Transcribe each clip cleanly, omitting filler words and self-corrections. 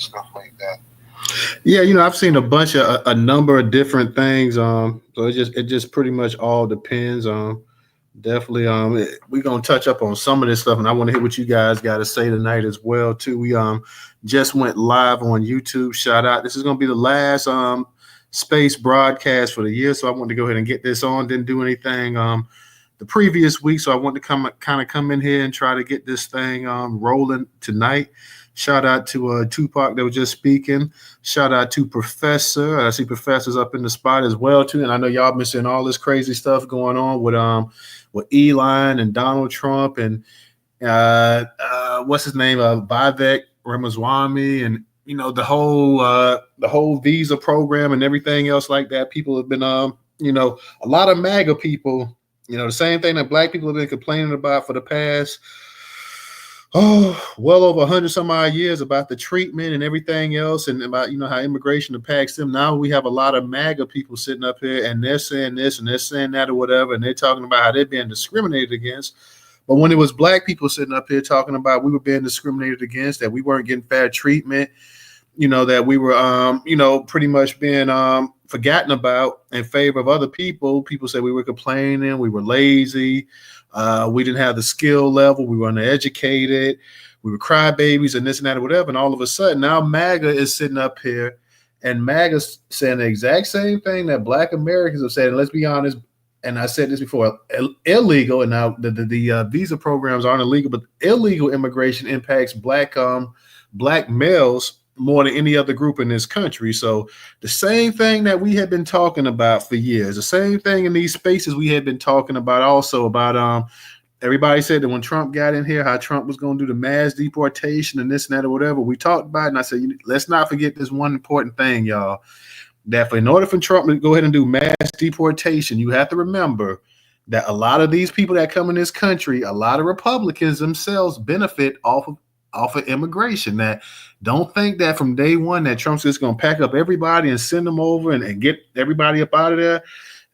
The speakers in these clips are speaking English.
stuff like that. Yeah, I've seen a number of different things. So it just pretty much all depends. Definitely. We're gonna touch up on some of this stuff, and I want to hear what you guys got to say tonight as well too. We just went live on YouTube. Shout out! This is gonna be the last space broadcast for the year, so I wanted to go ahead and get this on. Didn't do anything the previous week, so I wanted to come in here and try to get this thing rolling tonight. Shout out to Tupac that was just speaking. Shout out to Professor. I see Professor's up in the spot as well too. And I know y'all been seeing all this crazy stuff going on with Elon and Donald Trump and what's his name, Vivek Ramaswamy, and the whole visa program and everything else like that. People have been a lot of MAGA people. The same thing that black people have been complaining about for the past well over 100 some odd years about the treatment and everything else, and about how immigration impacts them. Now we have a lot of MAGA people sitting up here, and they're saying this and they're saying that or whatever, and they're talking about how they're being discriminated against. But when it was black people sitting up here talking about we were being discriminated against, that we weren't getting fair treatment, that we were pretty much being forgotten about in favor of other people said we were complaining, we were lazy. We didn't have the skill level. We were uneducated. We were crybabies and this and that or whatever. And all of a sudden, now MAGA is sitting up here, and MAGA's saying the exact same thing that Black Americans have said. And let's be honest, and I said this before, illegal. And now the visa programs aren't illegal, but illegal immigration impacts black males more than any other group in this country. So the same thing that we had been talking about for years, the same thing in these spaces we had been talking about also about everybody said that when Trump got in here, how Trump was going to do the mass deportation and this and that or whatever. We talked about it, and I said, let's not forget this one important thing, y'all, that in order for Trump to go ahead and do mass deportation, you have to remember that a lot of these people that come in this country, a lot of Republicans themselves benefit off of immigration. That don't think that from day one that Trump's just going to pack up everybody and send them over and get everybody up out of there.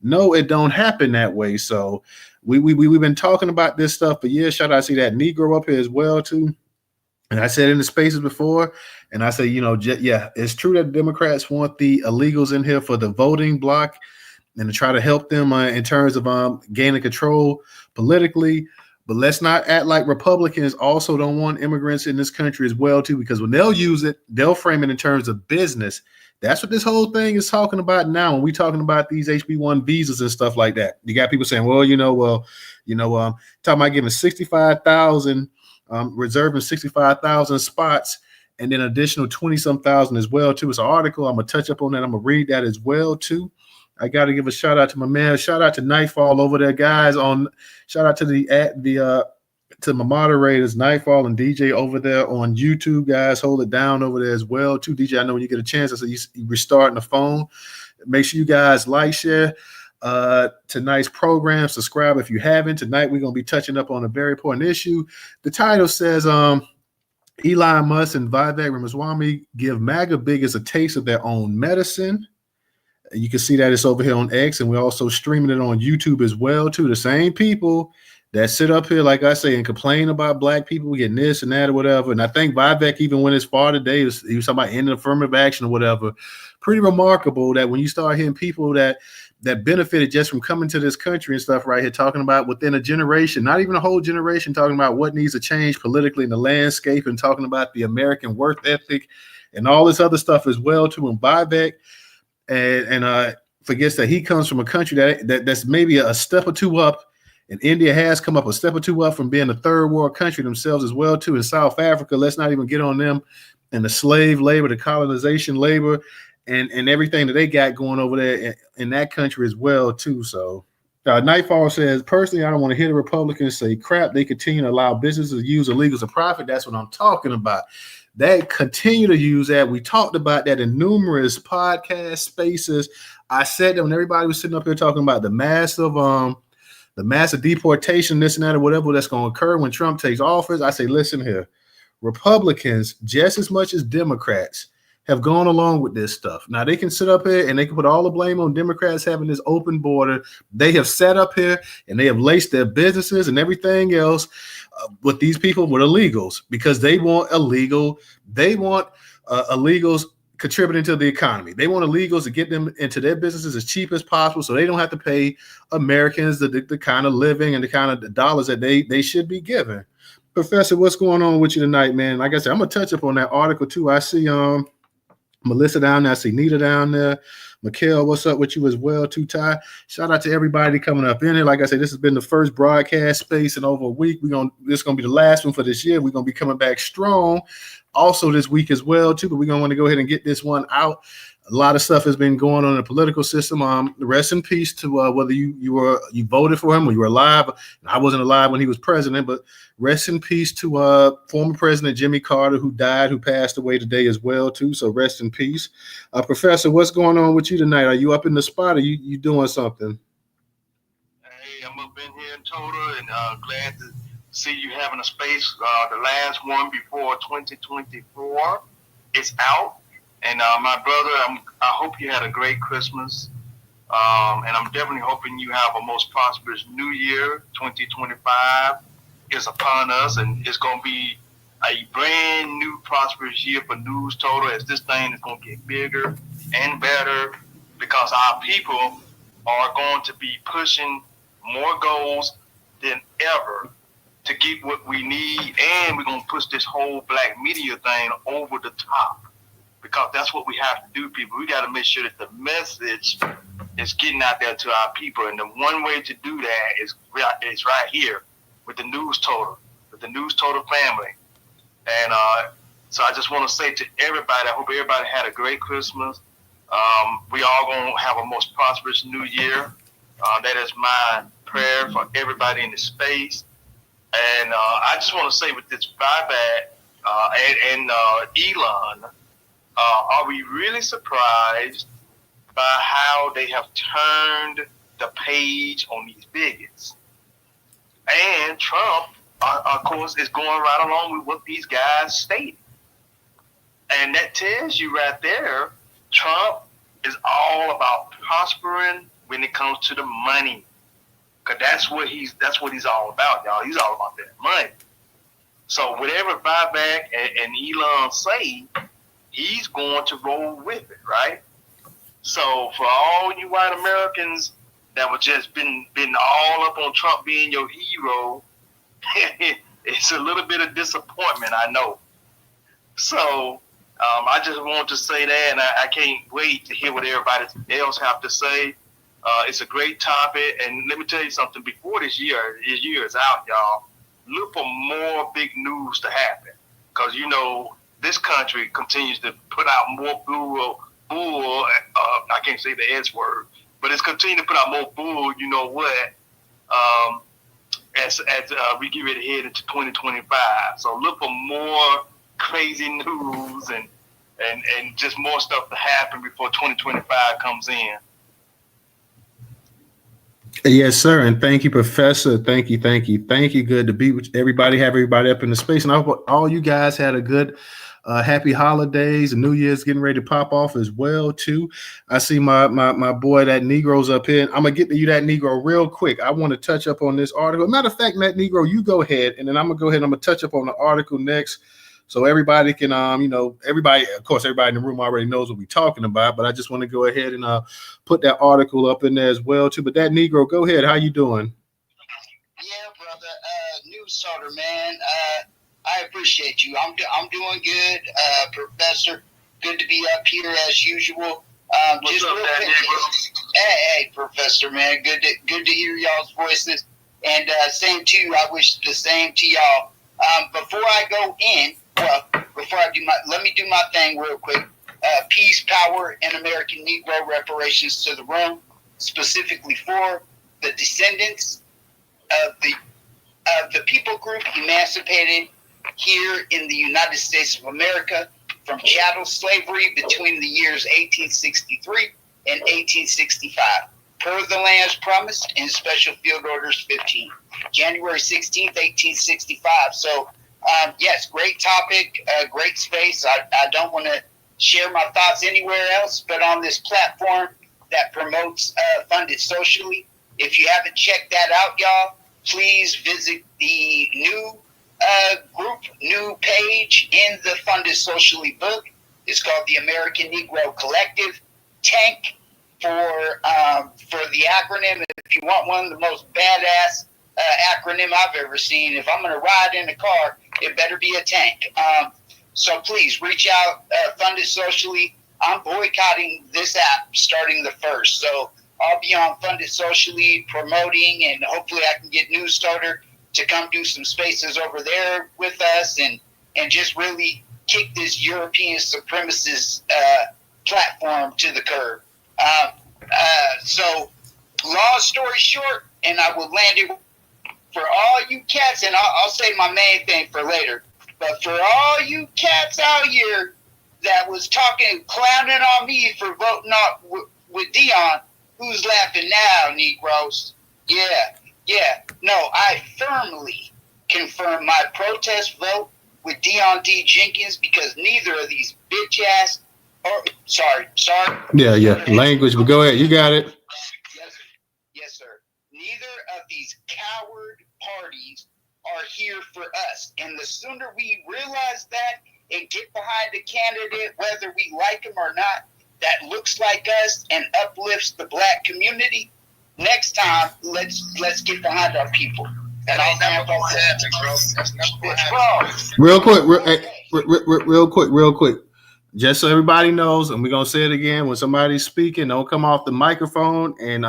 No, it don't happen that way. So we've been talking about this stuff for years. Shout out, I see that Negro up here as well too. And I said in the spaces before, and I say, yeah, it's true that Democrats want the illegals in here for the voting block and to try to help them in terms of gaining control politically. But let's not act like Republicans also don't want immigrants in this country as well, too, because when they'll use it, they'll frame it in terms of business. That's what this whole thing is talking about now. When we're talking about these HB1 visas and stuff like that, you got people saying, talking about giving 65,000, reserving 65,000 spots, and then additional 20-some thousand as well, too. It's an article. I'm going to touch up on that. I'm going to read that as well, too. I got to give a shout out to my man. Shout out to Nightfall over there, guys. Shout out to to my moderators, Nightfall and DJ over there on YouTube, guys. Hold it down over there as well, too. DJ, I know when you get a chance, I said you restarting the phone. Make sure you guys like, share tonight's program. Subscribe if you haven't. Tonight we're gonna be touching up on a very important issue. The title says Elon Musk and Vivek Ramaswamy give MAGA bigots a taste of their own medicine. You can see that it's over here on X, and we're also streaming it on YouTube as well, too. The same people that sit up here, like I say, and complain about black people getting this and that or whatever. And I think Vivek even went as far today, he was talking about ending affirmative action or whatever. Pretty remarkable that when you start hearing people that benefited just from coming to this country and stuff right here, talking about within a generation, not even a whole generation, talking about what needs to change politically in the landscape and talking about the American work ethic and all this other stuff as well, too. And Vivek and forgets that he comes from a country that's maybe a step or two up, and India has come up a step or two up from being a third world country themselves as well too. In South Africa, let's not even get on them and the slave labor, the colonization labor, and everything that they got going over there in that country as well too. So Nightfall says, personally, I don't want to hear the Republicans say crap. They continue to allow businesses to use illegals to profit. That's what I'm talking about. They continue to use that. We talked about that in numerous podcast spaces. I said that when everybody was sitting up here talking about the massive deportation, this and that, or whatever that's going to occur when Trump takes office, I say, listen here, Republicans, just as much as Democrats, have gone along with this stuff. Now they can sit up here and they can put all the blame on Democrats having this open border. They have sat up here and they have laced their businesses and everything else with these people with illegals because they want illegal. They want illegals contributing to the economy. They want illegals to get them into their businesses as cheap as possible so they don't have to pay Americans the kind of living and the kind of dollars that they should be given. Professor, what's going on with you tonight, man? Like I said, I'm going to touch up on that article too. I see Melissa down there. I see Nita down there. Mikhail, what's up with you as well, too, Ty? Shout out to everybody coming up in here. Like I said, this has been the first broadcast space in over a week. This is gonna be the last one for this year. We're gonna be coming back strong also this week as well, too. But we're gonna want to go ahead and get this one out. A lot of stuff has been going on in the political system. Rest in peace to whether you voted for him or you were alive. I wasn't alive when he was president, but rest in peace to former President Jimmy Carter, who passed away today as well, too. So rest in peace. Professor, what's going on with you tonight? Are you up in the spot or you doing something? Hey, I'm up in here in Total and glad to see you having a space. The last one before 2024 is out. And my brother, I hope you had a great Christmas. And I'm definitely hoping you have a most prosperous new year. 2025 is upon us, and it's going to be a brand new prosperous year for Newstoter, as this thing is going to get bigger and better because our people are going to be pushing more goals than ever to get what we need, and we're going to push this whole black media thing over the top. Because that's what we have to do, people. We got to make sure that the message is getting out there to our people. And the one way to do that is right here with the Newstoter, with the Newstoter family. And so I just want to say to everybody, I hope everybody had a great Christmas. We all going to have a most prosperous new year. That is my prayer for everybody in the space. And I just want to say with this buyback and Elon, are we really surprised by how they have turned the page on these bigots? And Trump, of course, is going right along with what these guys stated. And that tells you right there, Trump is all about prospering when it comes to the money. Because that's what he's all about, y'all. He's all about that money. So whatever buyback and Elon say, he's going to roll with it, right? So for all you white Americans that were just been all up on Trump being your hero, it's a little bit of disappointment, I know. So I just want to say that, and I can't wait to hear what everybody else have to say. It's a great topic, and let me tell you something. Before this year is out, y'all, look for more big news to happen, because this country continues to put out more bull. I can't say the S word, but it's continuing to put out more bull. You know what? As we get ready to head into 2025, so look for more crazy news and just more stuff to happen before 2025 comes in. Yes, sir. And thank you, Professor. Thank you. Good to be with everybody. Have everybody up in the space. And I hope all you guys had a good happy holidays, and New Year's getting ready to pop off as well too. I see my boy that Negro's up here. I'm gonna get to you, that Negro, real quick. I want to touch up on this article. Matter of fact, that Negro, you go ahead, and then I'm gonna go ahead and I'm gonna touch up on the article next, so everybody can everybody in the room already knows what we're talking about. But I just want to go ahead and put that article up in there as well too. But that Negro, go ahead. How you doing? Yeah, brother. Newstoter, man. I appreciate you. I'm doing good, Professor. Good to be up here as usual. What's up, hey, Professor, man. Good to hear y'all's voices. And same to you. I wish the same to y'all. Before I go in, let me do my thing real quick. Peace, power, and American Negro reparations to the room, specifically for the descendants of the people group emancipated here in the United States of America from chattel slavery between the years 1863 and 1865, per the lands promised in Special Field Orders 15, January 16th, 1865. So, yes, great topic, great space. I don't want to share my thoughts anywhere else but on this platform that promotes Funded Socially. If you haven't checked that out, y'all, please visit the new page in the Funded Socially book. It's called the American Negro Collective. TANK for the acronym. If you want one of the most badass acronym I've ever seen, if I'm going to ride in a car, it better be a tank. So please reach out, fund it socially. I'm boycotting this app starting the 1st. So I'll be on Fund It Socially promoting, and hopefully I can get Newstoter to come do some spaces over there with us and just really kick this European supremacist platform to the curb. So long story short, and I will land it for all you cats, and I'll say my main thing for later, but for all you cats out here that was talking, clowning on me for voting with Dion, who's laughing now, Negroes? Yeah. No, I firmly confirm my protest vote with Dion D. Jenkins because neither of these bitch ass, sorry. Yeah. Language, but go ahead. You got it. Yes, sir. Neither of these coward parties are here for us. And the sooner we realize that and get behind a candidate, whether we like him or not, that looks like us and uplifts the black community, next time, let's get behind our people. And I'll never going to happen, bro. That's never going to happen. Real quick. Just so everybody knows, and we're going to say it again, when somebody's speaking, don't come off the microphone and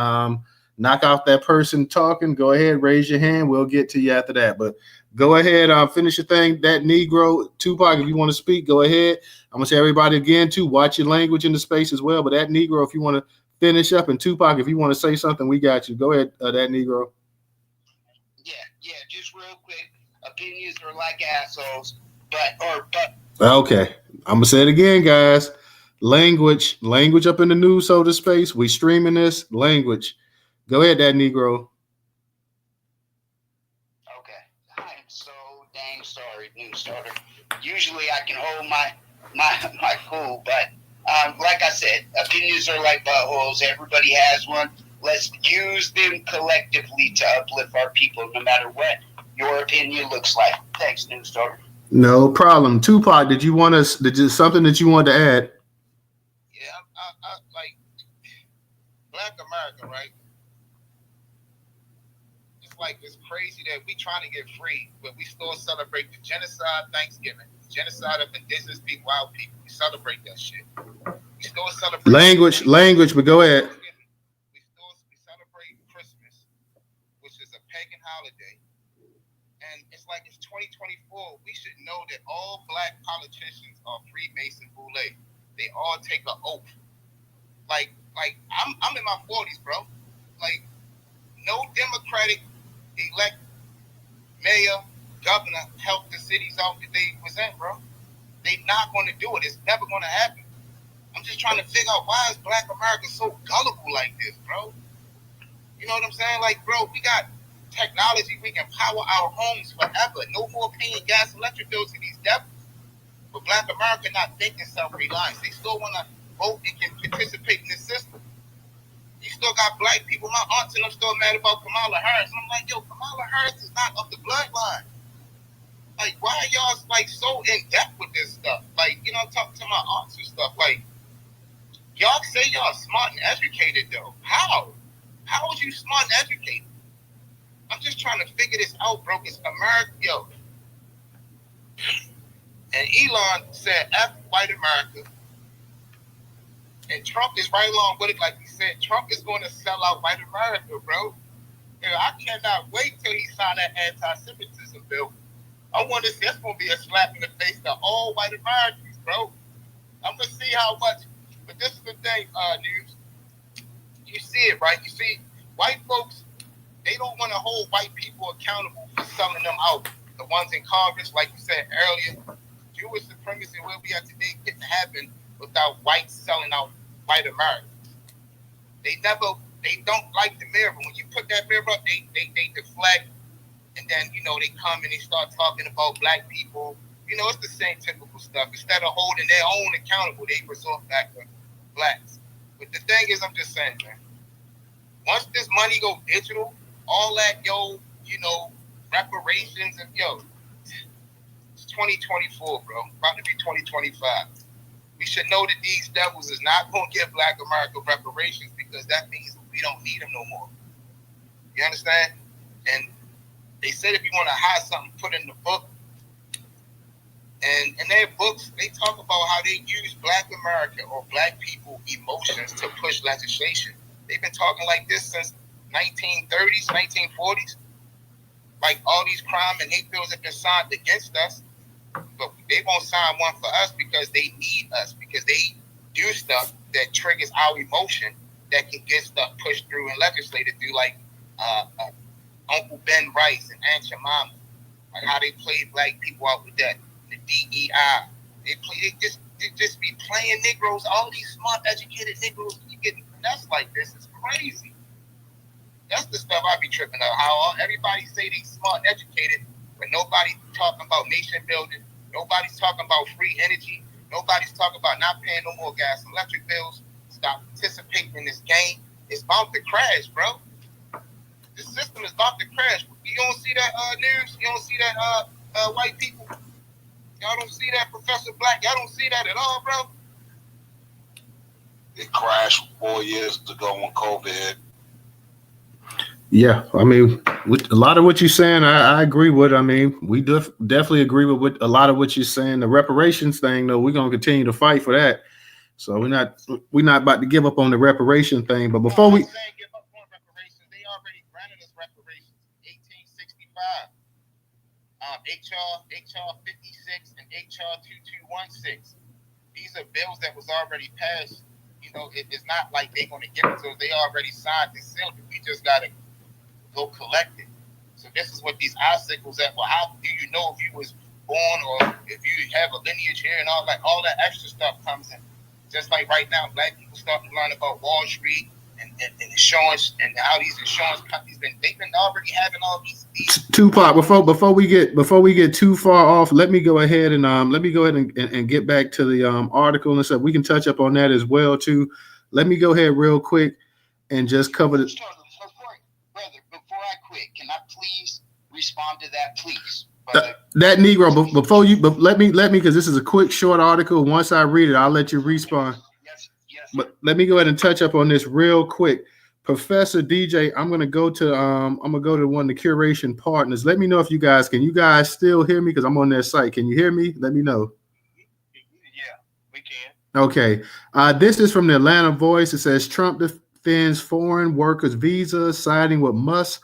knock off that person talking. Go ahead, raise your hand. We'll get to you after that. But go ahead, finish your thing. That Negro, Tupac, if you want to speak, go ahead. I'm going to say everybody again, too, watch your language in the space as well. But that Negro, if you want to finish up, and Tupac, if you want to say something, we got you. Go ahead, that Negro. Yeah, just real quick. Opinions are like assholes, but. Okay, I'm going to say it again, guys. Language up in the Newstoter space. We streaming this language. Go ahead, that Negro. Okay, I am so dang sorry, Newstoter. Usually I can hold my cool, but like I said, opinions are like buttholes. Everybody has one. Let's use them collectively to uplift our people, no matter what your opinion looks like. Thanks, Newstoter. No problem. Tupac, did you something that you wanted to add? Yeah, I like Black America, right? It's crazy that we trying to get free, but we still celebrate the genocide Thanksgiving, genocide of indigenous people, wild people. We celebrate that shit. We still celebrate language, but go ahead. We celebrate Christmas, which is a pagan holiday. And it's 2024. We should know that all black politicians are Freemason Boule. They all take an oath. Like I'm in my 40s, bro. Like, no Democratic elect mayor, governor helped the cities out that they was in, bro. They not going to do it. It's never going to happen. I'm just trying to figure out why is Black America so gullible like this, bro? You know what I'm saying? Like, bro, we got technology. We can power our homes forever. No more paying gas and electric bills to these devils. But Black America not thinking self-reliance. They still want to vote and can participate in the system. You still got black people. My aunts and them still mad about Kamala Harris. And I'm like, yo, Kamala Harris is not of the bloodline. Like, why are y'all so in depth with this stuff? Like, you know, I'm talking to my aunts and stuff. Like, y'all say y'all smart and educated though. How? How is you smart and educated? I'm just trying to figure this out, bro. It's America, yo. And Elon said, F white America. And Trump is right along with it, like he said. Trump is going to sell out white America, bro. And I cannot wait till he sign that anti-Semitism bill. I want to see, that's going to be a slap in the face to all white Americans, bro. I'm going to see how much. But this is the thing, News. You see it, right? You see, white folks, they don't want to hold white people accountable for selling them out. The ones in Congress, like you said earlier, Jewish supremacy where we are today couldn't happen without whites selling out white Americans. They don't like the mirror. When you put that mirror up, they deflect, and then, you know, they come and they start talking about black people. You know, it's the same typical stuff. Instead of holding their own accountable, they resort back to blacks. But the thing is, I'm just saying, man, once this money go digital, all that, reparations, and it's 2024, bro. About to be 2025. We should know that these devils is not going to give Black America reparations because that means we don't need them no more. You understand? And they said if you want to hide something, put in the book. And in their books, they talk about how they use Black America or Black people emotions to push legislation. They've been talking like this since 1930s, 1940s. Like all these crime and hate bills have been signed against us, but they won't sign one for us because they need us, because they do stuff that triggers our emotion that can get stuff pushed through and legislated through, like Uncle Ben Rice and Aunt Jemima, like how they played Black people out with that. The DEI. They just be playing Negroes, all these smart, educated Negroes. You getting finessed like this. It's crazy. That's the stuff I be tripping out. How everybody say they smart, educated, but nobody's talking about nation building. Nobody's talking about free energy. Nobody's talking about not paying no more gas and electric bills. Stop participating in this game. It's about to crash, bro. The system is about to crash. You don't see that news. You don't see that white people. Y'all don't see that, Professor Black. Y'all don't see that at all, bro. It crashed 4 years ago when COVID hit. Yeah, I mean, with a lot of what you're saying, I agree with. I mean, we definitely agree with a lot of what you're saying. The reparations thing, though, we're gonna continue to fight for that. So we're not about to give up on the reparation thing. But before we give up on reparations, they already granted us reparations in 1865. HR 56 and HR 2216. These are bills that was already passed. You know, it's not like they're going to give it to us. They already signed and sealed it. We just got to go collect it. So this is what these icicles at. Well, how do you know if you was born or if you have a lineage here and all that extra stuff comes in. Just like right now, Black people starting to learn about Wall Street and insurance and how these insurance companies they've been already having all these Tupac, before we get too far off, let me go ahead and get back to the article and stuff. We can touch up on that as well too. Let me go ahead real quick and just cover the Before I quit, can I please respond to that, please? That Negro, let me because this is a quick short article. Once I read it, I'll let you respond. Yes. But let me go ahead and touch up on this real quick. Professor DJ, I'm gonna go to one of the curation partners. Let me know if you guys still hear me because I'm on their site. Can you hear me? Let me know. Yeah, we can. Okay. This is from the Atlanta Voice. It says Trump defends foreign workers' visas, siding with Musk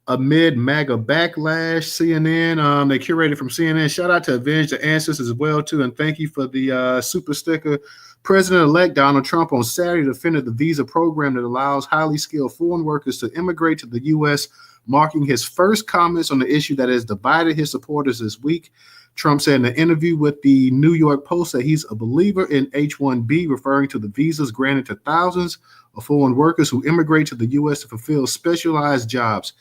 amid MAGA backlash. CNN, they curated from CNN. Shout out to Avenge the Ancestors as well too, and thank you for the super sticker. President-elect Donald Trump on Saturday defended the visa program that allows highly skilled foreign workers to immigrate to the U.S., marking his first comments on the issue that has divided his supporters this week. Trump said in an interview with the New York Post that he's a believer in H-1B, referring to the visas granted to thousands of foreign workers who immigrate to the U.S. to fulfill specialized jobs.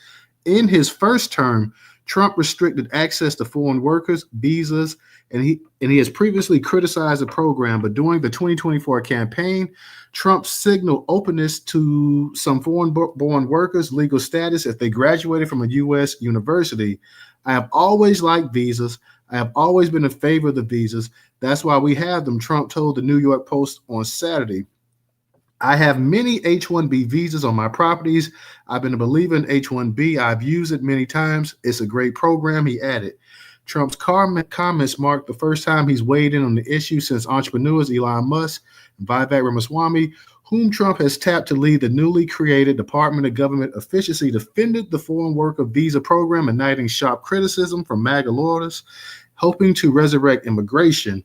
In his first term, Trump restricted access to foreign workers, visas, and he has previously criticized the program. But during the 2024 campaign, Trump signaled openness to some foreign-born workers' legal status if they graduated from a U.S. university. I have always liked visas. I have always been in favor of the visas. That's why we have them, Trump told the New York Post on Saturday. I have many H-1B visas on my properties. I've been a believer in H-1B. I've used it many times. It's a great program, he added. Trump's comments marked the first time he's weighed in on the issue since entrepreneurs Elon Musk and Vivek Ramaswamy, whom Trump has tapped to lead the newly created Department of Government Efficiency, defended the foreign worker visa program, igniting sharp criticism from MAGA loyalists, hoping to resurrect immigration.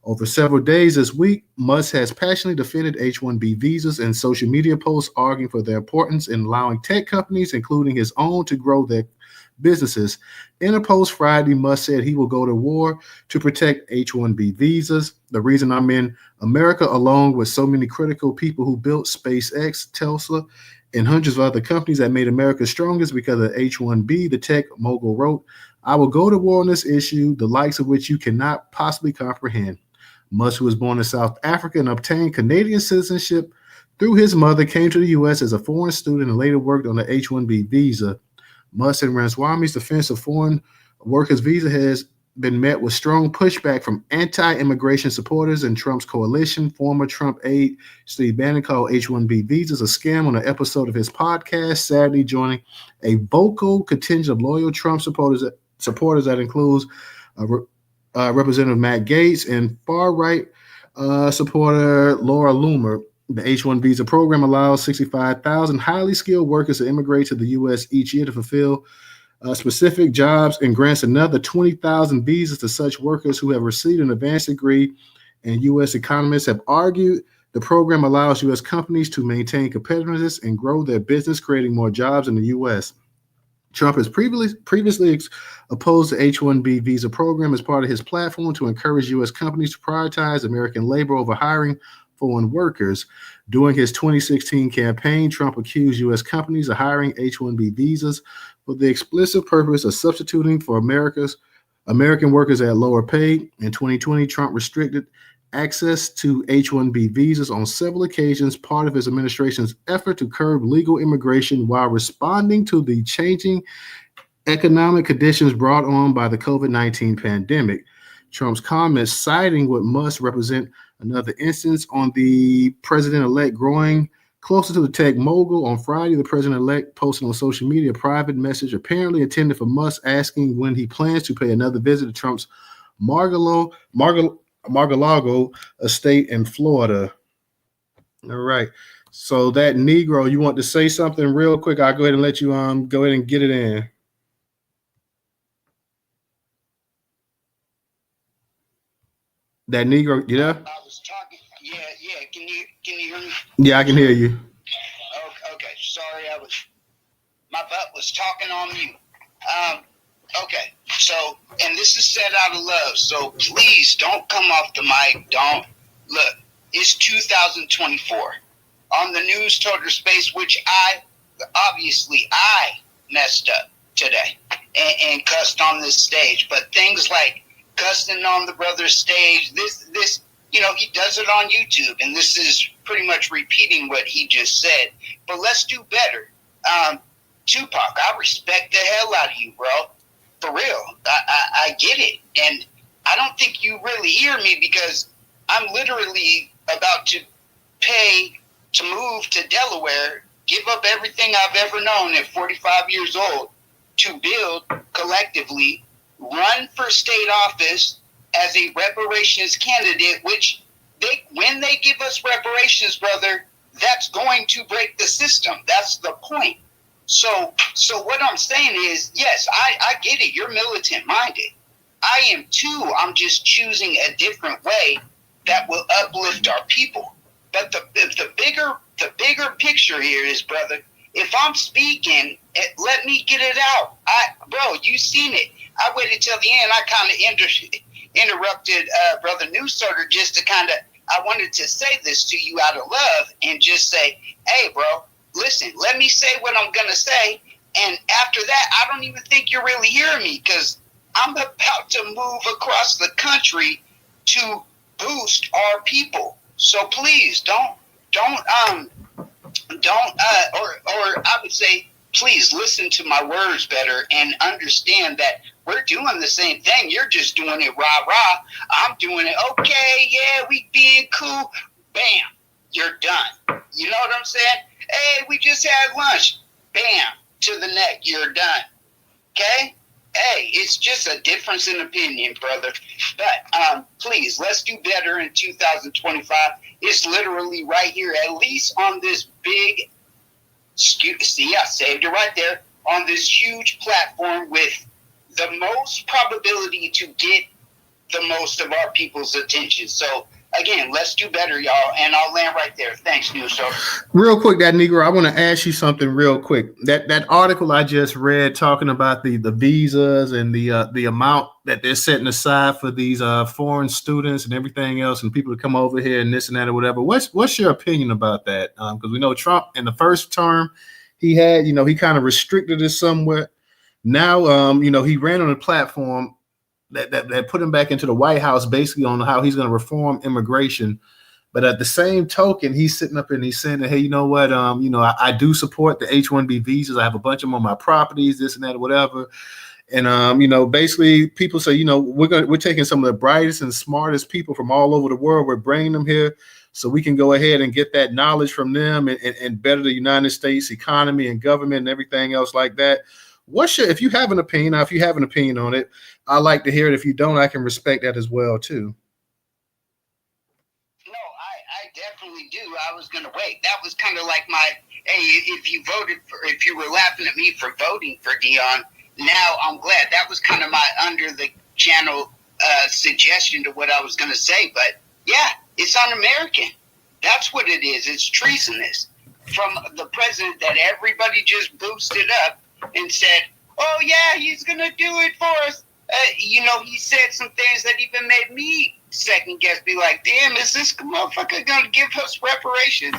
Over several days this week, Musk has passionately defended H-1B visas and social media posts arguing for their importance in allowing tech companies, including his own, to grow their businesses. In a post Friday, Musk said he will go to war to protect H-1B visas. The reason I'm in America, along with so many critical people who built SpaceX, Tesla, and hundreds of other companies that made America strong, is because of H-1B, the tech mogul wrote. I will go to war on this issue, the likes of which you cannot possibly comprehend. Musk, who was born in South Africa and obtained Canadian citizenship through his mother, came to the U.S. as a foreign student and later worked on the H-1B visa. Musk and Ramaswamy's defense of foreign workers visa has been met with strong pushback from anti-immigration supporters and Trump's coalition. Former Trump aide Steve Bannon called H-1B visas a scam on an episode of his podcast Saturday, joining a vocal contingent of loyal Trump supporters that includes Representative Matt Gaetz and far-right supporter Laura Loomer. The H-1 visa program allows 65,000 highly skilled workers to immigrate to the U.S. each year to fulfill specific jobs, and grants another 20,000 visas to such workers who have received an advanced degree. And U.S. economists have argued the program allows U.S. companies to maintain competitiveness and grow their business, creating more jobs in the U.S. Trump has previously opposed the H-1B visa program as part of his platform to encourage U.S. companies to prioritize American labor over hiring foreign workers. During his 2016 campaign, Trump accused U.S. companies of hiring H-1B visas for the explicit purpose of substituting for American workers at lower pay. In 2020, Trump restricted access to H-1B visas on several occasions, part of his administration's effort to curb legal immigration while responding to the changing economic conditions brought on by the COVID-19 pandemic. Trump's comments, citing what must represent another instance on the president-elect growing closer to the tech mogul. On Friday, the president-elect posted on social media a private message apparently intended for Musk, asking when he plans to pay another visit to Trump's Mar-a-Lago estate in Florida. All right. So that Negro, you want to say something real quick? I'll go ahead and let you go ahead and get it in. That Negro, you there? I was talking. Yeah. Can you hear me? Yeah, I can hear you. Okay. Sorry, my butt was talking on mute. Okay. So, and this is said out of love. So please don't come off the mic. Don't look. It's 2024 on the Newstoter space, which I messed up today and cussed on this stage. But things like cussing on the brother's stage, this, he does it on YouTube, and this is pretty much repeating what he just said. But let's do better. Tupac, I respect the hell out of you, bro. For real. I get it. And I don't think you really hear me because I'm literally about to pay to move to Delaware, give up everything I've ever known at 45 years old to build collectively, run for state office as a reparations candidate, which when they give us reparations, brother, that's going to break the system. That's the point. So what I'm saying is, yes, I get it. You're militant minded. I am too. I'm just choosing a different way that will uplift our people. But the bigger picture here is, brother, if I'm speaking, let me get it out. Bro, you seen it. I waited till the end. I kind of interrupted Brother Newstoter just to I wanted to say this to you out of love and just say, hey, bro, listen, let me say what I'm going to say. And after that, I don't even think you're really hearing me because I'm about to move across the country to boost our people. So please don't or I would say, please listen to my words better and understand that we're doing the same thing. You're just doing it rah-rah. I'm doing it, okay, yeah, we being cool. Bam, you're done. You know what I'm saying? Hey, we just had lunch. Bam, to the neck, you're done. Okay? Hey, it's just a difference in opinion, brother. But please, let's do better in 2025. It's literally right here, at least on this big, see, I saved it right there, on this huge platform with the most probability to get the most of our people's attention. So, again, let's do better, y'all. And I'll land right there. Thanks, Newstoter. Real quick, that Negro, I want to ask you something real quick. That article I just read talking about the visas and the amount that they're setting aside for these foreign students and everything else, and people to come over here and this and that or whatever. What's your opinion about that? Because we know Trump in the first term, he had, he kind of restricted it somewhat. Now, he ran on a platform that put him back into the White House, basically on how he's going to reform immigration. But at the same token, he's sitting up and he's saying that, hey, you know what? I do support the H-1B visas. I have a bunch of them on my properties, this and that, or whatever. And basically people say, we're taking some of the brightest and smartest people from all over the world. We're bringing them here so we can go ahead and get that knowledge from them and better the United States economy and government and everything else like that. If you have an opinion, now if you have an opinion on it, I like to hear it. If you don't, I can respect that as well too. No, I definitely do. I was gonna wait. That was kind of like my, hey, if you were laughing at me for voting for Dion, now I'm glad. That was kind of my under the channel suggestion to what I was gonna say. But yeah, it's un-American. That's what it is. It's treasonous from the president that everybody just boosted up and said, oh yeah, he's gonna do it for us. He said some things that even made me second guess, be like, damn, is this motherfucker gonna give us reparations?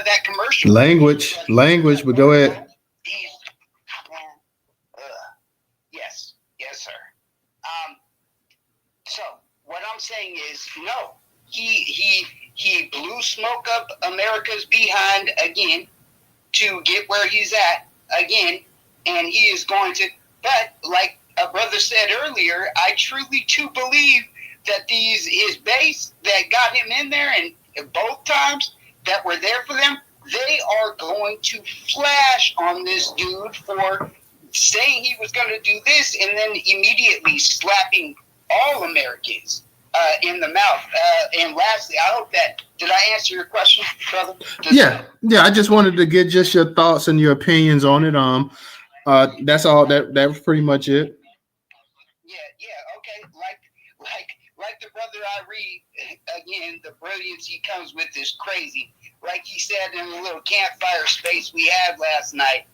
That commercial language, but go ahead. Damn, man. Yes, sir. So what I'm saying is, no, he blew smoke up America's behind again to get where he's at again, and he is going to. But like a brother said earlier, I truly do believe that his base that got him in there, and both times that were there for them, they are going to flash on this dude for saying he was going to do this, and then immediately slapping all Americans in the mouth. And lastly, I hope that, did I answer your question, brother? Yeah. I just wanted to get just your thoughts and your opinions on it. That's all. That was pretty much it. Yeah. Okay. Like the brother I read again, the brilliance he comes with is crazy. Like he said in the little campfire space we had last night.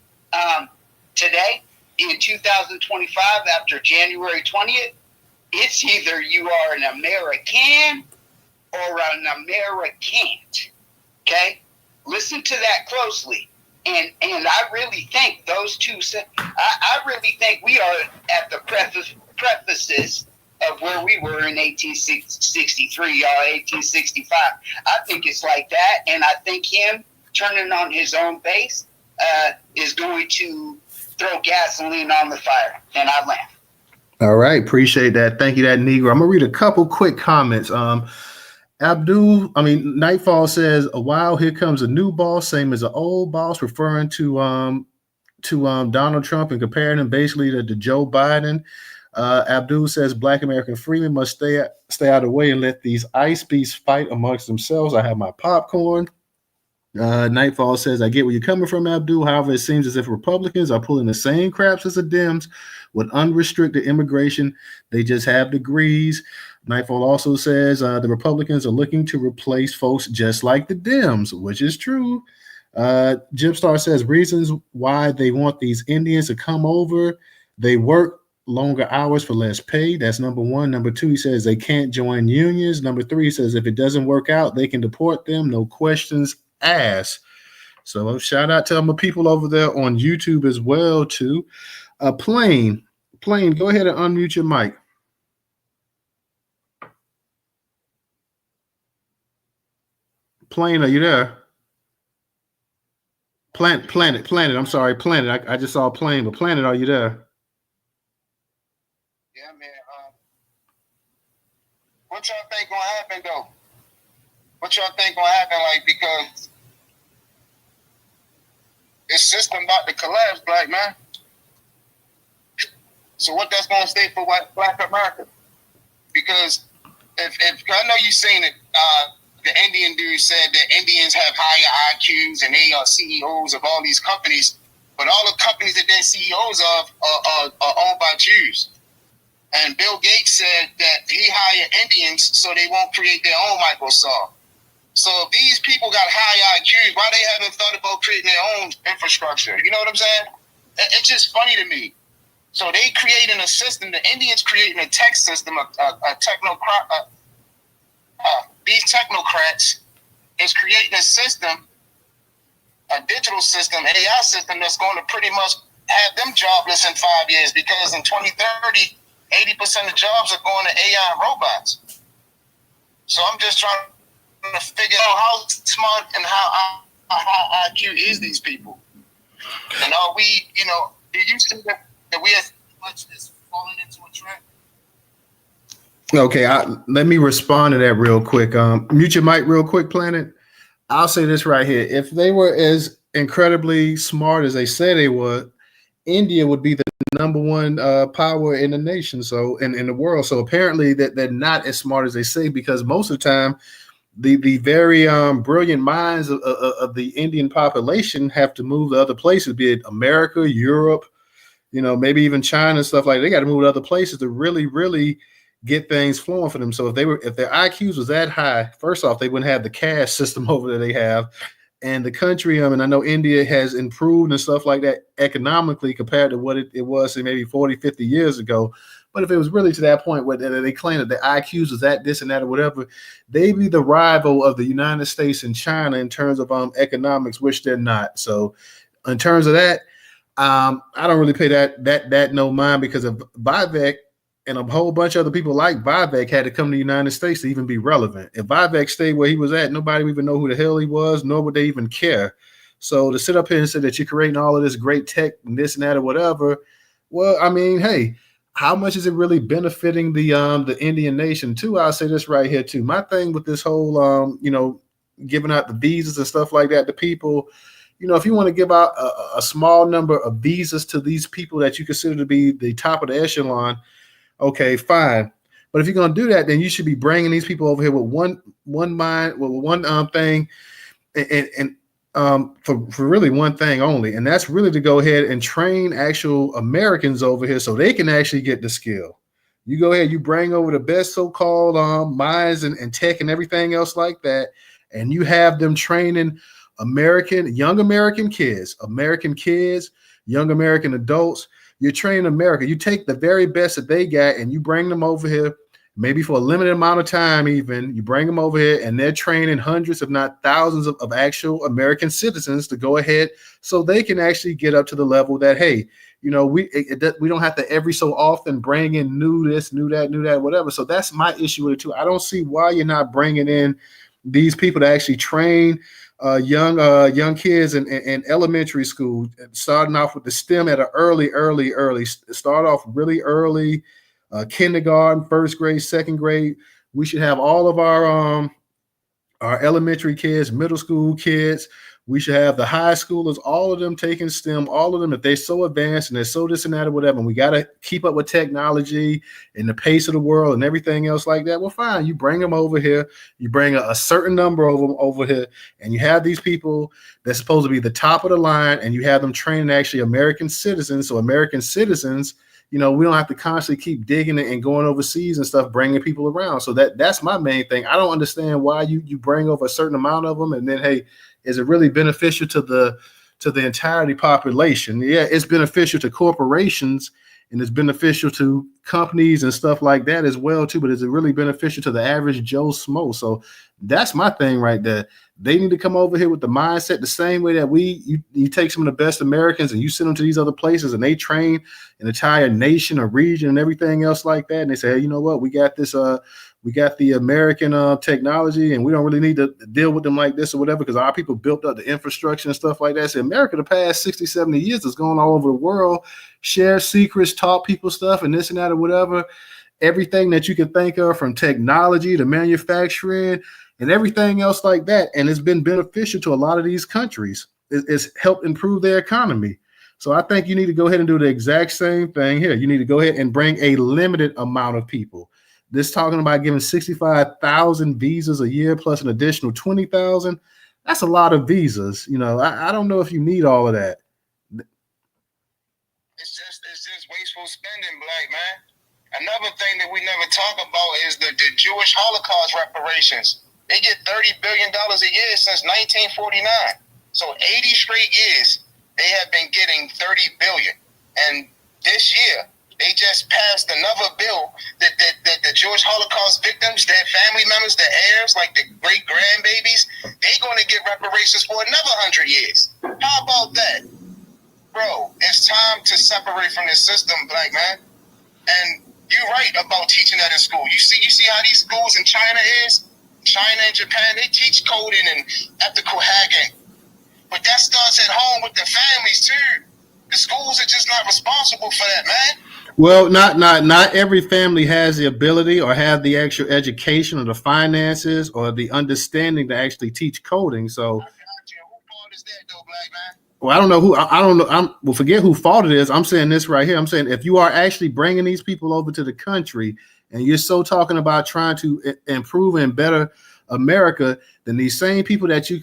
Today, in 2025, after January 20th, it's either you are an American or an Americant. Okay? Listen to that closely. And I really think those two, I really think we are at the prefaces of where we were in 1863 or 1865. I think it's like that, and I think him turning on his own base is going to throw gasoline on the fire, and I laugh. All right, appreciate that. Thank you, that Negro. I'm gonna read a couple quick comments. Nightfall says, "Wow, here comes a new boss, same as an old boss," referring to Donald Trump and comparing him basically to Joe Biden. Abdul says, "Black American freemen must stay out of the way and let these ice beasts fight amongst themselves. I have my popcorn." Nightfall says, "I get where you're coming from, Abdul. However, it seems as if Republicans are pulling the same craps as the Dems with unrestricted immigration. They just have degrees." Nightfall also says, "The Republicans are looking to replace folks just like the Dems," which is true. Jimstar says, "Reasons why they want these Indians to come over: they work longer hours for less pay." That's number one. Number two, he says they can't join unions. Number three, he says if it doesn't work out, they can deport them, no questions asked. So shout out to my people over there on YouTube as well too. Plain, go ahead and unmute your mic. Plain, are you there? Planet. I'm sorry, Planet. I just saw Plain, but Planet, are you there? Yeah, man. What y'all think gonna happen though? What y'all think gonna happen? Like, because this system about to collapse, black man. So what that's gonna stay for Black America? Because if I know you seen it, the Indian dude said that Indians have higher IQs and they are CEOs of all these companies, but all the companies that they're CEOs of are owned by Jews. And Bill Gates said that he hired Indians so they won't create their own Microsoft. So if these people got high IQs, why they haven't thought about creating their own infrastructure? You know what I'm saying? It's just funny to me. So they creating a system, the Indians creating a tech system, these technocrats is creating a system, a digital system, AI system that's going to pretty much have them jobless in 5 years, because in 2030, 80% of jobs are going to AI and robots. So I'm just trying to figure out how smart and how IQ is these people. And are we, do you see that we are much is falling into a trap. Okay, let me respond to that real quick. Mute your mic real quick, Planet. I'll say this right here. If they were as incredibly smart as they say they were, India would be the number one power in the nation, so in the world. So apparently that they're not as smart as they say, because most of the time the very brilliant minds of the Indian population have to move to other places, be it America, Europe, maybe even China and stuff like that. They got to move to other places to really get things flowing for them. So if their IQs was that high, first off, they wouldn't have the caste system over there they have. And the country, and I know India has improved and stuff like that economically compared to what it was, say, maybe 40, 50 years ago. But if it was really to that point where they claim that the IQs is that, this and that or whatever, they'd be the rival of the United States and China in terms of economics, which they're not. So in terms of that, I don't really pay that no mind, because of Vivek and a whole bunch of other people like Vivek had to come to the United States to even be relevant. If Vivek stayed where he was at, nobody would even know who the hell he was, nor would they even care. So to sit up here and say that you're creating all of this great tech and this and that or whatever, well, I mean, hey, how much is it really benefiting the Indian nation too? I'll say this right here too. My thing with this whole, giving out the visas and stuff like that to people, if you want to give out a small number of visas to these people that you consider to be the top of the echelon, okay, fine. But if you're going to do that, then you should be bringing these people over here with one mind, with one thing, and for really one thing only, and that's really to go ahead and train actual Americans over here so they can actually get the skill. You go ahead, you bring over the best so-called minds and tech and everything else like that, and you have them training young American kids, young American adults. You're training America. You take the very best that they got and you bring them over here, maybe for a limited amount of time even. You bring them over here and they're training hundreds, if not thousands of actual American citizens to go ahead so they can actually get up to the level that, hey, we don't have to every so often bring in new this, new that, whatever. So that's my issue with it too. I don't see why you're not bringing in these people to actually train young kids in elementary school, starting off with the STEM at an early. Start off really early, kindergarten, first grade, second grade. We should have all of our elementary kids, middle school kids. We should have the high schoolers, all of them taking STEM, all of them, if they're so advanced and they're so this and that or whatever, and we got to keep up with technology and the pace of the world and everything else like that. Well, fine. You bring them over here. You bring a certain number of them over here, and you have these people that's supposed to be the top of the line, and you have them training actually American citizens. So American citizens, we don't have to constantly keep digging and going overseas and stuff, bringing people around. So that's my main thing. I don't understand why you bring over a certain amount of them, and then, hey, is it really beneficial to the entirety population? Yeah, it's beneficial to corporations and it's beneficial to companies and stuff like that as well too. But is it really beneficial to the average Joe Smo? So that's my thing right there. They need to come over here with the mindset the same way that you take some of the best Americans and you send them to these other places and they train an entire nation or region and everything else like that. And they say, hey, you know what? We got this. We got the American technology, and we don't really need to deal with them like this or whatever, because our people built up the infrastructure and stuff like that. So America, the past 60, 70 years, has gone all over the world, share secrets, taught people stuff and this and that or whatever. Everything that you can think of, from technology to manufacturing and everything else like that. And it's been beneficial to a lot of these countries. It's helped improve their economy. So I think you need to go ahead and do the exact same thing here. You need to go ahead and bring a limited amount of people. This talking about giving 65,000 visas a year plus an additional 20,000. That's a lot of visas. I don't know if you need all of that. It's just wasteful spending, Black man. Another thing that we never talk about is the Jewish Holocaust reparations. They get $30 billion a year since 1949. So 80 straight years, they have been getting $30 billion. And this year, they just passed another bill that the Jewish Holocaust victims, their family members, their heirs, like the great grandbabies, they're going to get reparations for another 100 years. How about that? Bro, it's time to separate from this system, Black man. And you're right about teaching that in school. You see how these schools in China is? China and Japan, they teach coding and ethical hacking. But that starts at home with the families too. The schools are just not responsible for that, man. Well, not every family has the ability or have the actual education or the finances or the understanding to actually teach coding. So, I got you. Who fault is that though, black man? well, I don't know who. I don't know. Well, forget who fault it is. I'm saying this right here. I'm saying if you are actually bringing these people over to the country and you're so talking about trying to improve and better America, then these same people that you're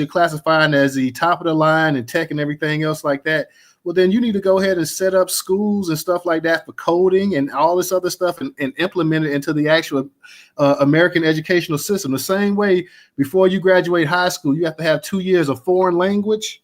classifying as the top of the line and tech and everything else like that, well, then you need to go ahead and set up schools and stuff like that for coding and all this other stuff and implement it into the actual American educational system. The same way before you graduate high school, you have to have 2 years of foreign language.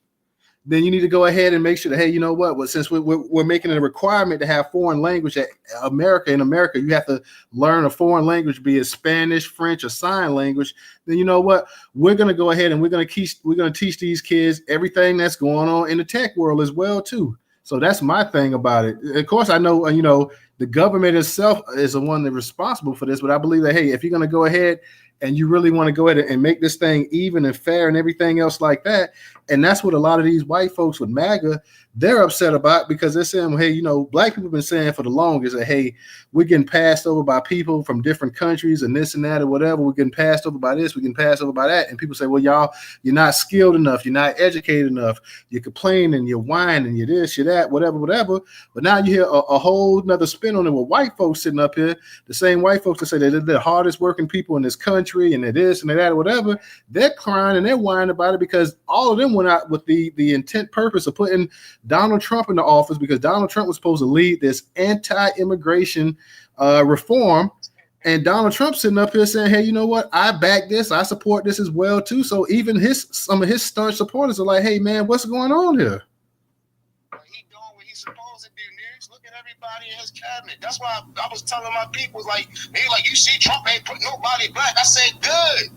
Then you need to go ahead and make sure that, hey, you know what? Well, since we're making it a requirement to have foreign language in America, you have to learn a foreign language, be it Spanish, French, or sign language. Then you know what? We're going to go ahead and we're going to teach these kids everything that's going on in the tech world as well too. So that's my thing about it. Of course, I know the government itself is the one that's responsible for this, but I believe that, hey, if you're going to go ahead and you really want to go ahead and make this thing even and fair and everything else like that. And that's what a lot of these white folks with MAGA, they're upset about, because they're saying, well, hey, black people have been saying for the longest that, hey, we're getting passed over by people from different countries and this and that or whatever. We're getting passed over by this. We're getting passed over by that. And people say, well, y'all, you're not skilled enough. You're not educated enough. You're complaining, you're whining, you're this, you're that, whatever. But now you hear a whole nother spin on it with white folks sitting up here, the same white folks that say that they're the hardest working people in this country and they're this and they're that or whatever. They're crying and they're whining about it because all of them went out with the intent purpose of putting Donald Trump into office, because Donald Trump was supposed to lead this anti-immigration reform. And Donald Trump sitting up here saying, hey, you know what? I back this. I support this as well, too. So even some of his staunch supporters are like, hey, man, what's going on here? He doing what he's supposed to do, News. Look at everybody in his cabinet. That's why I was telling my people, you see Trump ain't put nobody black. I said, good.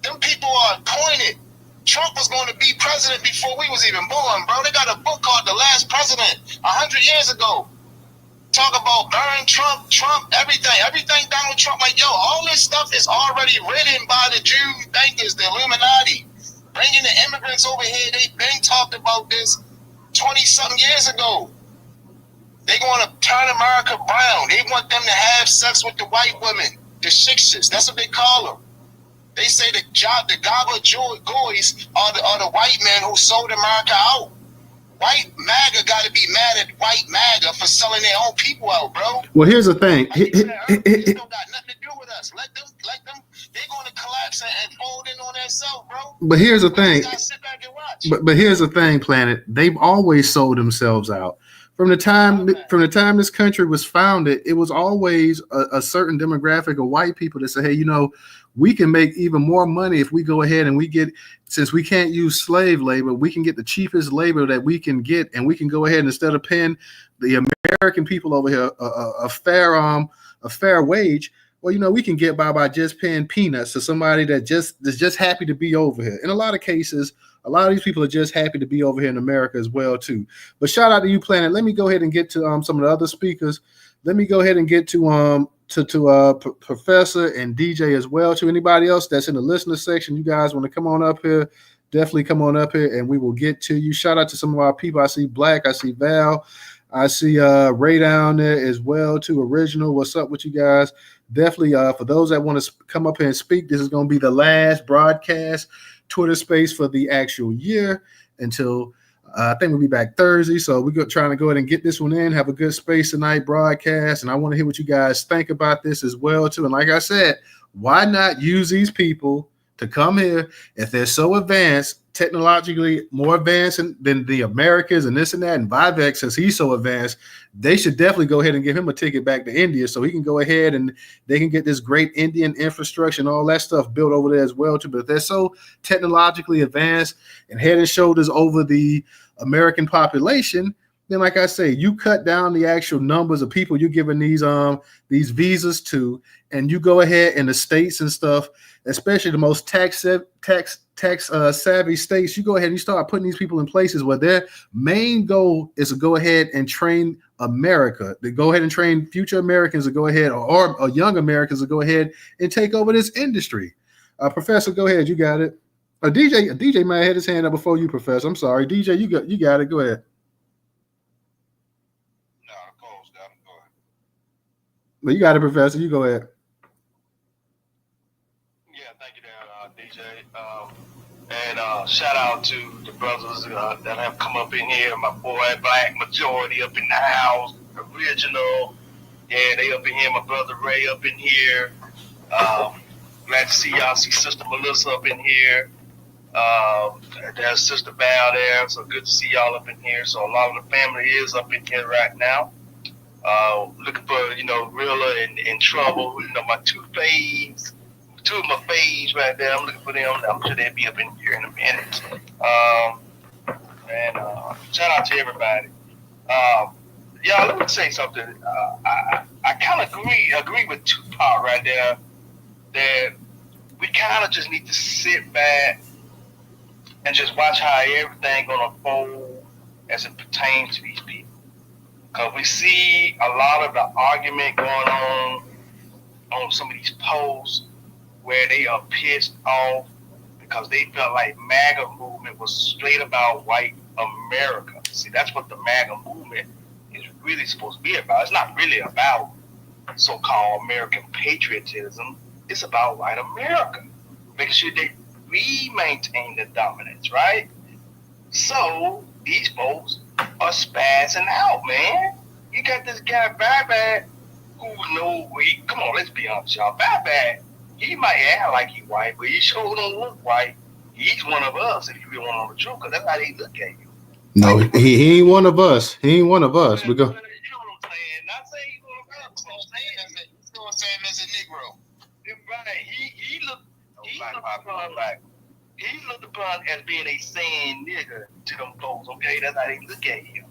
Them people are appointed. Trump was going to be president before we was even born, bro. They got a book called The Last President 100 years ago. Talk about burn Trump, everything Donald Trump, all this stuff is already written by the Jew thinkers, the Illuminati. Bringing the immigrants over here, they've been talked about this 20-something years ago. They want to turn America brown. They want them to have sex with the white women, the shiksas. That's what they call them. They say the Gaba Goys are the white men who sold America out. White MAGA got to be mad at white MAGA for selling their own people out, bro. Well, here's the thing. It don't got nothing to do with us. Let them. They're going to collapse and fold in on themselves, bro. But here's the thing. Sit back and watch. But here's the thing, Planet. They've always sold themselves out. From the time this country was founded, it was always a certain demographic of white people that say, hey, we can make even more money if we go ahead and since we can't use slave labor, we can get the cheapest labor that we can get, and we can go ahead and, instead of paying the American people over here a fair wage, well, we can get by just paying peanuts to somebody that's just happy to be over here. In a lot of cases, a lot of these people are just happy to be over here in America as well too. But shout out to you, Planet. Let me go ahead and get to some of the other speakers. Let me go ahead and get to Professor and DJ as well. To anybody else that's in the listener section, you guys want to come on up here, definitely come on up here and we will get to you. Shout out to some of our people. I see Black, I see Val, I see Ray down there as well too. Original, what's up with you guys? Definitely for those that want to come up here and speak, this is going to be the last broadcast Twitter space for the actual year until I think we'll be back Thursday. So we're trying to go ahead and get this one in, have a good space tonight broadcast. And I want to hear what you guys think about this as well too. And like I said, why not use these people to come here if they're so advanced, technologically more advanced than the Americans and this and that, and Vivek, since he's so advanced, they should definitely go ahead and give him a ticket back to India so he can go ahead and they can get this great Indian infrastructure and all that stuff built over there as well too. But if they're so technologically advanced and head and shoulders over the American population, then like I say, you cut down the actual numbers of people you're giving these visas to, and you go ahead in the states and stuff, especially the most tax savvy states, you go ahead and you start putting these people in places where their main goal is to go ahead and train America, to go ahead and train future Americans to go ahead, or young Americans to go ahead and take over this industry. Professor, go ahead, you got it. DJ might have had his hand up before you, Professor. I'm sorry, DJ, you got it. Go ahead. No, go But you got it, Professor. You go ahead. Yeah, thank you there, DJ. And shout out to the brothers that have come up in here. My boy Black Majority up in the house, original. Yeah, they up in here. My brother Ray up in here. Glad to see y'all. See Sister Melissa up in here. There's Sister Val there. So good to see y'all up in here. So a lot of the family is up in here right now. Looking for, Rilla and Trouble. My two of my faves right there. I'm looking for them. I'm sure they'll be up in here in a minute. And shout out to everybody. Yeah, let me say something. I kind of agree with Tupac right there that we kind of just need to sit back and just watch how everything gonna unfold as it pertains to these people. Because we see a lot of the argument going on some of these posts where they are pissed off because they felt like MAGA movement was straight about white America. See, that's what the MAGA movement is really supposed to be about. It's not really about so-called American patriotism. It's about white America. Making sure that we maintain the dominance, right? So these folks are spazzing out, man. You got this guy Vivek who come on, let's be honest, y'all. Vivek, he might act like he white, but he sure don't look white. He's one of us if you really want to know the truth, because that's how they look at you. No, he ain't one of us. He ain't one of us. You know what I'm saying? Not saying he's one of us. I'm saying as a Negro. Right. He looked upon as being a saying nigger to them folks, okay? That's how they look at him.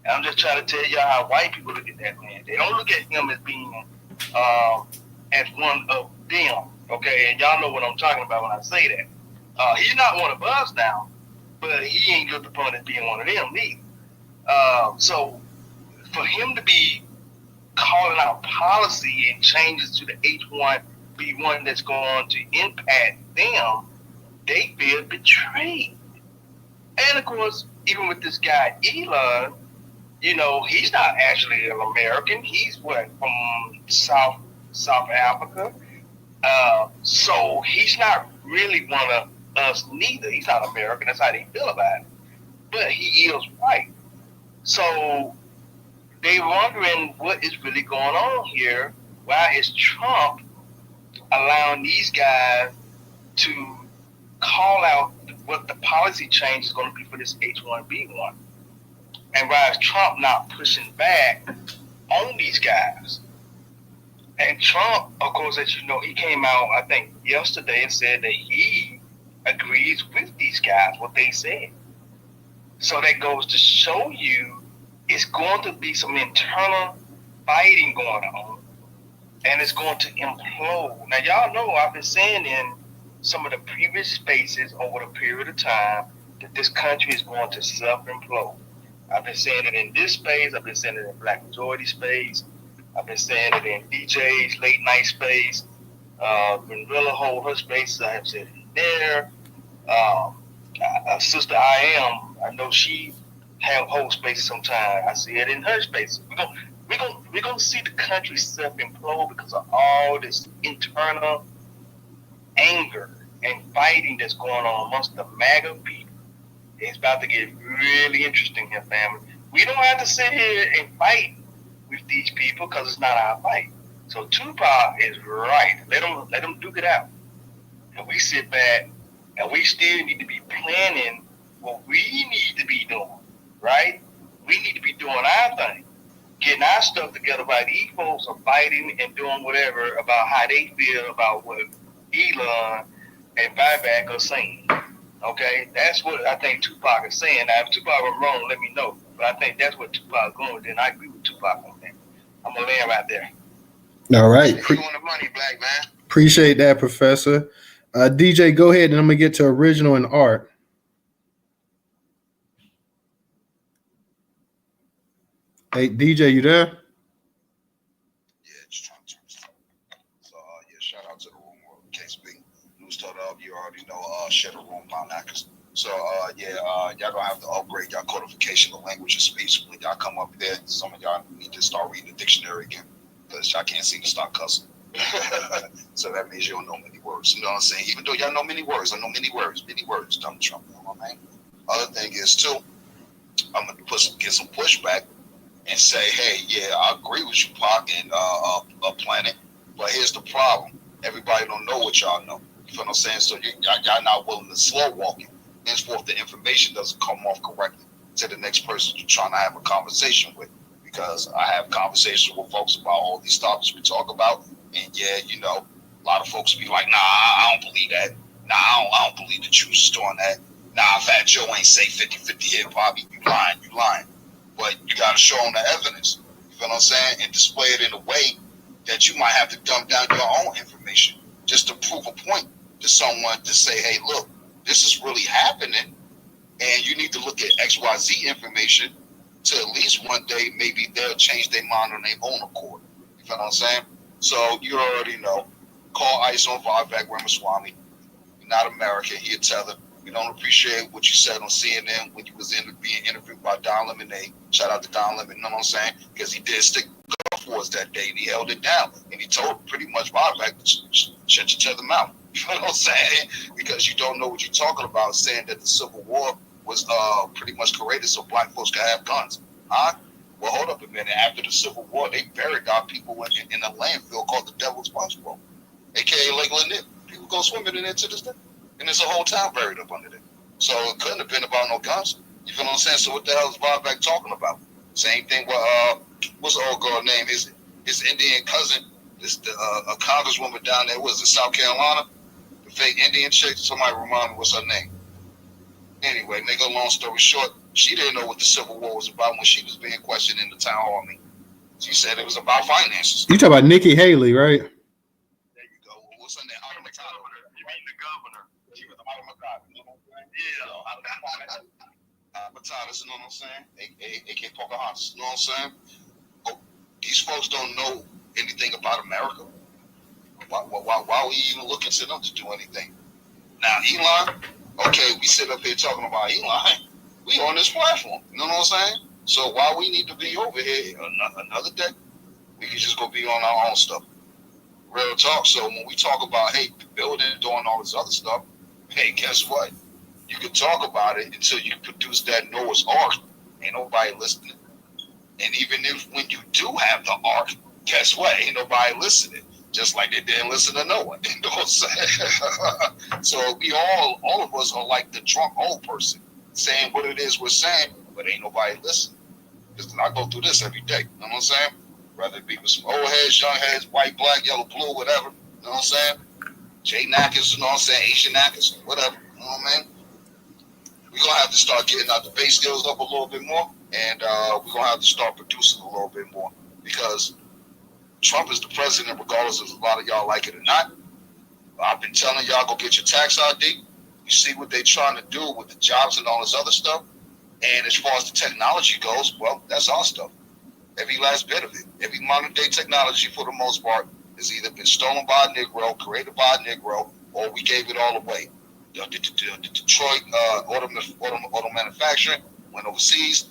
And I'm just trying to tell y'all how white people look at that man. They don't look at him as being as one of them, okay? And y'all know what I'm talking about when I say that. He's not one of us now, but he ain't looked upon as being one of them neither. So for him to be calling out policy and changes to the H1B1 that's going to impact them, they feel betrayed. And of course, even with this guy Elon, he's not actually an American. He's from South Africa. So he's not really one of us neither. He's not American. That's how they feel about it. But he is white. So they wondering what is really going on here. Why is Trump allowing these guys to call out what the policy change is going to be for this H1B1? And why is Trump not pushing back on these guys? And Trump, of course, as you know, he came out, I think, yesterday and said that he agrees with these guys, what they said. So that goes to show you it's going to be some internal fighting going on, and it's going to implode. Now, y'all know I've been saying in some of the previous spaces over the period of time that this country is going to self-implode. I've been saying it in this space. I've been saying it in Black Majority space. I've been saying it in DJ's late night space. When Rilla hold her spaces, I have said it in there. Sister I know she have whole spaces sometimes. I see it in her spaces. We're gonna see the country self-implode because of all this internal anger and fighting that's going on amongst the MAGA people. It's about to get really interesting here, family. We don't have to sit here and fight with these people because it's not our fight. So Tupac is right. Let them duke it out. And we sit back and we still need to be planning what we need to be doing, right? We need to be doing our thing. Getting our stuff together while these folks are fighting and doing whatever about how they feel about what Elon and Vivek are saying. Okay? That's what I think Tupac is saying. Now, if Tupac was wrong, let me know. But I think that's what Tupac is going with, and I agree with Tupac on that. I'm going to land right there. All right. You on the money, black man. Appreciate that, Professor. DJ, go ahead, and I'm going to get to original and art. Hey, DJ, you there? Yeah, just trying to turn this up. So, shout out to the room. KSB, Newstoter By, you already know, share the room, Mount Akers. So, y'all gonna have to upgrade y'all codification of language and speech when y'all come up there. Some of y'all need to start reading the dictionary again. because y'all can't seem to stop cussing. So that means you don't know many words. You know what I'm saying? Even though y'all know many words, I know many words, Donald Trump. You know what I mean? Other thing is too, I'm gonna get some pushback and say, hey, yeah, I agree with you, Pac and Planet, but here's the problem: everybody don't know what y'all know. You feel what I'm saying? So y'all not willing to slow walk it. Henceforth, the information doesn't come off correctly to the next person you're trying to have a conversation with. Because I have conversations with folks about all these topics we talk about, and yeah, you know, a lot of folks be like, nah, I don't believe that. Nah, I don't believe the Jews is doing that. Nah, Fat Joe ain't say 50-50 hip hop. You lying. But you got to show them the evidence. You feel what I'm saying? And display it in a way that you might have to dumb down your own information just to prove a point to someone to say, hey, look, this is really happening, and you need to look at XYZ information to at least one day maybe they'll change their mind on their own accord. You feel what I'm saying? So you already know. Call ICE on Vivek Ramaswamy. You're not American. You're tethered. We don't appreciate what you said on CNN when you was being interviewed by Don Lemonade. Shout out to Don Lemon, you know what I'm saying? Because he did stick up for us that day, and he held it down. And he told pretty much Vivek, shut your tether mouth. You know what I'm saying? Because you don't know what you're talking about, saying that the Civil War was pretty much created so black folks could have guns. Huh? Well, hold up a minute. After the Civil War, they buried our people in a landfill called the Devil's Punch Bowl, a.k.a. Lake Lanier. People go swimming in it to this day. And there's a whole town buried up under there. So it couldn't have been about no guns. You feel what I'm saying? So what the hell is Vivek talking about? Same thing with, what's the old girl name? His Indian cousin, a congresswoman down there, was in South Carolina? The fake Indian chick? Somebody remind me what's her name. Anyway, make a long story short, she didn't know what the Civil War was about when she was being questioned in the town hall meeting. She said it was about finances. You talk about Nikki Haley, right? There you go. What's her name? You mean the governor? She was Matadis, you know what I'm saying? AK Pocahontas, you know what I'm saying? Oh, these folks don't know anything about America. Why are we even looking to them to do anything? Now, Elon, okay, we sit up here talking about Elon. We on this platform, you know what I'm saying? So why we need to be over here another day? We can just go be on our own stuff. Real talk. So when we talk about, hey, building, doing all this other stuff, hey, guess what? You can talk about it until you produce that Noah's Ark. Ain't nobody listening. And even if when you do have the Ark, guess what? Ain't nobody listening. Just like they didn't listen to Noah. You know what I'm saying? So we all of us are like the drunk old person saying what it is we're saying, but ain't nobody listening. Because I go through this every day. You know what I'm saying? Whether it be with some old heads, young heads, white, black, yellow, blue, whatever. You know what I'm saying? J Knackers, you know what I'm saying? Asian Knackers, whatever. You know what I mean? We're going to have to start getting our debate skills up a little bit more. And we're going to have to start producing a little bit more. Because Trump is the president, regardless of a lot of y'all like it or not. I've been telling y'all, go get your tax ID. You see what they're trying to do with the jobs and all this other stuff. And as far as the technology goes, well, that's our stuff. Every last bit of it. Every modern day technology, for the most part, has either been stolen by a Negro, created by a Negro, or we gave it all away. The Detroit auto manufacturing went overseas.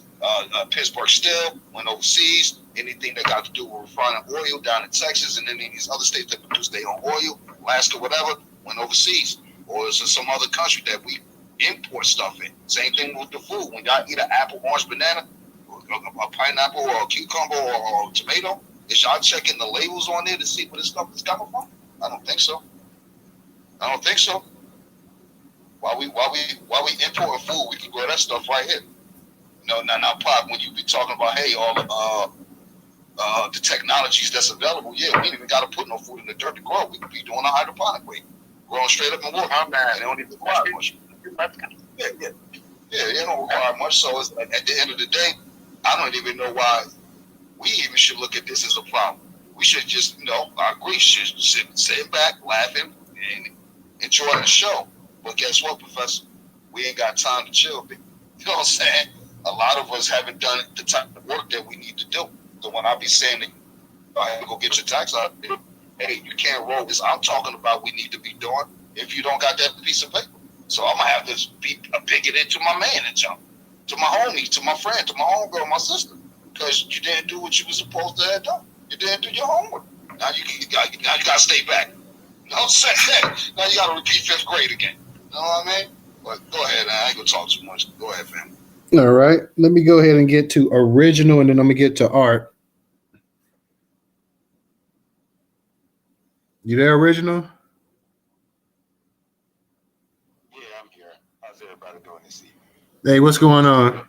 Pittsburgh Steel went overseas. Anything that got to do with refining oil down in Texas and any of these other states that produce their own oil, Alaska, whatever, went overseas. Or it's in some other country that we import stuff in. Same thing with the food. When y'all eat an apple, orange, banana, a pineapple, or a cucumber, or a tomato, is y'all checking the labels on there to see where this stuff is coming from? I don't think so. While we import food, we can grow that stuff right here. Now, Pop, when you be talking about, hey, all the technologies that's available, yeah, we ain't even got to put no food in the dirt to grow. We could be doing a hydroponic way, growing straight up in water. They don't even require much. Yeah, they don't require much. So it's like, at the end of the day, I don't even know why we even should look at this as a problem. We should just, I agree, should sit back, laughing, and enjoy the show. But guess what, Professor? We ain't got time to chill. You know what I'm saying? A lot of us haven't done the type of work that we need to do. So when I be saying that I have to go get your tax out there, hey, you can't roll this. I'm talking about we need to be doing if you don't got that piece of paper. So I'm going to have to be a bigoted to my man and jump, to my homie, to my friend, to my homegirl, my sister, because you didn't do what you were supposed to have done. You didn't do your homework. Now you got to stay back. No, say that. Now you got to repeat 5th grade again. You know what I mean? But go ahead. I ain't gonna talk too much. Go ahead, fam. All right. Let me go ahead and get to original, and then I'm gonna get to art. You there, original? Yeah, I'm here. How's everybody doing this evening? Hey, what's going on?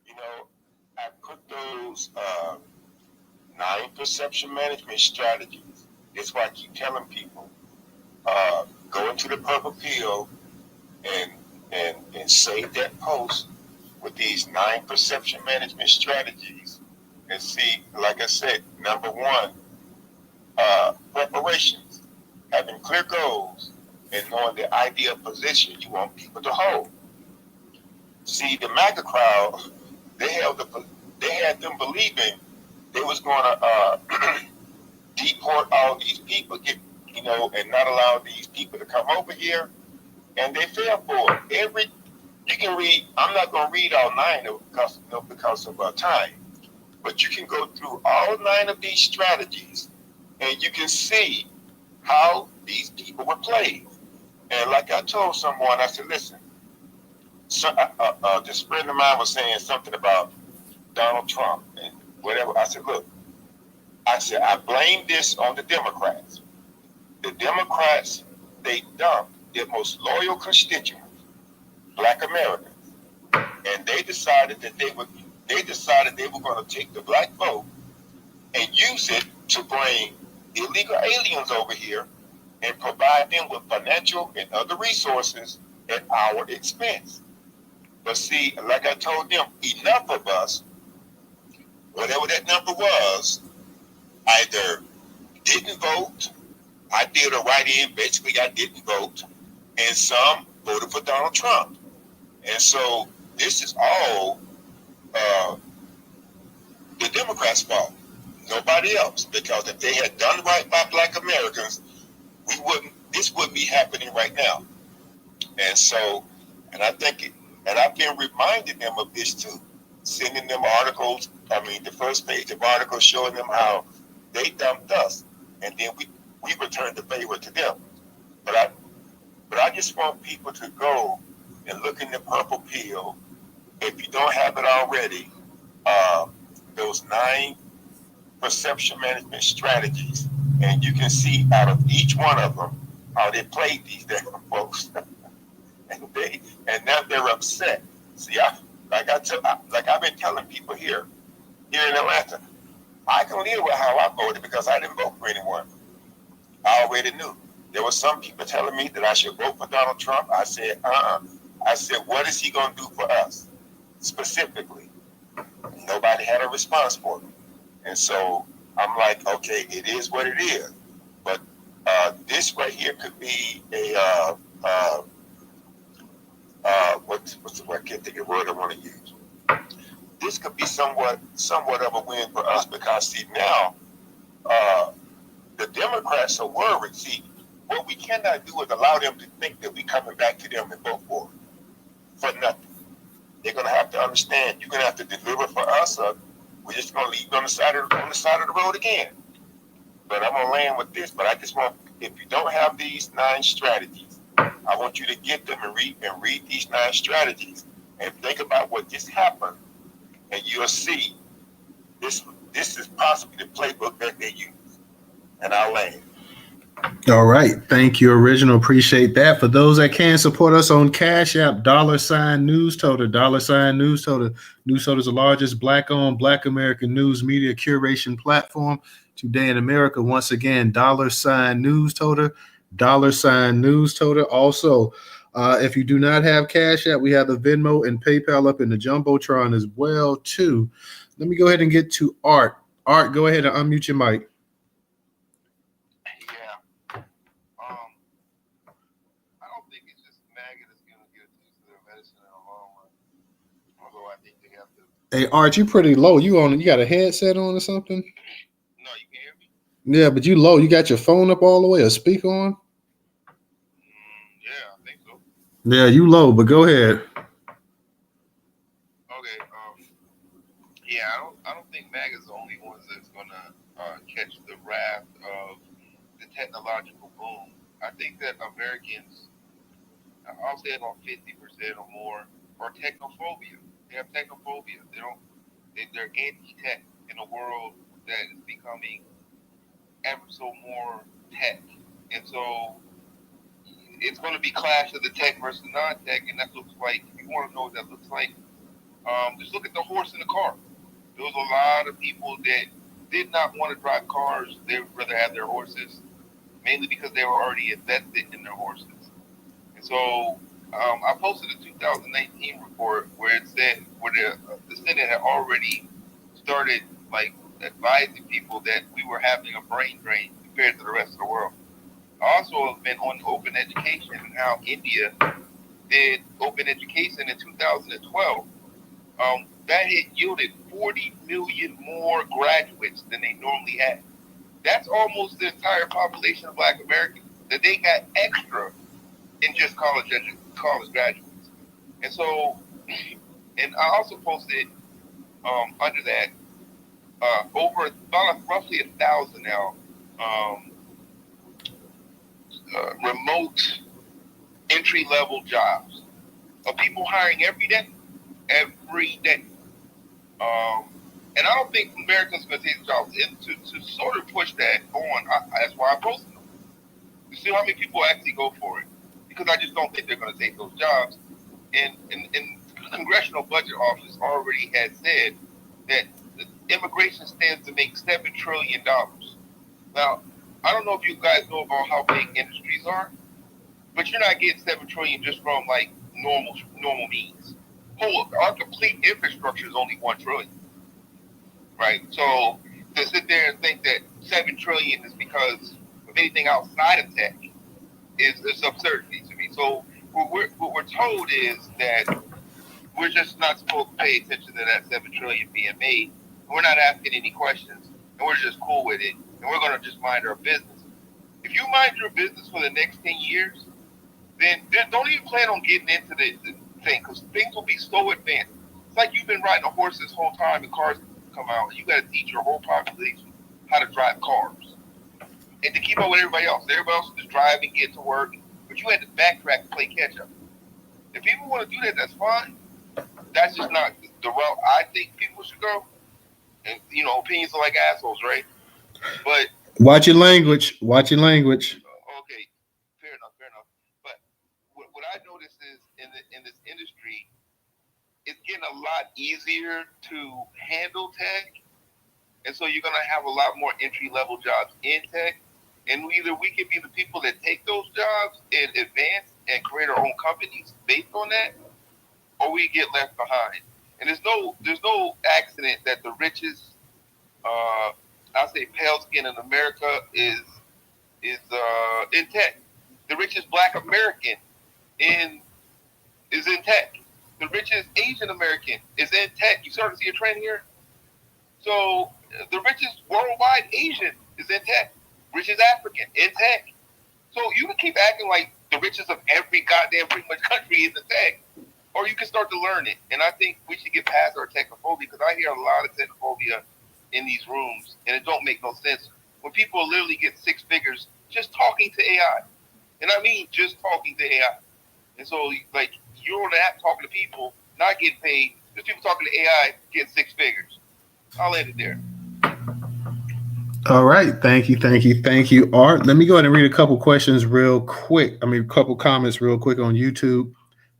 You know, I put those 9 perception management strategies. That's why I keep telling people, go into the purple pill and save that post with these 9 perception management strategies. And see, like I said, number 1, reparations, having clear goals and knowing the ideal position you want people to hold. See, the MAGA crowd, they had them believing they was going to deport all these people, and not allow these people to come over here, and they fell for it. You can read. I'm not going to read all 9 because of time, but you can go through all 9 of these strategies, and you can see how these people were played. And like I told someone, I said, listen, this friend of mine was saying something about Donald Trump and whatever. I said, look, I blame this on the Democrats. The Democrats, they dumped their most loyal constituents, Black Americans, and they decided they were going to take the black vote and use it to bring illegal aliens over here and provide them with financial and other resources at our expense. But see, like I told them, enough of us, whatever that number was, either didn't vote, I did a write-in, basically I didn't vote, and some voted for Donald Trump. And so this is all the Democrats' fault, nobody else, because if they had done right by Black Americans, this wouldn't be happening right now. And so, and I've been reminding them of this too, sending them articles, the first page of articles showing them how they dumped us, and then we returned the favor to them. But I just want people to go and look in the purple pill, if you don't have it already, those 9 perception management strategies, and you can see out of each one of them how they played these different folks, and now they're upset. See, like I've been telling people here in Atlanta, I can live with how I voted because I didn't vote for anyone. I already knew. There were some people telling me that I should vote for Donald Trump. I said, I said, what is he going to do for us specifically? Nobody had a response for me. And so I'm like, okay, it is what it is. But this right here could be a, what's the word? I can't think of the word I want to use. This could be somewhat of a win for us because, see, now the Democrats are worried. See, what we cannot do is allow them to think that we're coming back to them and vote for nothing. They're going to have to understand you're going to have to deliver for us, or we're just going to leave you on the side of the road again. But I'm going to land with this. But I just want, if you don't have these 9 strategies, I want you to get them and read these 9 strategies and think about what just happened, and you'll see this is possibly the playbook that they use. And I'll land. All right. Thank you, Original. Appreciate that. For those that can support us on Cash App, $Newstoter, $Newstoter. Newstoter is the largest Black-owned Black American news media curation platform today in America. Once again, $Newstoter, $Newstoter. Also, if you do not have Cash App, we have the Venmo and PayPal up in the Jumbotron as well, too. Let me go ahead and get to Art. Art, go ahead and unmute your mic. I don't think it's just MAGA that's going to get a taste of their medicine in the long run. Although I think they have to. Hey, Art, you pretty low. You got a headset on or something? No, you can hear me? Yeah, but you low. You got your phone up all the way, a speaker on? Yeah, I think so. Yeah, you low, but go ahead. Okay. Yeah, I don't think MAGA's the only ones that's going raft of the technological boom. I think that Americans, I'll say about 50% or more, are technophobia. They have technophobia. They're anti-tech in a world that is becoming ever so more tech. And so it's going to be clash of the tech versus non-tech, and that looks like, if you want to know what that looks like, just look at the horse in the car. There was a lot of people that did not want to drive cars. They would rather have their horses, mainly because they were already invested in their horses. And so I posted a 2019 report where it said, where the Senate had already started like advising people that we were having a brain drain compared to the rest of the world. I also have been on open education and how India did open education in 2012. That had yielded 40 million more graduates than they normally had. That's almost the entire population of Black Americans that they got extra in just college graduates. And so, and I also posted under that over about roughly 1,000 now remote entry-level jobs of people hiring every day. And I don't think Americans are going to take jobs. And to sort of push that on, that's why I posted them. To see how many people actually go for it. Because I just don't think they're going to take those jobs. And Congressional Budget Office already has said that immigration stands to make $7 trillion. Now, I don't know if you guys know about how big industries are, but you're not getting $7 trillion just from like normal means. Our complete infrastructure is only $1 trillion, right? So to sit there and think that $7 trillion is because of anything outside of tech is absurdity to me. So what we're told is that we're just not supposed to pay attention to that $7 trillion being made. We're not asking any questions, and we're just cool with it, and we're going to just mind our business. If you mind your business for the next 10 years, then don't even plan on getting into the thing, because things will be so advanced. It's like you've been riding a horse this whole time, and cars come out, and you got to teach your whole population how to drive cars. And to keep up with everybody else. Everybody else is just driving, get to work, but you had to backtrack and play catch up. If people want to do that, that's fine. That's just not the route I think people should go. And, you know, opinions are like assholes, right? But watch your language. Watch your language. Okay, fair enough. But what I notice is in this industry, it's getting a lot easier to handle tech. And so you're going to have a lot more entry-level jobs in tech. And either we can be the people that take those jobs and advance and create our own companies based on that, or we get left behind. And there's no accident that the richest, I'll say pale skin in America is in tech. The richest Black American is in tech. The richest Asian American is in tech. You start to see a trend here. So the richest worldwide Asian is in tech. Richest African in tech. So you can keep acting like the richest of every goddamn pretty much country is in tech, or you can start to learn it. And I think we should get past our technophobia, because I hear a lot of technophobia in these rooms, and it don't make no sense. When people literally get 6 figures just talking to AI. And I mean just talking to AI. And so, like, you're on the app talking to people, not getting paid. There's people talking to AI getting 6 figures. I'll end it there. All right. Thank you, Art. Let me go ahead and read a couple questions real quick. A couple comments real quick on YouTube.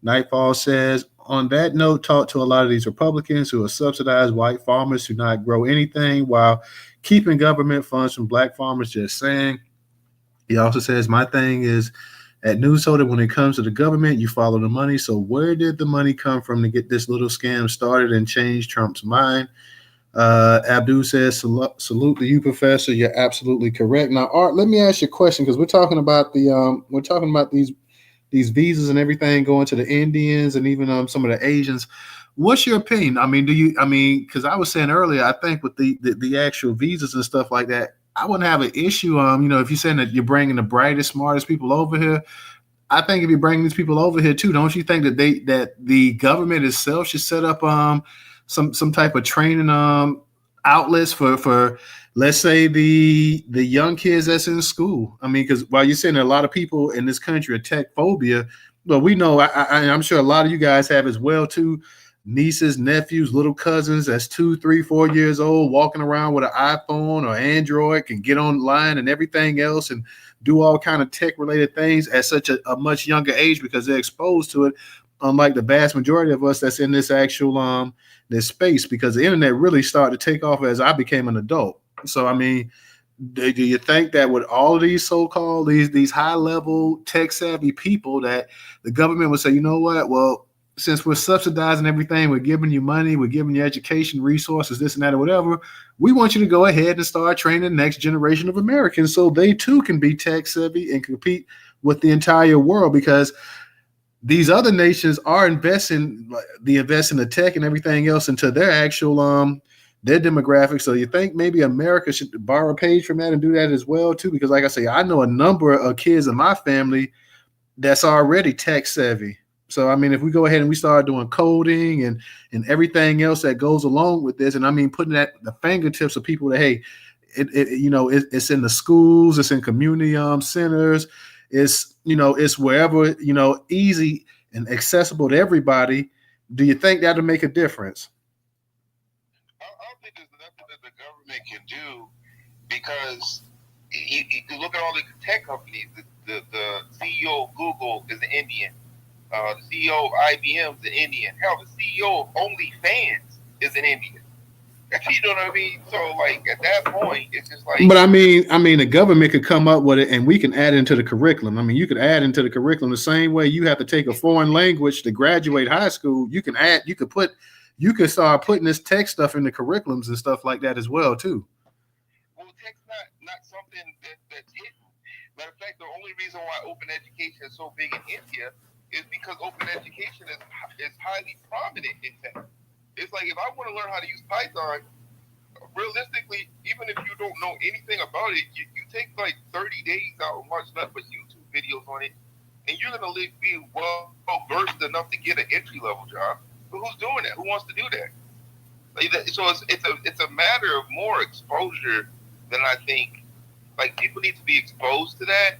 Nightfall says, on that note, talk to a lot of these Republicans who are subsidized white farmers who not grow anything while keeping government funds from Black farmers. Just saying. He also says, my thing is at Newstoter, when it comes to the government, you follow the money. So where did the money come from to get this little scam started and change Trump's mind? Abdul says, salute to you, Professor. You're absolutely correct. Now, Art, let me ask you a question, because we're talking about these visas and everything going to the Indians and even some of the Asians. What's your opinion? Because I was saying earlier, I think with the actual visas and stuff like that, I wouldn't have an issue. If you're saying that you're bringing the brightest, smartest people over here, I think if you're bringing these people over here too, don't you think that the government itself should set up some type of training outlets for let's say the young kids that's in school. I mean, because while you're saying that a lot of people in this country are tech phobia, well, we know I'm sure a lot of you guys have as well too. Nieces, nephews, little cousins that's 2, 3, 4 years old, walking around with an iPhone or Android, can get online and everything else and do all kind of tech related things at such a much younger age because they're exposed to it. Unlike the vast majority of us that's in this actual this space, because the internet really started to take off as I became an adult. So I mean, do you think that with all of these so-called these high-level tech-savvy people that the government would say, you know what, well, since we're subsidizing everything, we're giving you money, we're giving you education, resources, this and that or whatever, we want you to go ahead and start training the next generation of Americans so they too can be tech-savvy and compete with the entire world, because these other nations are investing the tech and everything else into their actual their demographics. So you think maybe America should borrow a page from that and do that as well too? Because like I say, I know a number of kids in my family that's already tech savvy. So I mean, if we go ahead and we start doing coding and everything else that goes along with this, and I mean putting that at the fingertips of people that, hey, it's in the schools, it's in community centers, it's wherever, easy and accessible to everybody. Do you think that'll make a difference? I don't think there's nothing that the government can do, because you look at all the tech companies. The CEO of Google is an Indian. The CEO of IBM is an Indian. Hell, the CEO of OnlyFans is an Indian. You know what I mean? So, like, at that point, it's just like. But I mean, the government could come up with it, and we can add into the curriculum. I mean, you could add into the curriculum the same way you have to take a foreign language to graduate high school. You could start putting this tech stuff in the curriculums and stuff like that as well too. Well, tech's not something that's hidden. Matter of fact, the only reason why open education is so big in India is because open education is highly prominent in tech. It's like, if I want to learn how to use Python, realistically, even if you don't know anything about it, you take like 30 days out and watch nothing but YouTube videos on it, and you're going to be well versed enough to get an entry-level job. But who's doing that? Who wants to do that? So it's a matter of more exposure than I think. Like, people need to be exposed to that,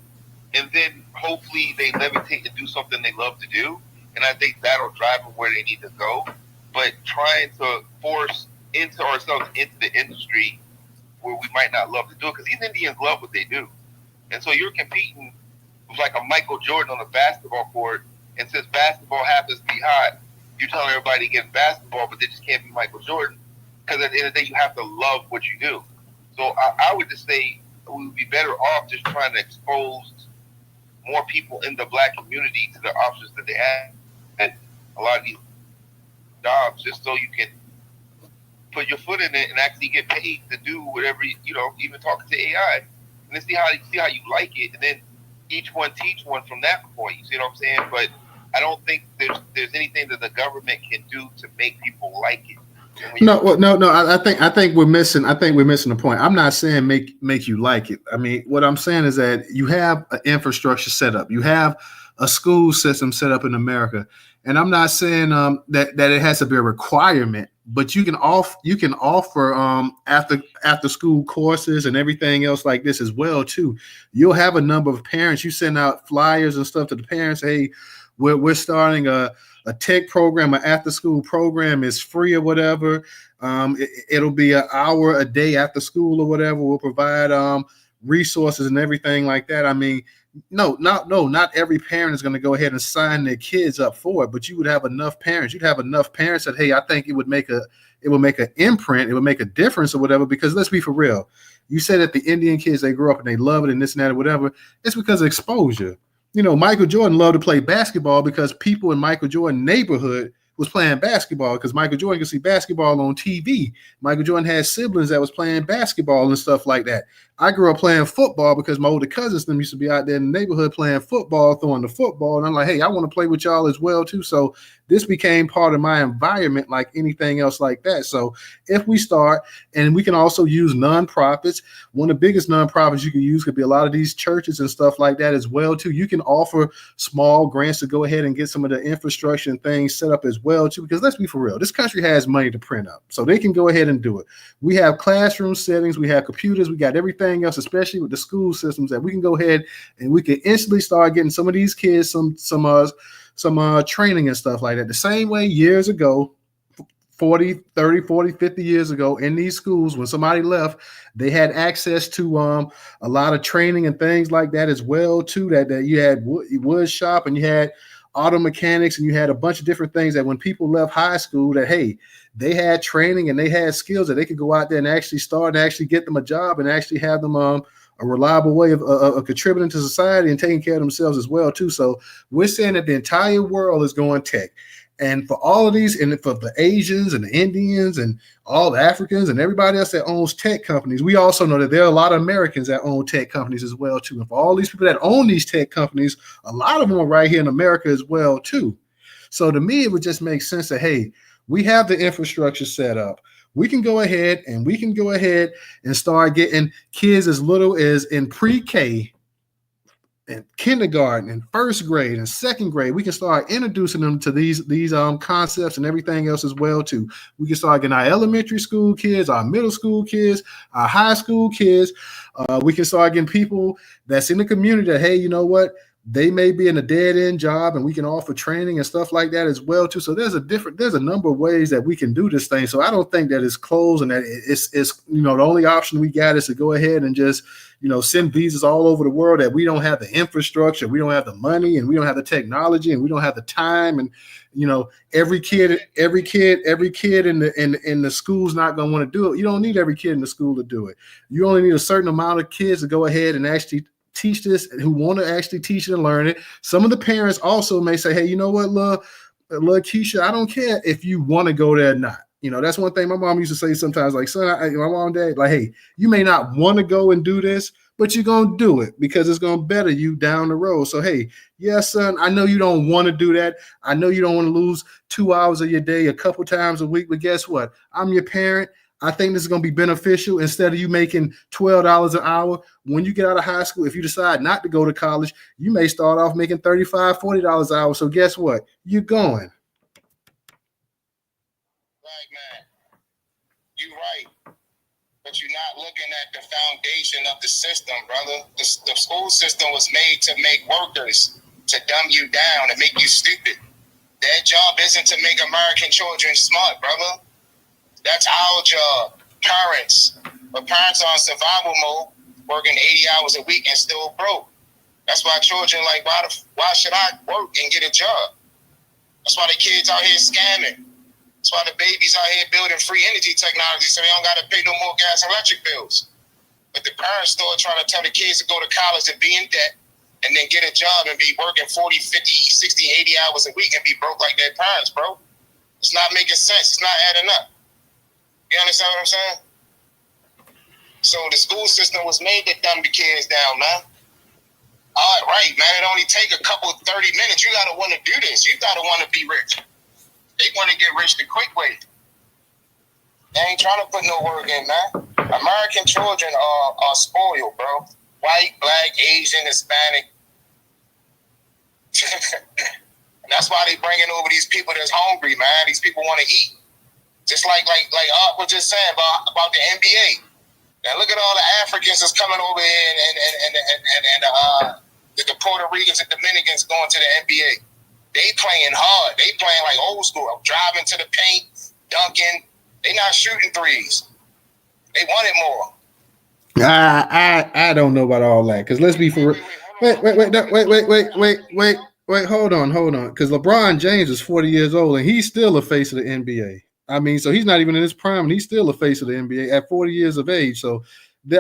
and then hopefully they levitate and do something they love to do, and I think that'll drive them where they need to go. But trying to force ourselves into the industry where we might not love to do it, because these Indians love what they do. And so you're competing with like a Michael Jordan on a basketball court, and since basketball happens to be hot, you're telling everybody to get in basketball, but they just can't be Michael Jordan, because at the end of the day, you have to love what you do. So I would just say we would be better off just trying to expose more people in the Black community to the options that they have at a lot of these jobs, just so you can put your foot in it and actually get paid to do whatever, even talking to AI, and then see how you like it, and then each one teach one from that point. You see what I'm saying? But I don't think there's anything that the government can do to make people like it. No. I think we're missing the point. I'm not saying make you like it. I mean, what I'm saying is that you have an infrastructure set up. You have a school system set up in America, and I'm not saying that it has to be a requirement, but you can offer after school courses and everything else like this as well too. You'll have a number of parents. You send out flyers and stuff to the parents. Hey, we're starting a tech program, an after school program, is free or whatever. It'll be an hour a day after school or whatever. We'll provide resources and everything like that. I mean, not every parent is going to go ahead and sign their kids up for it, but you would have enough parents. You'd have enough parents that, hey, I think it would make an imprint. It would make a difference or whatever, because let's be for real. You said that the Indian kids, they grew up and they love it and this and that or whatever. It's because of exposure. Michael Jordan loved to play basketball because people in Michael Jordan's neighborhood was playing basketball, because Michael Jordan could see basketball on TV. Michael Jordan had siblings that was playing basketball and stuff like that. I grew up playing football because my older cousins them used to be out there in the neighborhood playing football, throwing the football. And I'm like, hey, I want to play with y'all as well, too. So this became part of my environment like anything else like that. So if we start, and we can also use nonprofits, one of the biggest nonprofits you can use could be a lot of these churches and stuff like that as well, too. You can offer small grants to go ahead and get some of the infrastructure and things set up as well, too, because let's be for real, this country has money to print up. So they can go ahead and do it. We have classroom settings, we have computers, we got everything else, especially with the school systems, that we can go ahead and we can instantly start getting some of these kids some training and stuff like that. The same way years ago, 40, 30, 40, 50 years ago in these schools, when somebody left, they had access to a lot of training and things like that as well, too, that you had wood shop and you had auto mechanics and you had a bunch of different things that when people left high school that, hey, they had training and they had skills that they could go out there and actually start and actually get them a job and actually have them a reliable way of contributing to society and taking care of themselves as well, too. So we're saying that the entire world is going tech. And for all of these, and for the Asians and the Indians and all the Africans and everybody else that owns tech companies, we also know that there are a lot of Americans that own tech companies as well, too. And for all these people that own these tech companies, a lot of them are right here in America as well, too. So to me, it would just make sense that, hey, we have the infrastructure set up. We can go ahead and start getting kids as little as in pre-K and kindergarten and first grade and second grade. We can start introducing them to these concepts and everything else as well, too. We can start getting our elementary school kids, our middle school kids, our high school kids. We can start getting people that's in the community that, hey, you know what? They may be in a dead-end job, and we can offer training and stuff like that as well, too. So there's a number of ways that we can do this thing. So I don't think that it's closed and that it's the only option we got is to go ahead and just, send visas all over the world, that we don't have the infrastructure, we don't have the money, and we don't have the technology, and we don't have the time. And, every kid in the school's not going to want to do it. You don't need every kid in the school to do it. You only need a certain amount of kids to go ahead and actually teach this, who want to actually teach it and learn it. Some of the parents also may say, hey, you know what, love Keisha, I don't care if you want to go there or not. That's one thing my mom used to say sometimes, like, son, my mom and dad, like, hey, you may not want to go and do this, but you're going to do it because it's going to better you down the road. So, hey, yes, son, I know you don't want to do that. I know you don't want to lose 2 hours of your day a couple times a week, but guess what? I'm your parent. I think this is going to be beneficial. Instead of you making $12 an hour, when you get out of high school, if you decide not to go to college, you may start off making $35, $40 an hour. So guess what? You're going. Right, man. You're right. But you're not looking at the foundation of the system, brother. The school system was made to make workers, to dumb you down and make you stupid. Their job isn't to make American children smart, brother. That's our job, parents. But parents are in survival mode, working 80 hours a week and still broke. That's why children like, why should I work and get a job? That's why the kids out here scamming. That's why the babies out here building free energy technology so they don't got to pay no more gas and electric bills. But the parents still trying to tell the kids to go to college and be in debt and then get a job and be working 40, 50, 60, 80 hours a week and be broke like their parents, bro. It's not making sense. It's not adding up. You understand what I'm saying? So the school system was made to dumb the kids down, man. All right, man. It only take a couple 30 minutes. You gotta want to do this. You gotta want to be rich. They want to get rich the quick way. They ain't trying to put no work in, man. American children are spoiled, bro. White, black, Asian, Hispanic. And that's why they bringing over these people that's hungry, man. These people want to eat. Just like Art was just saying about the NBA. Now look at all the Africans that's coming over here and the Puerto Ricans and Dominicans going to the NBA. They playing hard. They playing like old school. Driving to the paint, dunking. They not shooting threes. They want it more. I don't know about all that, because let's be for real. Wait, hold on. Because LeBron James is 40 years old and he's still a face of the NBA. I mean, so he's not even in his prime, and he's still a face of the NBA at 40 years of age. So,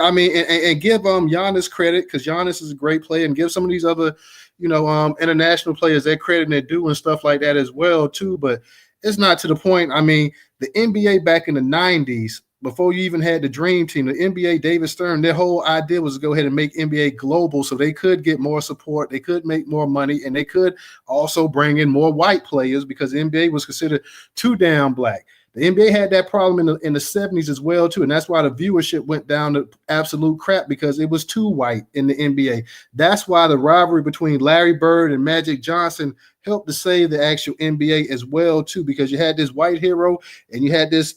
I mean, and give Giannis credit, because Giannis is a great player, and give some of these other, international players their credit and their due and stuff like that as well, too. But it's not to the point. I mean, the NBA back in the 90s, before you even had the dream team, the NBA, David Stern, their whole idea was to go ahead and make NBA global so they could get more support, they could make more money, and they could also bring in more white players because the NBA was considered too damn black. The NBA had that problem in the 70s as well, too, and that's why the viewership went down to absolute crap because it was too white in the NBA. That's why the rivalry between Larry Bird and Magic Johnson helped to save the actual NBA as well, too, because you had this white hero and you had this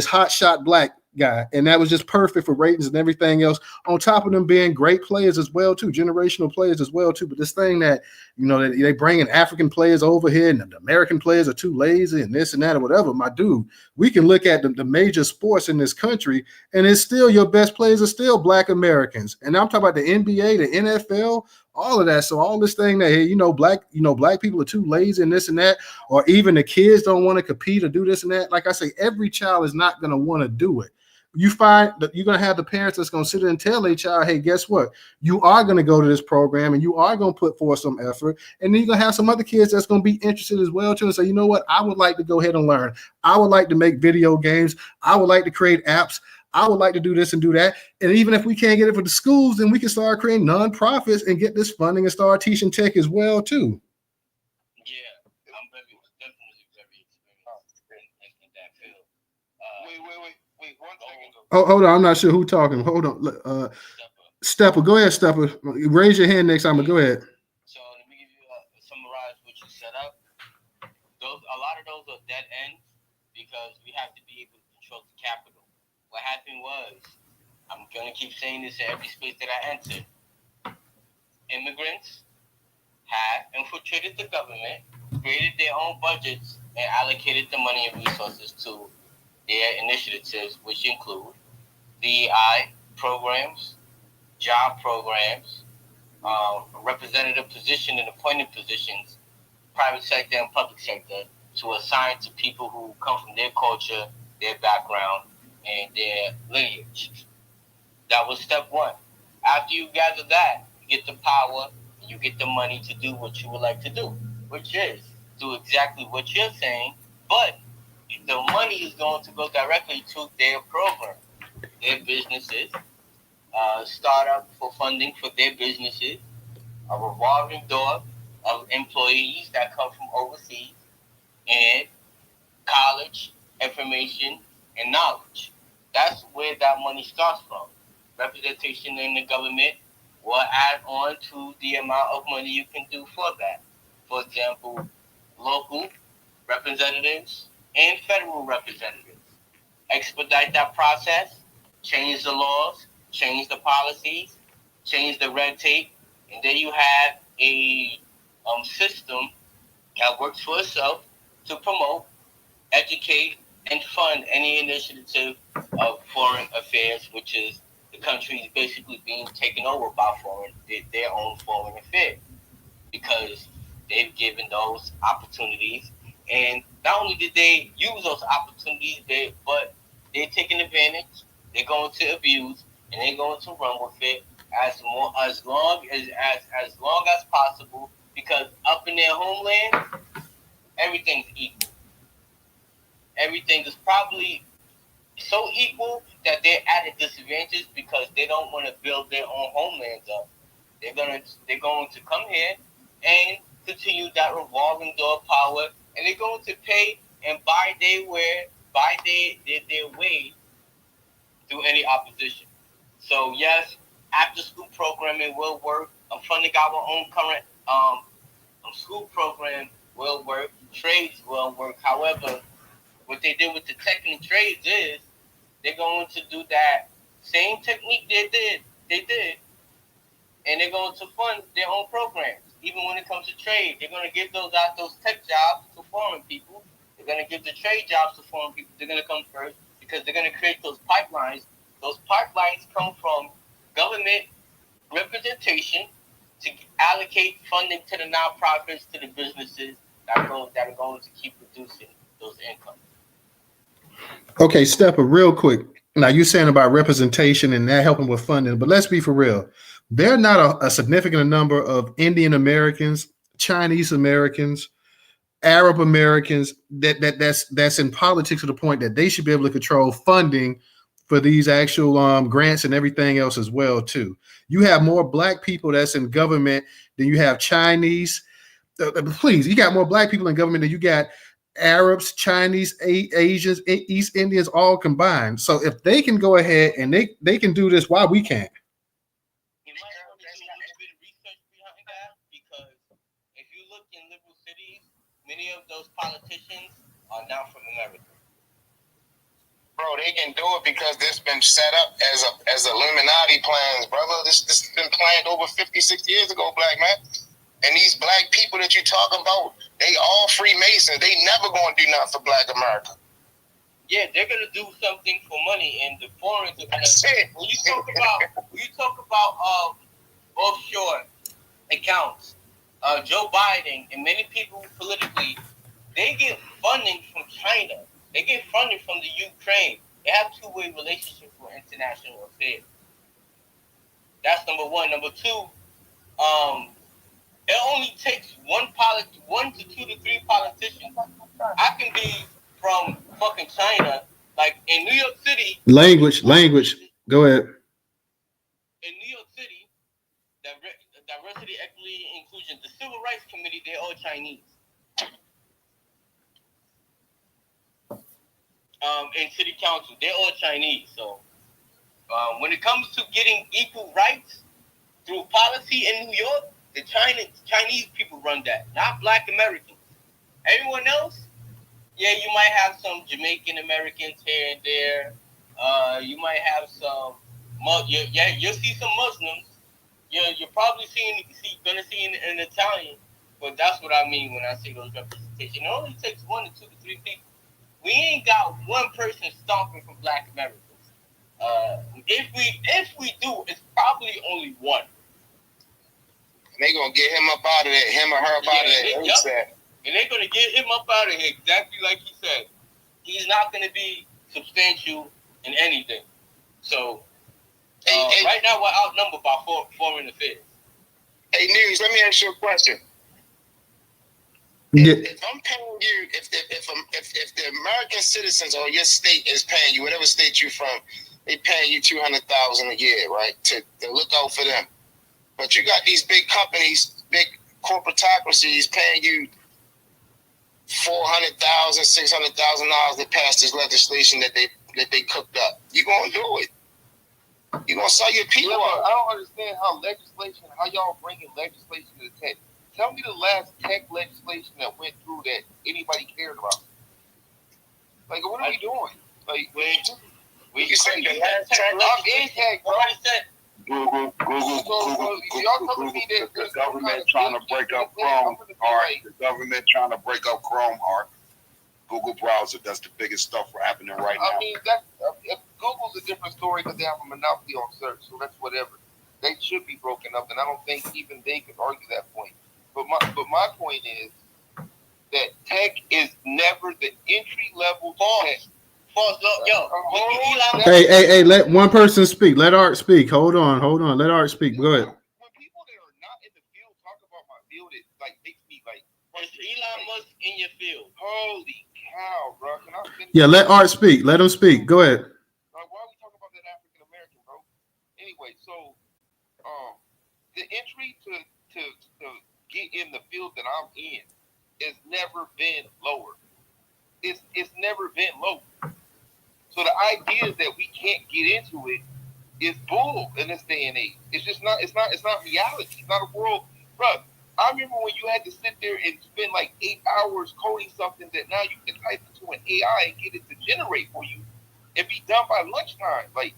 hot shot black guy, and that was just perfect for ratings and everything else, on top of them being great players as well too, generational players as well too. But this thing that, you know, that they bring in African players over here and the American players are too lazy and this and that or whatever, my dude, we can look at the major sports in this country and it's still, your best players are still black Americans. And I'm talking about the NBA, the NFL, all of that. So all this thing that, hey, black people are too lazy and this and that, or even the kids don't want to compete or do this and that. Like I say, every child is not going to want to do it. You find that you're going to have the parents that's going to sit there and tell their child, hey, guess what? You are going to go to this program and you are going to put forth some effort. And then you're going to have some other kids that's going to be interested as well, too, and say, you know what? I would like to go ahead and learn. I would like to make video games. I would like to create apps. I would like to do this and do that. And even if we can't get it for the schools, then we can start creating nonprofits and get this funding and start teaching tech as well, too. Yeah, I'm definitely very experienced in that field. Wait, 1 second. Oh, hold on. I'm not sure who talking. Hold on. Stepper. Go ahead, Stepper. Raise your hand next time. Go ahead. So let me give you summarize what you set up. A lot of those are dead ends because we have to be able to control the capital. What happened was, I'm going to keep saying this in every space that I enter. Immigrants have infiltrated the government, created their own budgets, and allocated the money and resources to their initiatives, which include DEI programs, job programs, representative position and appointed positions, private sector and public sector, to assign to people who come from their culture, their background, and their lineage. That was step one. After you gather that, you get the power, and you get the money to do what you would like to do, which is do exactly what you're saying, but the money is going to go directly to their program, their businesses, start up for funding for their businesses, a revolving door of employees that come from overseas, and college, information, and knowledge. That's where that money starts from. Representation in the government will add on to the amount of money you can do for that. For example, local representatives and federal representatives. Expedite that process, change the laws, change the policies, change the red tape, and then you have a system that works for itself to promote, educate, and fund any initiative of foreign affairs, which is the country basically being taken over by their own foreign affairs, because they've given those opportunities. And not only did they use those opportunities, but they're taking advantage, they're going to abuse, and they're going to run with it as long as possible, because up in their homeland, everything's equal. Everything is probably so equal that they're at a disadvantage because they don't want to build their own homelands up. They're going to come here and continue that revolving door power, and they're going to pay and buy their way through any opposition. So yes, after school programming will work. Funding our own current school program will work. Trades will work. However, what they did with the tech and trades is they're going to do that same technique they did, and they're going to fund their own programs. Even when it comes to trade, they're going to give those tech jobs to foreign people. They're going to give the trade jobs to foreign people. They're going to come first because they're going to create those pipelines. Those pipelines come from government representation to allocate funding to the nonprofits, to the businesses that are going to keep producing those incomes. Okay, Stepper, real quick. Now, you're saying about representation and that helping with funding, but let's be for real. There are not a significant number of Indian Americans, Chinese Americans, Arab Americans that's in politics to the point that they should be able to control funding for these actual grants and everything else as well too. You have more black people that's in government than you have Chinese. Please, you got more black people in government than you got Arabs, Chinese, Asians, East Indians all combined. So if they can go ahead and they can do this, why we can't? You might want to do a little bit of research behind that, because if you look in liberal cities, many of those politicians are not from America. Bro, they can do it because this been set up as Illuminati plans, brother. This has been planned over 50, 60 years ago, black man. And these black people that you talking about, they all Freemasons. They never going to do nothing for black America. Yeah, they're gonna do something for money, and the foreigners are gonna. That's it. When you talk about offshore accounts, Joe Biden and many people politically, they get funding from China. They get funding from the Ukraine. They have two-way relationships with international affairs. That's number one. Number two, it only takes one to two to three politicians. I can be from fucking China, like in New York City. Language. Go ahead. In New York City, diversity, equity, inclusion, the Civil Rights Committee, they're all Chinese. In city council, they're all Chinese. So when it comes to getting equal rights through policy in New York, the Chinese people run that, not black Americans. Everyone else, yeah, you might have some Jamaican Americans here and there. You might have some, you'll see some Muslims. You're probably gonna see an Italian, but that's what I mean when I say those representation. It only takes 1 to 2 to 3 people. We ain't got one person stomping for black Americans. If we do, it's probably only one. And they gonna get him up out of there, him or her up out of there. And they're gonna get him up out of here exactly like he said. He's not gonna be substantial in anything. So right now we're outnumbered by foreign affairs. Hey, News, let me ask you a question. Yeah. If I'm paying you, if the American citizens or your state is paying you, whatever state you're from, they paying you $200,000 a year, right? To look out for them. But you got these big companies, big corporatocracies paying you $400,000, $600,000 to pass this legislation that they cooked up. You gonna do it? You gonna sell your people? I don't understand how y'all bringing legislation to the tech. Tell me the last tech legislation that went through that anybody cared about. Like, what are we doing? Like, you said the last tech. I'm in tech, bro. Google. The government trying to break up Chrome. All right, the government trying to break up Chrome. Google browser. That's the biggest stuff happening right now. I mean, Google's a different story because they have a monopoly on search, so that's whatever. They should be broken up, and I don't think even they could argue that point. But my point is that tech is never the entry level. Hey, let one person speak. Let Art speak. Hold on. Let Art speak. Go ahead. When people that are not in the field talk about my field, it like makes me like. Is Elon Musk in your field? Holy cow, bro! Can I finish? Yeah, let Art speak. Let him speak. Go ahead. Why are we talking about that African American, bro? Anyway, so the entry to get in the field that I'm in has never been lower. It's never been low. So the idea that we can't get into it is bull in this day and age. It's just not. It's not reality. It's not a world, bro. I remember when you had to sit there and spend like 8 hours coding something that now you can type into an AI and get it to generate for you and be done by lunchtime. Like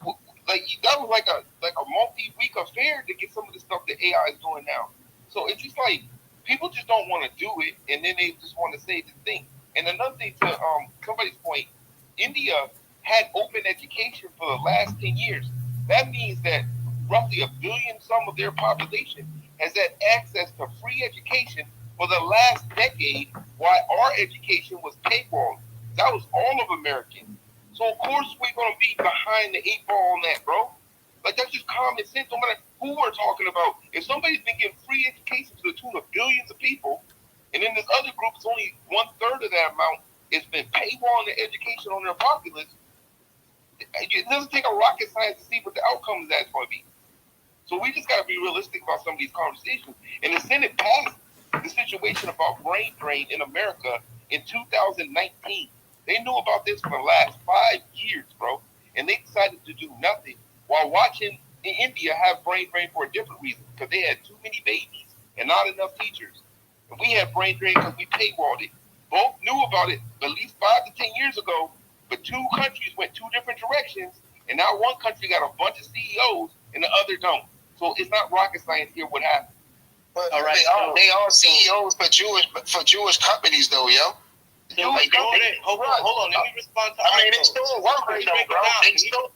that was like a multi-week affair to get some of the stuff that AI is doing now. So it's just like people just don't want to do it, and then they just want to say this thing. And another thing to somebody's point, India had open education for the last 10 years. That means that roughly 1 billion some of their population has had access to free education for the last decade, while our education was paywall. That was all of Americans. So of course we're gonna be behind the 8 ball on that, bro. Like that's just common sense. No matter who we're talking about, if somebody's been getting free education to the tune of billions of people, And then this other group is only 1/3 of that amount. It's been paywalling the education on their populace. It doesn't take a rocket science to see what the outcome of that's going to be. So we just got to be realistic about some of these conversations. And the Senate passed the situation about brain drain in America in 2019. They knew about this for the last 5 years, bro. And they decided to do nothing while watching in India have brain drain for a different reason, because they had too many babies and not enough teachers. And we had brain drain because we paywalled it. Both knew about it at least 5 to 10 years ago, but two countries went two different directions, and now one country got a bunch of CEOs and the other don't. So it's not rocket science here what happened. But All right, they all CEOs for Jewish companies though, yo. So hold on. Let me respond to I mean, it's still a work rate, though, bro. It's still.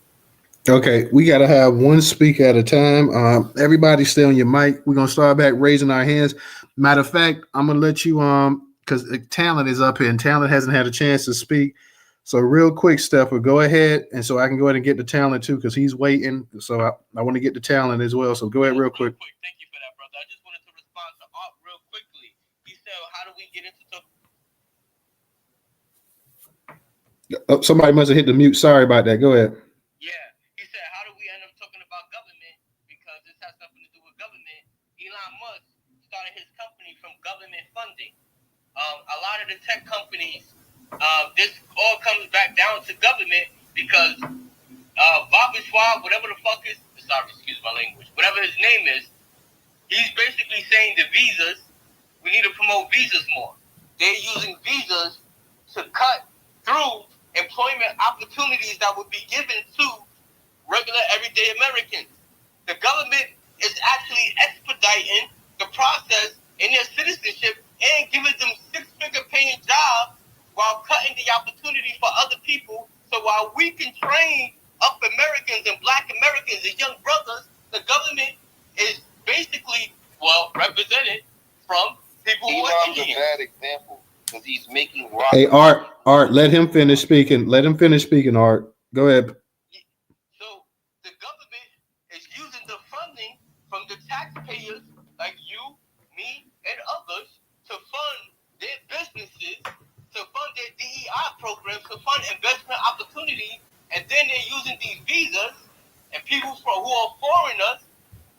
Okay, we got to have one speaker at a time. Everybody stay on your mic. We're going to start back raising our hands. Matter of fact, I'm going to let you, because Talent is up here and Talent hasn't had a chance to speak. So real quick, Stepher, go ahead. And so I can go ahead and get the Talent too, because he's waiting. So I want to get the Talent as well. So go ahead real quick. Thank you for that, brother. I just wanted to respond to Art real quickly. He said, how do we get into Oh, somebody must have hit the mute. Sorry about that. Go ahead. Yeah, he said, how do we end up talking about government? Because this has nothing to do with government. Elon Musk started his company from government funding. A lot of the tech companies, this all comes back down to government because Bobby Schwab, whatever the fuck is, sorry, excuse my language, whatever his name is, he's basically saying the visas, we need to promote visas more. They're using visas to cut through employment opportunities that would be given to regular everyday Americans. The government is actually expediting the process in their citizenship and giving them six-figure paying jobs while cutting the opportunity for other people. So while we can train up Americans and black Americans and young brothers, the government is basically, represented from people who are Elon's Indian. a bad example because he's making Hey, Art, let him finish speaking. Art. Go ahead. So the government is using the funding from the taxpayers like you, me, and others to fund their businesses, to fund their DEI programs, to fund investment opportunities, and then they're using these visas and people who are foreigners,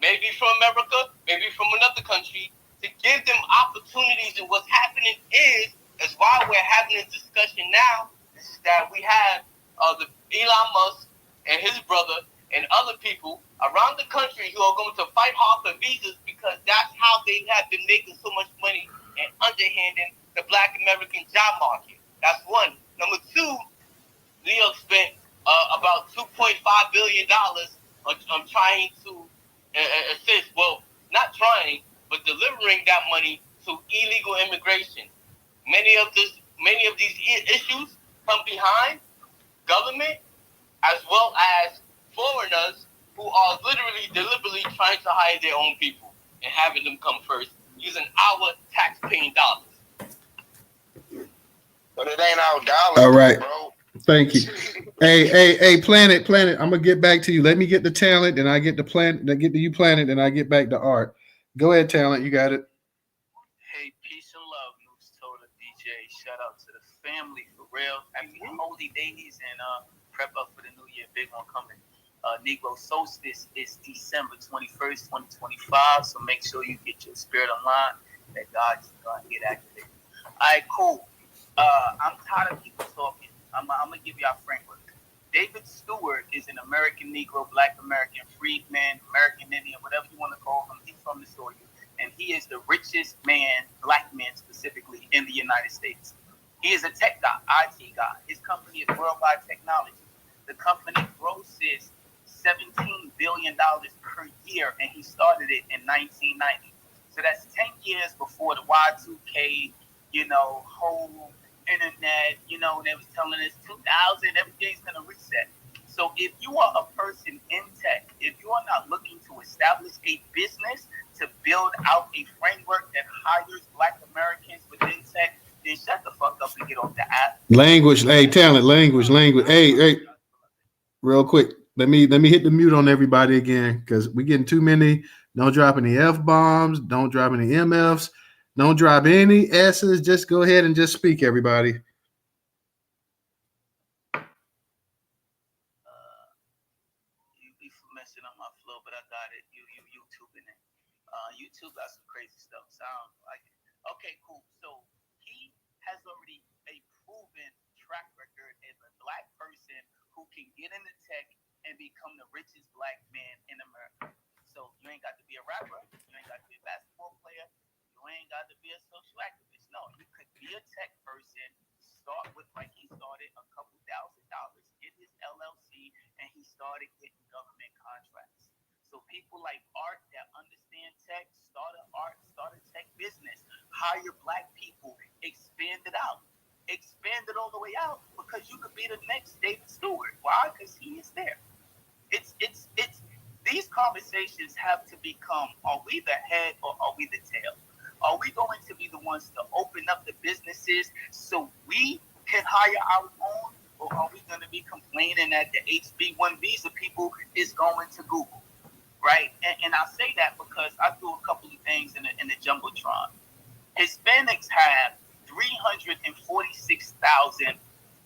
maybe from America, maybe from another country, to give them opportunities. And what's happening is why we're having this discussion now, is that we have the Elon Musk and his brother and other people around the country who are going to fight hard for visas because that's how they have been making so much money and underhanding the black American job market. That's one. Number two, New York spent about $2.5 billion on trying to assist, not trying, but delivering that money to illegal immigration. Many of these issues come behind government as well as foreigners who are literally deliberately trying to hire their own people and having them come first using our tax-paying dollars. But it ain't our dollars, All right. bro. Thank you. Hey, Planet. I'm gonna get back to you. Let me get the Talent, and I get the Planet. Then get to you, Planet, and I get back to Art. Go ahead, Talent. You got it. Hey, peace and love, Newstoter DJ. Shout out to the family for real. Happy holy days and prep up for the new year. Big one coming. Negro Solstice is December 21st, 2025. So make sure you get your spirit online. That God's gonna get activated. All right, cool. I'm tired of people talking. I'm gonna give you our framework. David Stewart is an American Negro, Black American, freedman, American Indian, whatever you want to call him. He's from the soil, and he is the richest man, black man specifically, in the United States. He is a tech guy, IT guy. His company is Worldwide Technology. The company grosses $17 billion per year, and he started it in 1990. So that's 10 years before the Y2K, whole internet, they was telling us 2000, everything's going to reset. So if you are a person in tech, if you are not looking to establish a business to build out a framework that hires Black Americans within tech, then shut the fuck up and get off the app. Language. Hey, Talent. Language. Hey. Real quick. Let me hit the mute on everybody again because we're getting too many. Don't drop any F-bombs. Don't drop any MFs. Don't drop any S's. Just go ahead and just speak, everybody. You be messing up my flow, but I got it. You YouTubing it. YouTube got some crazy stuff. Sound like it. Okay, cool. So he has already a proven track record as a black person who can get into tech and become the richest black man in America. So you ain't got to be a rapper. You ain't got to be a basketball player. You ain't got to be a social activist. No, you could be a tech person, start with like he started a couple $1,000, get his LLC, and he started getting government contracts. So people like Art that understand tech, start a tech business, hire black people, expand it out. Expand it all the way out because you could be the next David Stewart. Why? Because he is there. It's these conversations have to become, are we the head or are we the tail? Are we going to be the ones to open up the businesses so we can hire our own, or are we going to be complaining that the HB1 visa people is going to Google? Right, and I say that because I do a couple of things in the jumbotron. Hispanics have 346,000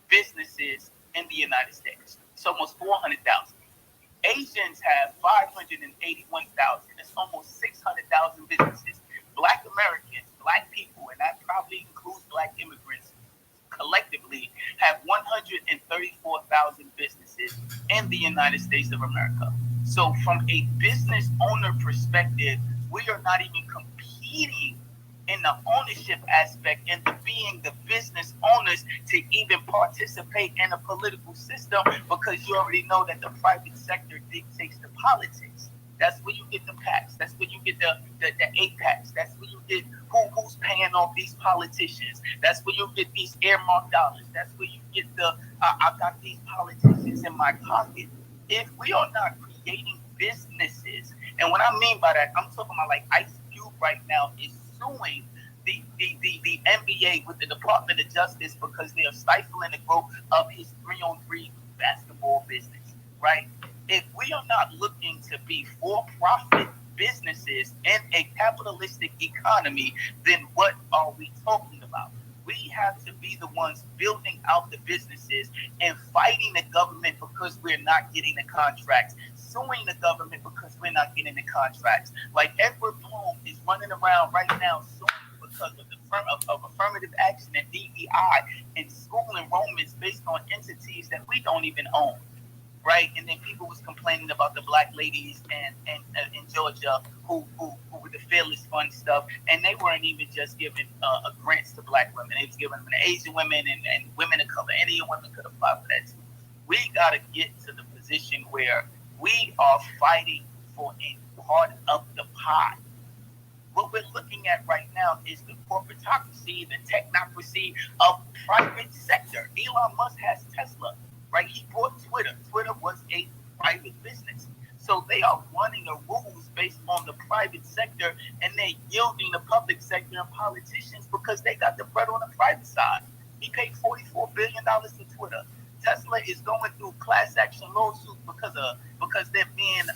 businesses in the United States. It's almost 400,000. Asians have 581,000. It's almost 600,000 businesses. Black Americans, black people, and that probably includes black immigrants, collectively have 134,000 businesses in the United States of America. So from a business owner perspective, we are not even competing in the ownership aspect and being the business owners to even participate in a political system, because you already know that the private sector dictates the politics. That's where you get the PACs. That's where you get the APACs. That's where you get who's paying off these politicians. That's where you get these earmarked dollars. That's where you get I got these politicians in my pocket. If we are not creating businesses, and what I mean by that, I'm talking about like Ice Cube right now is suing the NBA with the Department of Justice because they are stifling the growth of his 3-on-3 basketball business, right? If we are not looking to be for-profit businesses in a capitalistic economy, then what are we talking about? We have to be the ones building out the businesses and fighting the government because we're not getting the contracts, suing the government because we're not getting the contracts. Like Edward Bloom is running around right now suing because of affirmative action and DEI and school enrollments based on entities that we don't even own. Right, and then people was complaining about the black ladies in Georgia who were the Fearless Fund stuff, and they weren't even just giving grants to black women; they was giving them to Asian women and women of color. Any women could apply for that too. We got to get to the position where we are fighting for a part of the pie. What we're looking at right now is the corporatocracy, the technocracy of private sector. Elon Musk has Tesla. Right, he bought Twitter. Twitter was a private business. So they are running the rules based on the private sector, and they're yielding the public sector and politicians because they got the bread on the private side. He paid $44 billion to Twitter. Tesla is going through class action lawsuits because they're being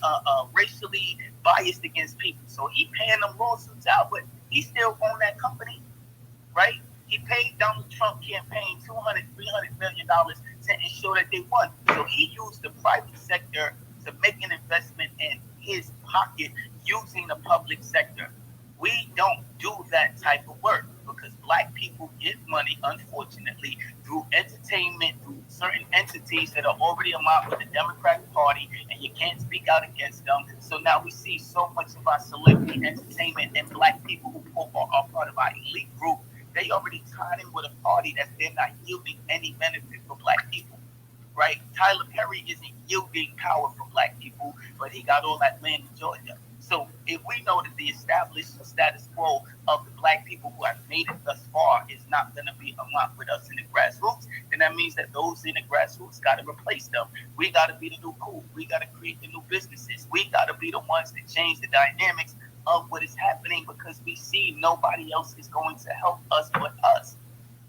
racially biased against people. So he paying them lawsuits out, but he still own that company, right? He paid Donald Trump campaign $200, $300 million to ensure that they won. So he used the private sector to make an investment in his pocket using the public sector. We don't do that type of work because black people get money, unfortunately, through entertainment, through certain entities that are already aligned with the Democratic Party, and you can't speak out against them. So now we see so much of our celebrity entertainment and black people who are part of our elite group. They already tied in with a party that they're not yielding any benefit for black people, right? Tyler Perry isn't yielding power for black people, but he got all that land in Georgia. So if we know that the established status quo of the black people who have made it thus far is not going to be unlocked with us in the grassroots, then that means that those in the grassroots got to replace them. We got to be the new cool. We got to create the new businesses. We got to be the ones that change the dynamics of what is happening because we see nobody else is going to help us but us.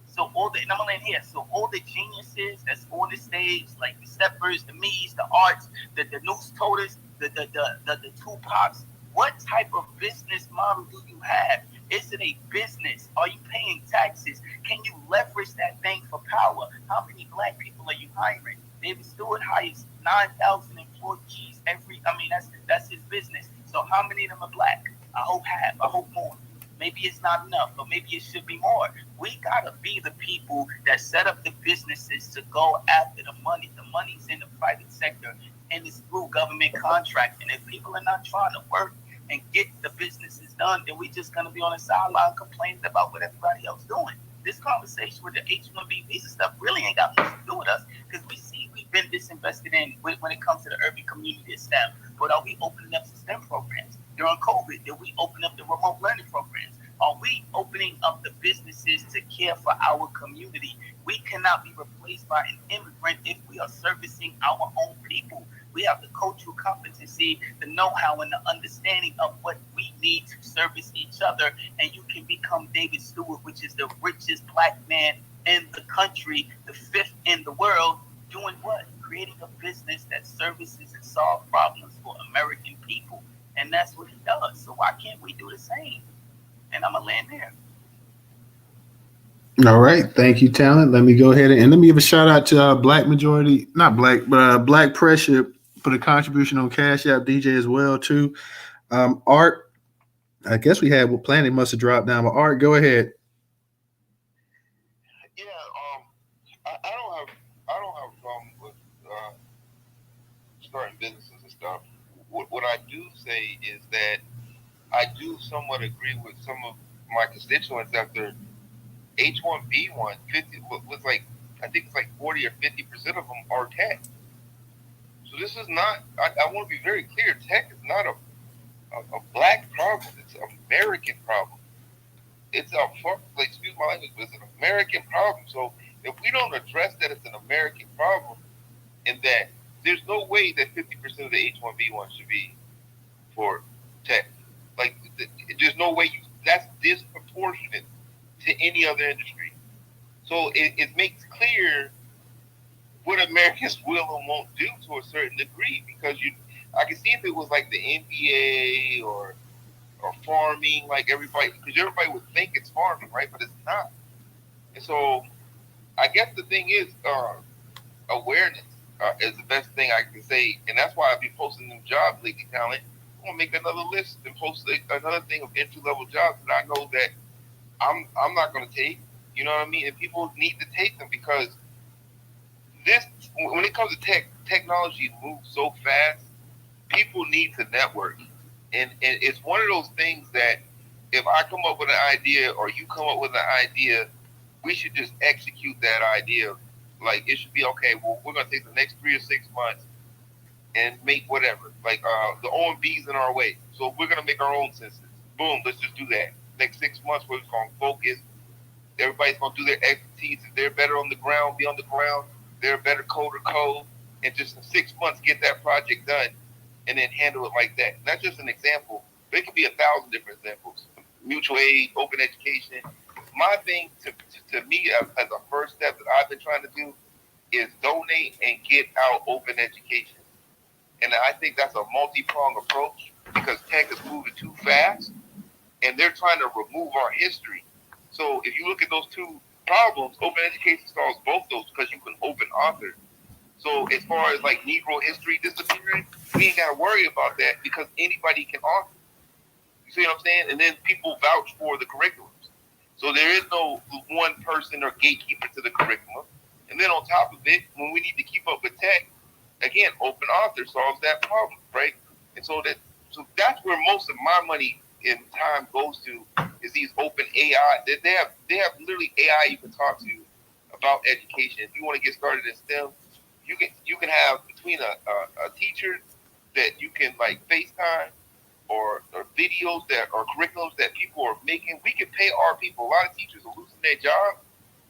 So and I'm gonna land here. So all the geniuses that's on the stage, like the Steppers, the Me's, the Arts, the Newstoters, the Tupacs, what type of business model do you have? Is it a business? Are you paying taxes? Can you leverage that thing for power? How many black people are you hiring? David Stewart hires 9,000 employees every. I mean, that's his business. So how many of them are black? I hope half. I hope more. Maybe it's not enough, but maybe it should be more. We gotta be the people that set up the businesses to go after the money. The money's in the private sector, and it's through government contracting. If people are not trying to work and get the businesses done, then we just gonna be on the sideline complaining about what everybody else doing. This conversation with the H-1B visa stuff really ain't got much to do with us, because we see we've been disinvested in when it comes to the urban community of STEM. But are we opening up some STEM programs? During COVID, did we open up the remote learning programs? Are we opening up the businesses to care for our community? We cannot be replaced by an immigrant if we are servicing our own people. We have the cultural competency, the know-how, and the understanding of what we need to service each other. And you can become David Stewart, which is the richest black man in the country, the 5th in the world, doing what? Creating a business that services and solves problems for American people. And that's what he does. So why can't we do the same? And I'm going to land there. All right. Thank you, Talent. Let me go ahead and let me give a shout out to Black Majority, not Black, but Black Pressure for the contribution on Cash App, DJ as well, too. Art, I guess we had what Planet must have dropped down, but Art, go ahead. Yeah, I don't have a problem with starting businesses and stuff. What I do say is that I do somewhat agree with some of my constituents after H-1B1, 50 was like, I think it's like 40 or 50% of them are tech. So this is not, I want to be very clear, tech is not a black problem, it's an American problem. It's excuse my language, but it's an American problem. So if we don't address that it's an American problem, and that there's no way that 50% of the H-1B1 should be for tech. Like, there's no way that's disproportionate to any other industry. So it makes clear what Americans will and won't do to a certain degree, because I can see if it was like the NBA or farming, like everybody, because everybody would think it's farming, right? But it's not. And so I guess the thing is awareness is the best thing I can say, and that's why I've been posting them jobs lately, Talent. I'm gonna make another list and post another thing of entry-level jobs that I know that I'm not gonna take. You know what I mean? And people need to take them, because when it comes to technology moves so fast, people need to network. And it's one of those things that if I come up with an idea or you come up with an idea, we should just execute that idea. Like, it should be, okay, well, we're going to take the next 3 or 6 months and make whatever. Like, the OMB's in our way. So we're going to make our own census. Boom, let's just do that. Next 6 months, we're going to focus. Everybody's going to do their expertise. If they're better on the ground, be on the ground. They're a better coder, code. And just in 6 months, get that project done and then handle it like that. And that's just an example. There could be 1,000 different examples. Mutual aid, open education. My thing to me as a first step that I've been trying to do is donate and get out open education. And I think that's a multi-pronged approach, because tech is moving too fast and they're trying to remove our history. So if you look at those two problems, open education solves both those, because you can open author. So as far as like Negro history disappearing, we ain't got to worry about that, because anybody can author. You see what I'm saying? And then people vouch for the curriculums. So there is no one person or gatekeeper to the curriculum. And then on top of it, when we need to keep up with tech, again, open author solves that problem, right? And so that's where most of my money and time goes to, is these open AI. They have literally AI you can talk to about education. If you want to get started in STEM, you can have between a teacher that you can like FaceTime, or videos that or curriculums that people are making. We can pay our people. A lot of teachers are losing their job.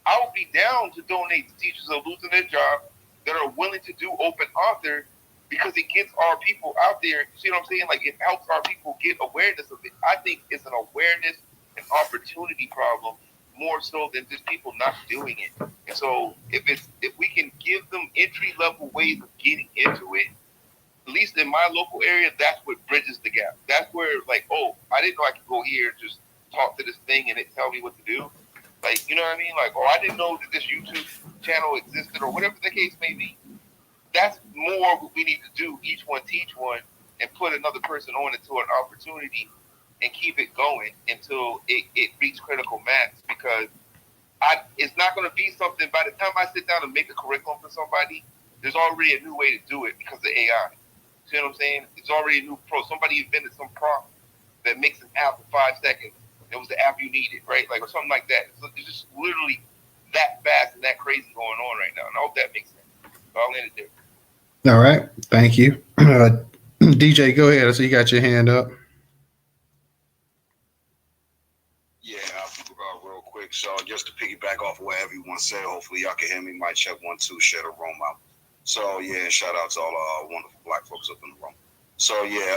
I would be down to donate to teachers who are losing their job that are willing to do open author, because it gets our people out there. You see what I'm saying? Like, it helps our people get awareness of it. I think it's an awareness and opportunity problem more so than just people not doing it. And so if we can give them entry-level ways of getting into it, at least in my local area, that's what bridges the gap. That's where, like, oh, I didn't know I could go here and just talk to this thing and it tell me what to do. Like, you know what I mean? Like, oh, I didn't know that this YouTube channel existed or whatever the case may be. That's more what we need to do. Each one teach one and put another person on into an opportunity and keep it going until it reaches critical mass, because it's not going to be something, by the time I sit down and make a curriculum for somebody, there's already a new way to do it because of AI. See what I'm saying? It's already a new somebody invented some prompt that makes an app in 5 seconds. It was the app you needed, right? Like, or something like that. So it's just literally that fast and that crazy going on right now. And I hope that makes sense. So I'll end it there. All right. Thank you. DJ, go ahead. I see you got your hand up. Yeah, real quick. So just to piggyback off of what everyone said, hopefully y'all can hear me. Mic check 1 2, share the room out. So yeah, shout out to all wonderful black folks up in the room. So yeah,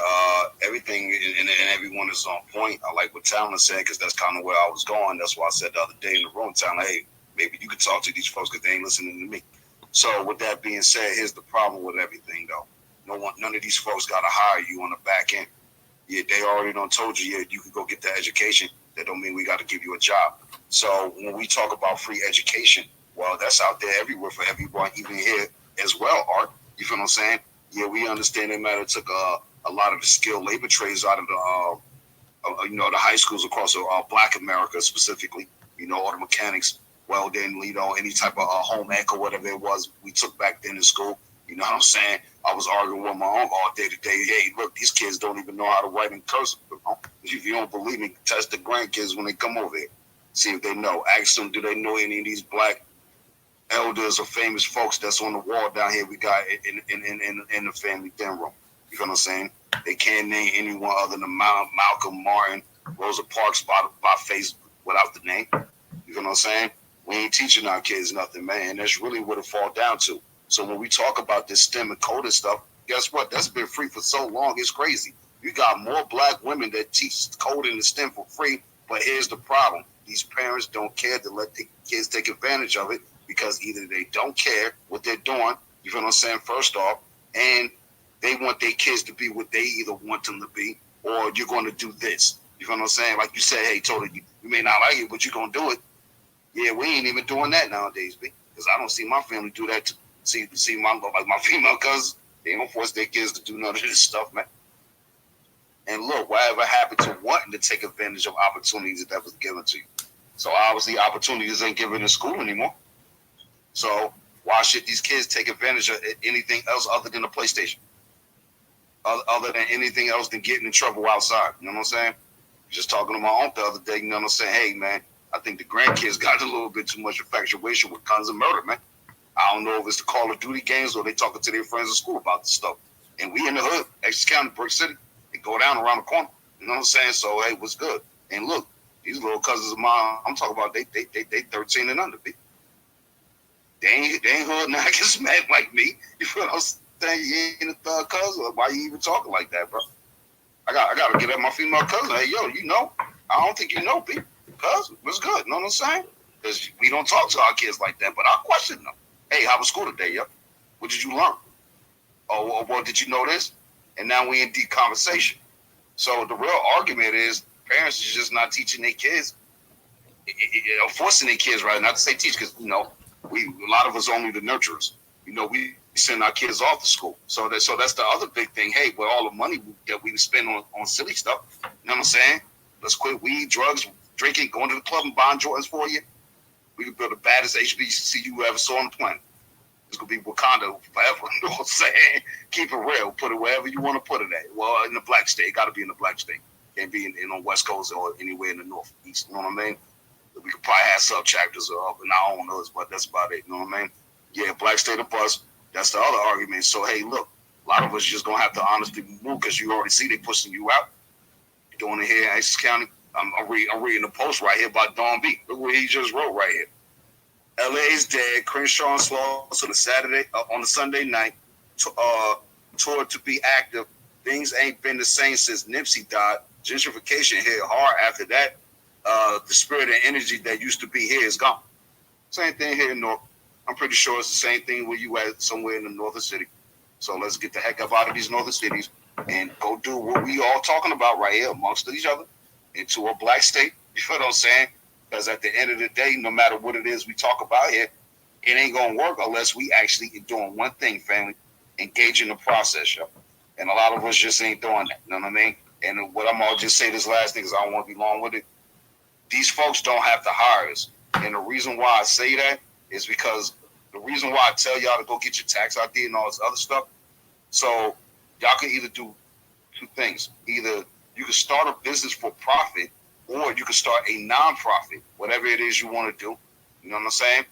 everything and everyone is on point. I like what Talon said, because that's kind of where I was going. That's why I said the other day in the room, Talon, hey, maybe you could talk to these folks because they ain't listening to me. So with that being said, here's the problem with everything though. None of these folks got to hire you on the back end. Yeah, they already done told you, yeah, you can go get the education. That don't mean we got to give you a job. So when we talk about free education, well, that's out there everywhere for everyone, even here as well, Art. You feel what I'm saying? Yeah, we understand it matter took a lot of the skilled labor trades out of the the high schools across Black America specifically. Auto mechanics, welding, any type of home ec or whatever it was we took back then in school. You know what I'm saying? I was arguing with my uncle all day today. Hey, look, these kids don't even know how to write in cursive. If you don't believe me, test the grandkids when they come over here. See if they know. Ask them, do they know any of these black elders or famous folks that's on the wall down here we got in the family den room? You know what I'm saying? They can't name anyone other than Malcolm, Martin, Rosa Parks by face without the name. You know what I'm saying? We ain't teaching our kids nothing, man. And that's really what it falls down to. So when we talk about this STEM and coding stuff, guess what? That's been free for so long. It's crazy. You got more black women that teach coding and STEM for free. But here's the problem. These parents don't care to let the kids take advantage of it, because either they don't care what they're doing, you feel what I'm saying, first off, and they want their kids to be what they either want them to be, or you're going to do this. You feel what I'm saying? Like you said, hey, totally, you may not like it, but you're going to do it. Yeah, we ain't even doing that nowadays, B, because I don't see my family do that too. See my female cousins, they don't force their kids to do none of this stuff, man. And look, whatever happened to wanting to take advantage of opportunities that was given to you? So obviously opportunities ain't given in school anymore. So why should these kids take advantage of anything else other than a PlayStation? Other than anything else than getting in trouble outside? You know what I'm saying? Just talking to my aunt the other day, you know what I'm saying? Hey, man, I think the grandkids got a little bit too much infatuation with guns and murder, man. I don't know if it's the Call of Duty games or they talking to their friends at school about this stuff. And we in the hood, Essex County, Brick City. They go down around the corner. You know what I'm saying? So, hey, what's good? And look, these little cousins of mine, I'm talking about they 13 and under, B. They ain't hood now, get smacked like me. You feel what I'm saying? You ain't a thug cousin. Why you even talking like that, bro? I gotta get at my female cousin. Hey, yo, I don't think you know, B. Cousin, what's good? You know what I'm saying? Because we don't talk to our kids like that, but I question them. Hey, how was school today, yo? What did you learn? Oh, well, did you know this? And now we in deep conversation. So the real argument is parents is just not teaching their kids, forcing their kids, right? Not to say teach, because, a lot of us only the nurturers. We send our kids off to school. So that's the other big thing. Hey, with all the money that we spend on silly stuff, you know what I'm saying? Let's quit weed, drugs, drinking, going to the club and buying Jordans for you. We can build the baddest HBCU you ever saw on the planet. It's going to be Wakanda forever. You know what I'm saying? Keep it real. Put it wherever you want to put it at. Well, in the black state. Got to be in the black state. Can't be in on West Coast or anywhere in the Northeast. You know what I mean? We could probably have sub-chapters up in our own hoods, but that's about it. You know what I mean? Yeah, black state or bust. That's the other argument. So, hey, look, a lot of us just going to have to honestly move, because you already see they pushing you out. You're doing it here in Essex County. I'm reading the post right here by Don B. Look what he just wrote right here. LA's dead. Crenshaw and Sloss on the Sunday night toured to be active. Things ain't been the same since Nipsey died. Gentrification hit hard after that. The spirit and energy that used to be here is gone. Same thing here in North. I'm pretty sure it's the same thing where you at somewhere in the northern city. So let's get the heck up out of these northern cities and go do what we all talking about right here amongst each other into a black state. You feel what I'm saying? Because at the end of the day, no matter what it is we talk about here, it ain't gonna work unless we actually doing one thing, family, engage in the process, yo. And a lot of us just ain't doing that. You know what I mean? And what I'm gonna just say this last thing, because I don't want to be long with it. These folks don't have to hire us, and the reason why I say that is because the reason why I tell y'all to go get your tax ID and all this other stuff. So y'all can either do two things: either you can start a business for profit, or you can start a non-profit, whatever it is you want to do. You know what I'm saying?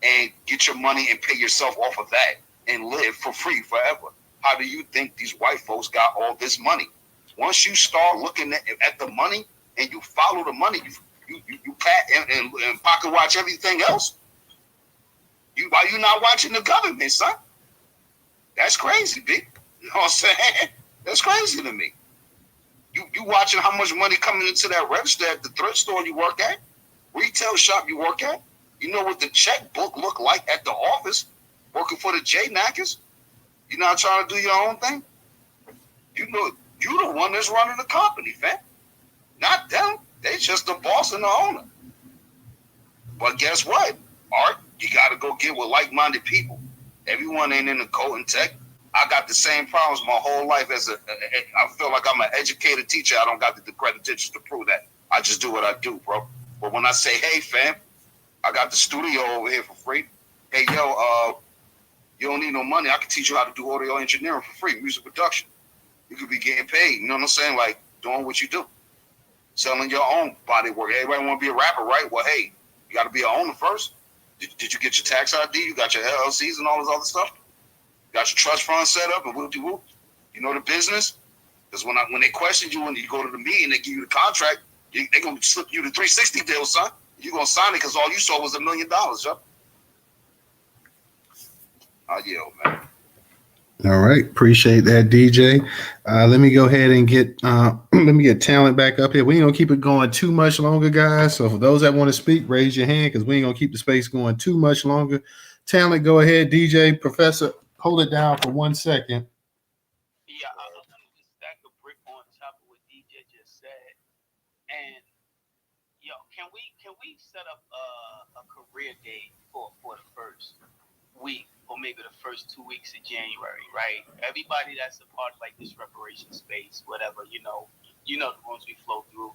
And get your money and pay yourself off of that and live for free forever. How do you think these white folks got all this money? Once you start looking at the money and you follow the money, you pat and pocket watch everything else. Why you not watching the government, son? That's crazy, big. You know what I'm saying? That's crazy to me. You watching how much money coming into that register at the thrift store you work at, retail shop you work at. You know what the checkbook look like at the office, working for the J-Knackers. You're not trying to do your own thing. You know, you the one that's running the company, fam. Not them. They just the boss and the owner. But guess what? Art, you got to go get with like-minded people. Everyone ain't in the code and tech. I got the same problems my whole life I feel like I'm an educated teacher. I don't got the accreditations to prove that. I just do what I do, bro. But when I say, hey, fam, I got the studio over here for free. Hey, yo, you don't need no money. I can teach you how to do audio engineering for free, music production. You could be getting paid. You know what I'm saying? Like doing what you do, selling your own body work. Everybody want to be a rapper, right? Well, hey, you got to be an owner first. Did you get your tax ID? You got your LLCs and all this other stuff? You got your trust fund set up and whoop-de-whoop? You know the business? Because when they question you and you go to the meeting, they give you the contract, they're going to slip you the 360 deal, son. You're going to sign it because all you saw was $1 million, yo. I yield, man. All right, appreciate that, DJ. Let me go ahead and get talent back up here. We ain't gonna keep it going too much longer, guys. So for those that want to speak, raise your hand because we ain't gonna keep the space going too much longer. Talent, go ahead, DJ, Professor, hold it down for 1 second. Yeah, I'm gonna stack a brick on top of what DJ just said. And yo, can we set up a career day for the first week or maybe the first 2 weeks of January, right? Everybody that's a part of like this reparation space, whatever, you know the rooms we flow through.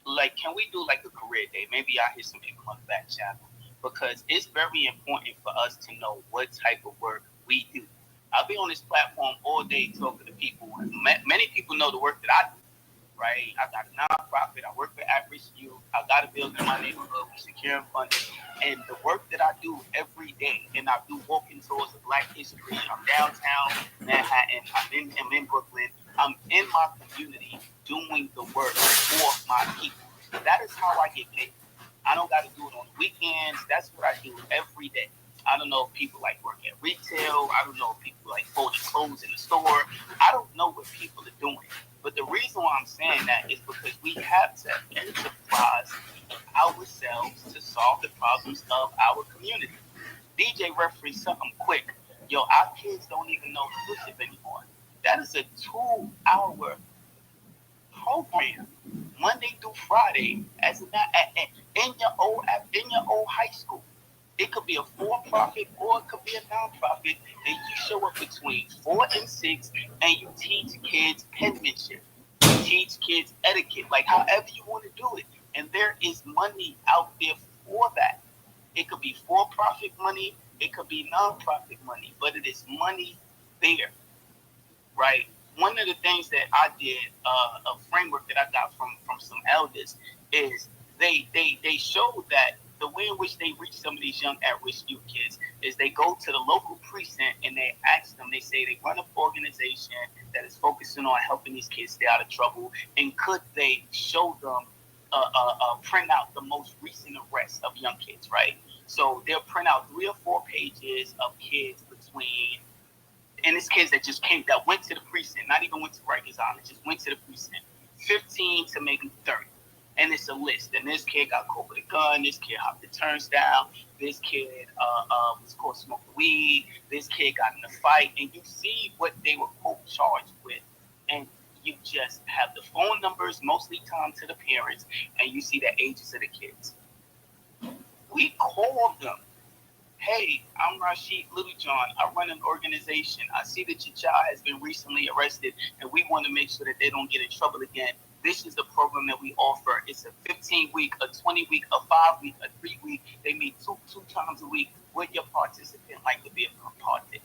Like, can we do like a career day? Maybe I hear some people on the back channel because it's very important for us to know what type of work we do. I'll be on this platform all day talking to people. Many people know the work that I do. Right, I got a nonprofit. I work for at-risk youth. I got a building in my neighborhood. We secure and funded. And the work that I do every day, and I do walking tours of Black history. I'm downtown Manhattan. I'm in Brooklyn. I'm in my community doing the work for my people. That is how I get paid. I don't got to do it on the weekends. That's what I do every day. I don't know if people like work at retail. I don't know if people like folding clothes in the store. I don't know what people are doing. But the reason why I'm saying that is because we have to enterprise ourselves to solve the problems of our community. DJ referenced something quick. Yo, our kids don't even know inclusive anymore. That is a 2-hour program, Monday through Friday, in your old high school. It could be a for-profit or it could be a non-profit, and you show up between 4 and 6, and you teach kids penmanship. You teach kids etiquette, like however you want to do it. And there is money out there for that. It could be for-profit money, it could be non-profit money, but it is money there, right? One of the things that I did, a framework that I got from some elders, is they showed that the way in which they reach some of these young at-risk youth kids is they go to the local precinct and they ask them, they say they run an organization that is focusing on helping these kids stay out of trouble, and could they show them print out the most recent arrests of young kids, right? So they'll print out 3 or 4 pages of kids between, and it's kids that went to the precinct, not even went to Rikers Island, just went to the precinct, 15 to maybe 30. And it's a list. And this kid got caught with a gun. This kid hopped the turnstile. This kid was caught smoking weed. This kid got in a fight. And you see what they were both charged with. And You just have the phone numbers, mostly timed to the parents, and you see the ages of the kids. We call them. Hey, I'm Rashid Littlejohn. I run an organization. I see that your child has been recently arrested, and we want to make sure that they don't get in trouble again. This is the program that we offer. It's a 15-week, a 20-week, a 5-week, a 3-week. They meet two times a week. Would your participant like to be a part of it?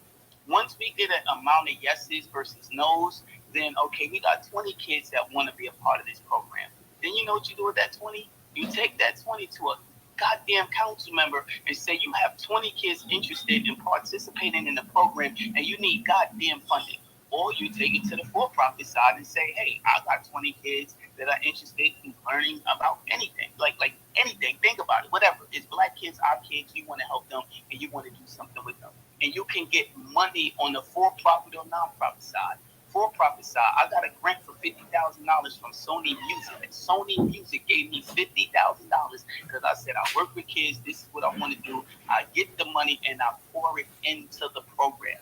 Once we get an amount of yeses versus nos, then okay, we got 20 kids that want to be a part of this program. Then you know what you do with that 20? You take that 20 to a goddamn council member and say you have 20 kids interested in participating in the program and you need goddamn funding. Or you take it to the for-profit side and say, hey, I got 20 kids that are interested in learning about anything, like anything. Think about it, whatever. It's black kids, our kids. You want to help them and you want to do something with them. And you can get money on the for-profit or non-profit side. For-profit side, I got a grant for $50,000 from Sony Music. Sony Music gave me $50,000 because I said I work with kids. This is what I want to do. I get the money and I pour it into the program.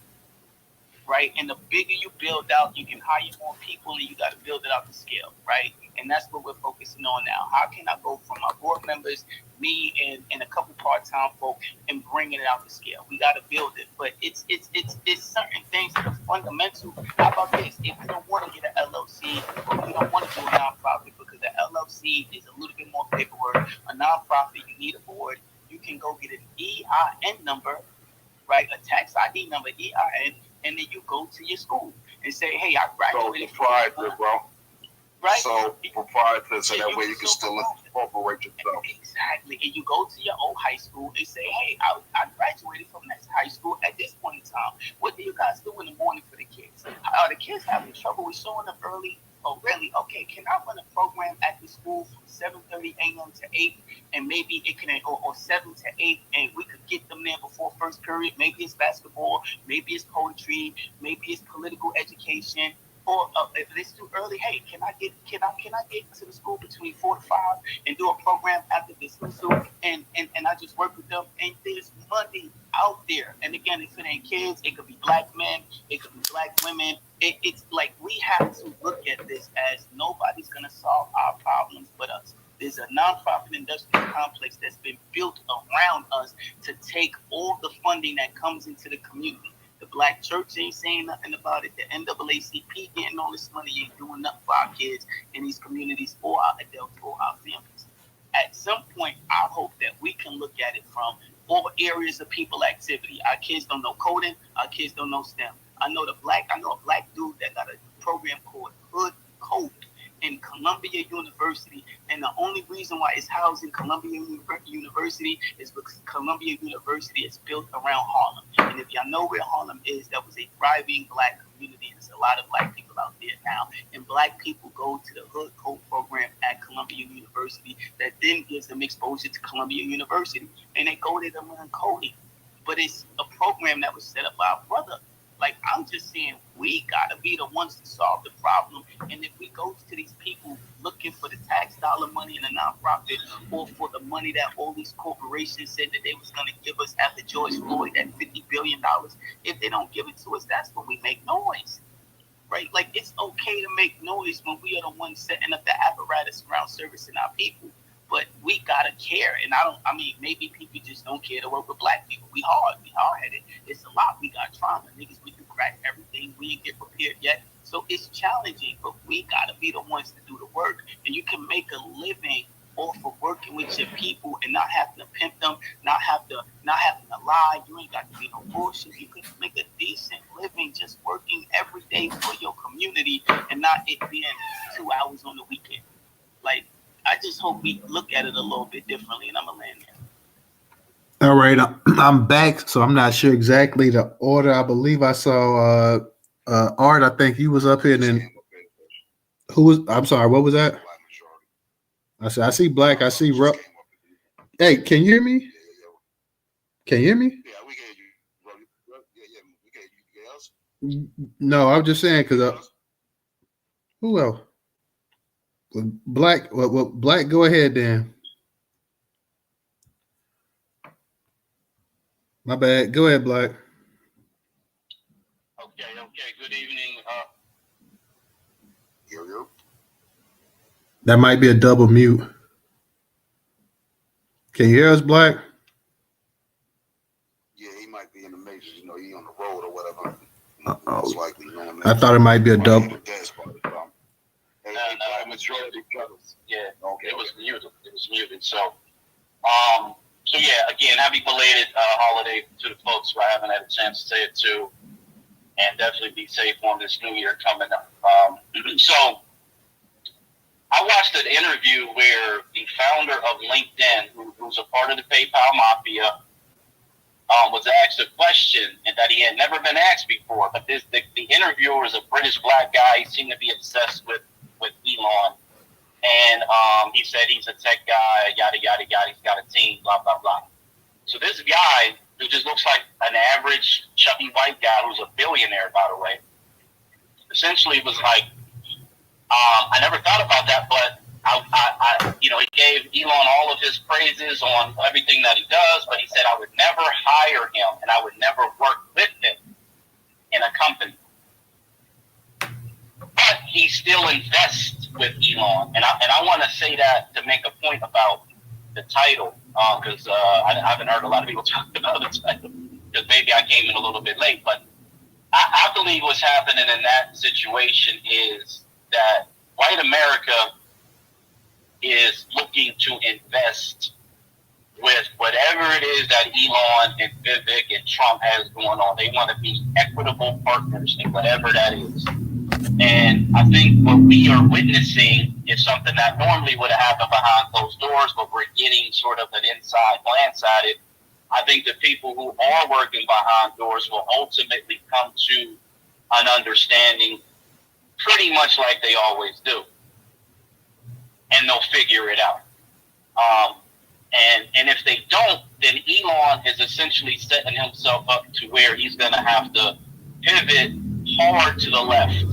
Right? And the bigger you build out, you can hire more people and you got to build it out to scale, right? And that's what we're focusing on now. How can I go from my board members, me and a couple part-time folk and bringing it out to scale? We got to build it, but it's certain things that are fundamental. How about this? If you don't want to get an LLC or you don't want to do a nonprofit because the LLC is a little bit more paperwork, a nonprofit, you need a board, you can go get an EIN number, right? A tax ID number, EIN, and then you go to your school and say, hey, I graduated. So proprietor, bro. Right? So proprietor, so that way you can still incorporate yourself. Exactly. And you go to your old high school and say, hey, I graduated from that high school at this point in time. What do you guys do in the morning for the kids? Are the kids having trouble with showing up early? Oh, really? Okay, can I run a program at the school from 7:30 a.m. to 8, and maybe it can, or 7 to 8, and we could get them there before first period. Maybe it's basketball, maybe it's poetry, maybe it's political education. Or if it's too early, hey, can I get to the school between 4 to 5 and do a program after this and I just work with them, and there's money out there. And again, if it ain't kids, it could be black men, it could be black women. It's like we have to look at this as nobody's gonna solve our problems but us. There's a nonprofit industrial complex that's been built around us to take all the funding that comes into the community. The black church ain't saying nothing about it. The NAACP getting all this money ain't doing nothing for our kids in these communities or our adults or our families. At some point, I hope that we can look at it from all areas of people activity. Our kids don't know coding. Our kids don't know STEM. I know a black dude that got a program called Hood Code in Columbia University, and the only reason why it's housed in Columbia University is because Columbia University is built around Harlem. And if y'all know where Harlem is, that was a thriving black community. There's a lot of black people out there now, and black people go to the Hood Code program at Columbia University that then gives them exposure to Columbia University, and they go there to learn coding. But it's a program that was set up by a brother. Like, I'm just saying, we gotta be the ones to solve the problem. And if we go to these people looking for the tax dollar money in a nonprofit, or for the money that all these corporations said that they was gonna give us after George Floyd, that $50 billion, if they don't give it to us, that's when we make noise, right? Like, it's okay to make noise when we are the ones setting up the apparatus around servicing our people. But we gotta care, and maybe people just don't care to work with black people. We hard-headed. It's a lot. We got trauma. Niggas, we can crack everything. We ain't get prepared yet. So it's challenging, but we gotta be the ones to do the work. And you can make a living off of working with your people and not having to pimp them, not having to lie. You ain't got to be no bullshit. You can make a decent living just working every day for your community and not it being 2 hours on the weekend. Like, I just hope we look at it a little bit differently, and I'm gonna land there. All right, I'm back, so I'm not sure exactly the order. I believe I saw Art. I think he was up here. Then who was? I'm sorry. What was that? I see Black. I see Ro. Hey, can you hear me? Can you hear me? Yeah, we can hear you. Yeah, we can hear you. Else? No, I'm just saying because who else? Black. Well, Black. Go ahead, then. My bad. Go ahead, Black. Okay. Good evening. That might be a double mute. Can you hear us, Black? Yeah, he might be in the majors. You know, he on the road or whatever. Most likely, you know what I mean? I thought it might be a double. Majority brothers. Yeah, Okay. It was muted. It was muted. So yeah, again, happy belated holiday to the folks who I haven't had a chance to say it to, and definitely be safe on this new year coming up. So I watched an interview where the founder of LinkedIn, who's a part of the PayPal Mafia, was asked a question that he had never been asked before. But the interviewer is a British black guy. He seemed to be obsessed with Elon. And he said he's a tech guy, yada, yada, yada. He's got a team, blah, blah, blah. So this guy, who just looks like an average chubby white guy who's a billionaire, by the way, essentially was like, I never thought about that, but he gave Elon all of his praises on everything that he does, but he said I would never hire him and I would never work with him in a company. But he still invests with Elon, and I want to say that to make a point about the title, because I haven't heard a lot of people talk about the title, because maybe I came in a little bit late, but I believe what's happening in that situation is that white America is looking to invest with whatever it is that Elon and Vivek and Trump has going on. They want to be equitable partners in whatever that is. And I think what we are witnessing is something that normally would have happened behind closed doors, but we're getting sort of an inside glance at it. I think the people who are working behind doors will ultimately come to an understanding pretty much like they always do. And they'll figure it out. And if they don't, then Elon is essentially setting himself up to where he's going to have to pivot hard to the left.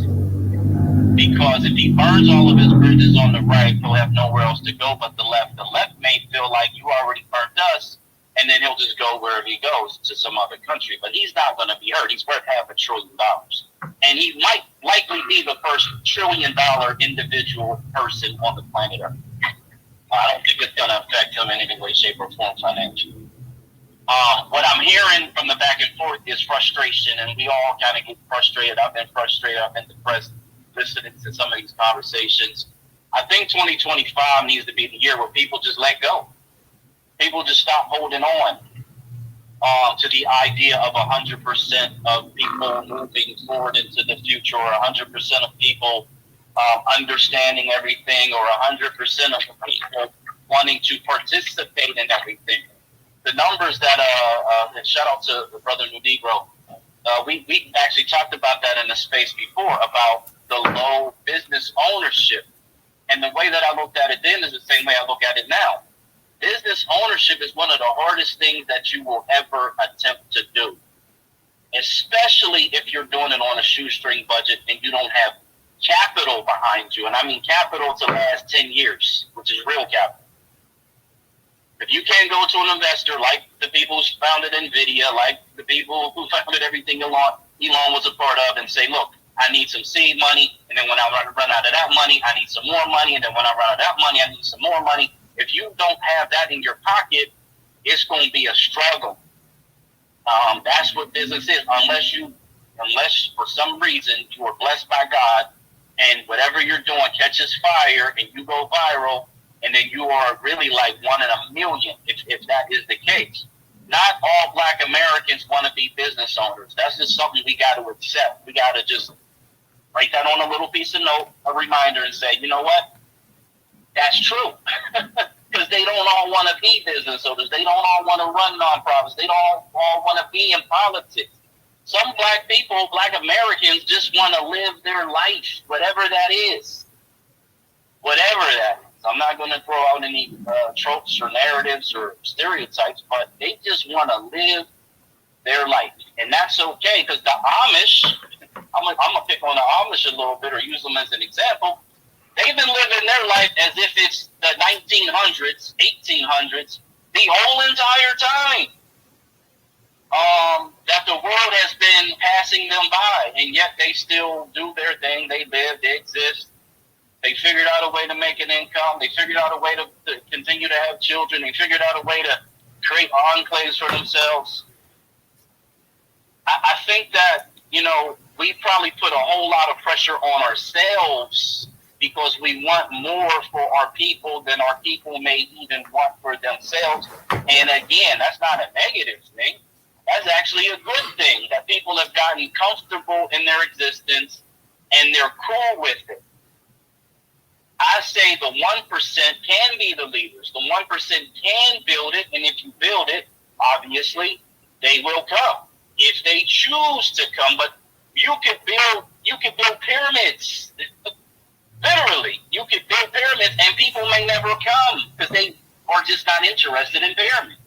Because if he burns all of his bridges on the right, he'll have nowhere else to go but the left. The left may feel like you already burned us, and then he'll just go wherever he goes to some other country. But he's not going to be hurt. He's worth $500 billion. And he might likely be the first $1 trillion individual person on the planet Earth. I don't think it's going to affect him in any way, shape, or form financially. What I'm hearing from the back and forth is frustration, and we all kind of get frustrated. I've been frustrated. I've been depressed listening to some of these conversations. I think 2025 needs to be the year where people just let go. People just stop holding on to the idea of 100% of people moving forward into the future, or 100% of people understanding everything, or 100% of people wanting to participate in everything. The numbers that, and shout out to the brother New Negro, we actually talked about that in the space before, about the low business ownership. And the way that I looked at it then is the same way I look at it now. Business ownership is one of the hardest things that you will ever attempt to do, especially if you're doing it on a shoestring budget and you don't have capital behind you. And I mean capital to last 10 years, which is real capital. If you can't go to an investor like the people who founded NVIDIA, like the people who founded everything Elon was a part of, and say, look, I need some seed money, and then when I run out of that money, I need some more money, and then when I run out of that money, I need some more money. If you don't have that in your pocket, it's going to be a struggle. That's what business is. Unless for some reason you are blessed by God, and whatever you're doing catches fire, and you go viral, and then you are really like one in a million, if that is the case. Not all Black Americans want to be business owners. That's just something we got to accept. We got to just write that on a little piece of note, a reminder, and say, you know what? That's true. Because they don't all want to be business owners. They don't all want to run nonprofits. They don't all want to be in politics. Some Black people, Black Americans, just want to live their life, whatever that is. Whatever that is. I'm not going to throw out any tropes or narratives or stereotypes, but they just want to live their life. And that's okay, because the Amish, I'm going to pick on the Amish a little bit or use them as an example. They've been living their life as if it's the 1900s, 1800s, the whole entire time. That the world has been passing them by, and yet they still do their thing. They live, they exist. They figured out a way to make an income. They figured out a way to continue to have children. They figured out a way to create enclaves for themselves. I think that, we probably put a whole lot of pressure on ourselves because we want more for our people than our people may even want for themselves. And again, that's not a negative thing. That's actually a good thing, that people have gotten comfortable in their existence and they're cool with it. I say the 1% can be the leaders. The 1% can build it, and if you build it, obviously, they will come. If they choose to come, but you could build pyramids. Literally, you could build pyramids, and people may never come because they are just not interested in pyramids.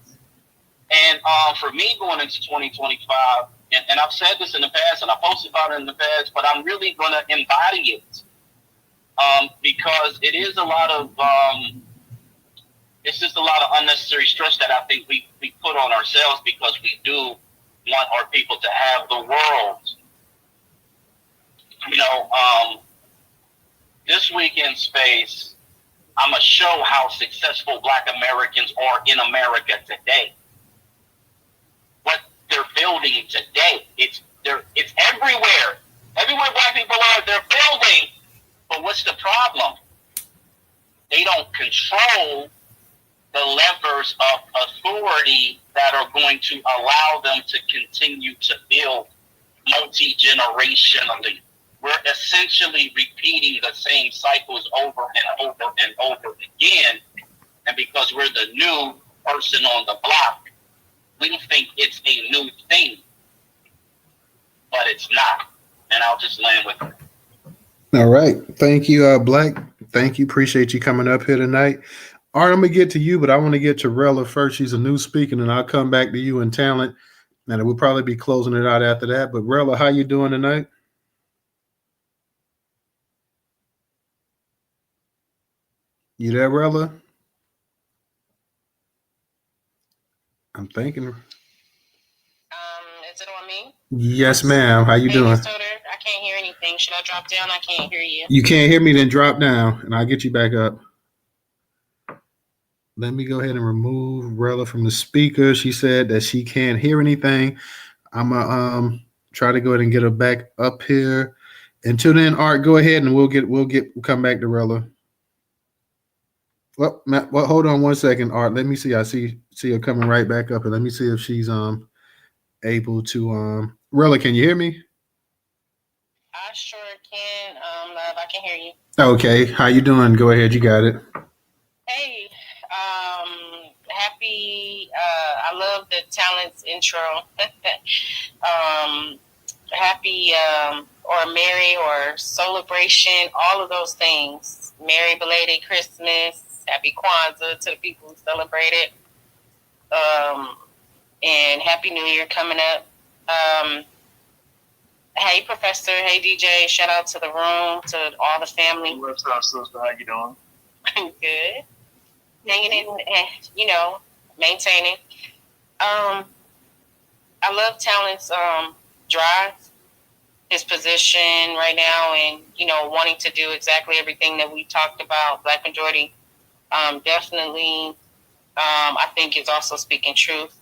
And for me going into 2025, and I've said this in the past, and I posted about it in the past, but I'm really going to embody it because it is a lot of, it's just a lot of unnecessary stress that I think we put on ourselves because we do want our people to have the world. This week in space, I'm going to show how successful Black Americans are in America today. What they're building today, it's everywhere. Everywhere Black people are, they're building. But what's the problem? They don't control the levers of authority that are going to allow them to continue to build multi-generationally. We're essentially repeating the same cycles over and over and over again. And because we're the new person on the block, we think it's a new thing. But it's not. And I'll just land with it. All right. Thank you, Black. Thank you. Appreciate you coming up here tonight. Art, I'm going to get to you, but I want to get to Rella first. She's a new speaker, and I'll come back to you in talent. And we'll probably be closing it out after that. But Rella, how you doing tonight? You there, Rella? I'm thinking. Is it on me? Yes, ma'am. How you doing? Newstoter, I can't hear anything. Should I drop down? I can't hear you. You can't hear me, then drop down, and I'll get you back up. Let me go ahead and remove Rella from the speaker. She said that she can't hear anything. I'm gonna try to go ahead and get her back up here. Until then, Art, go ahead and we'll come back to Rella. Well, hold on one second, Art. Let me see. I see her coming right back up, and let me see if she's able to Rella, can you hear me? I sure can, love. I can hear you. Okay. How you doing? Go ahead. You got it. Hey, happy. I love the talents intro. Happy or merry or celebration, all of those things. Merry belated Christmas. Happy Kwanzaa to the people who celebrate it. And Happy New Year coming up. Hey, Professor. Hey, DJ. Shout out to the room, to all the family. What's up, sister? How you doing? Good. Hanging in, maintaining. I love Talent's drive, his position right now, and, wanting to do exactly everything that we talked about, Black majority. Definitely, I think is also speaking truth.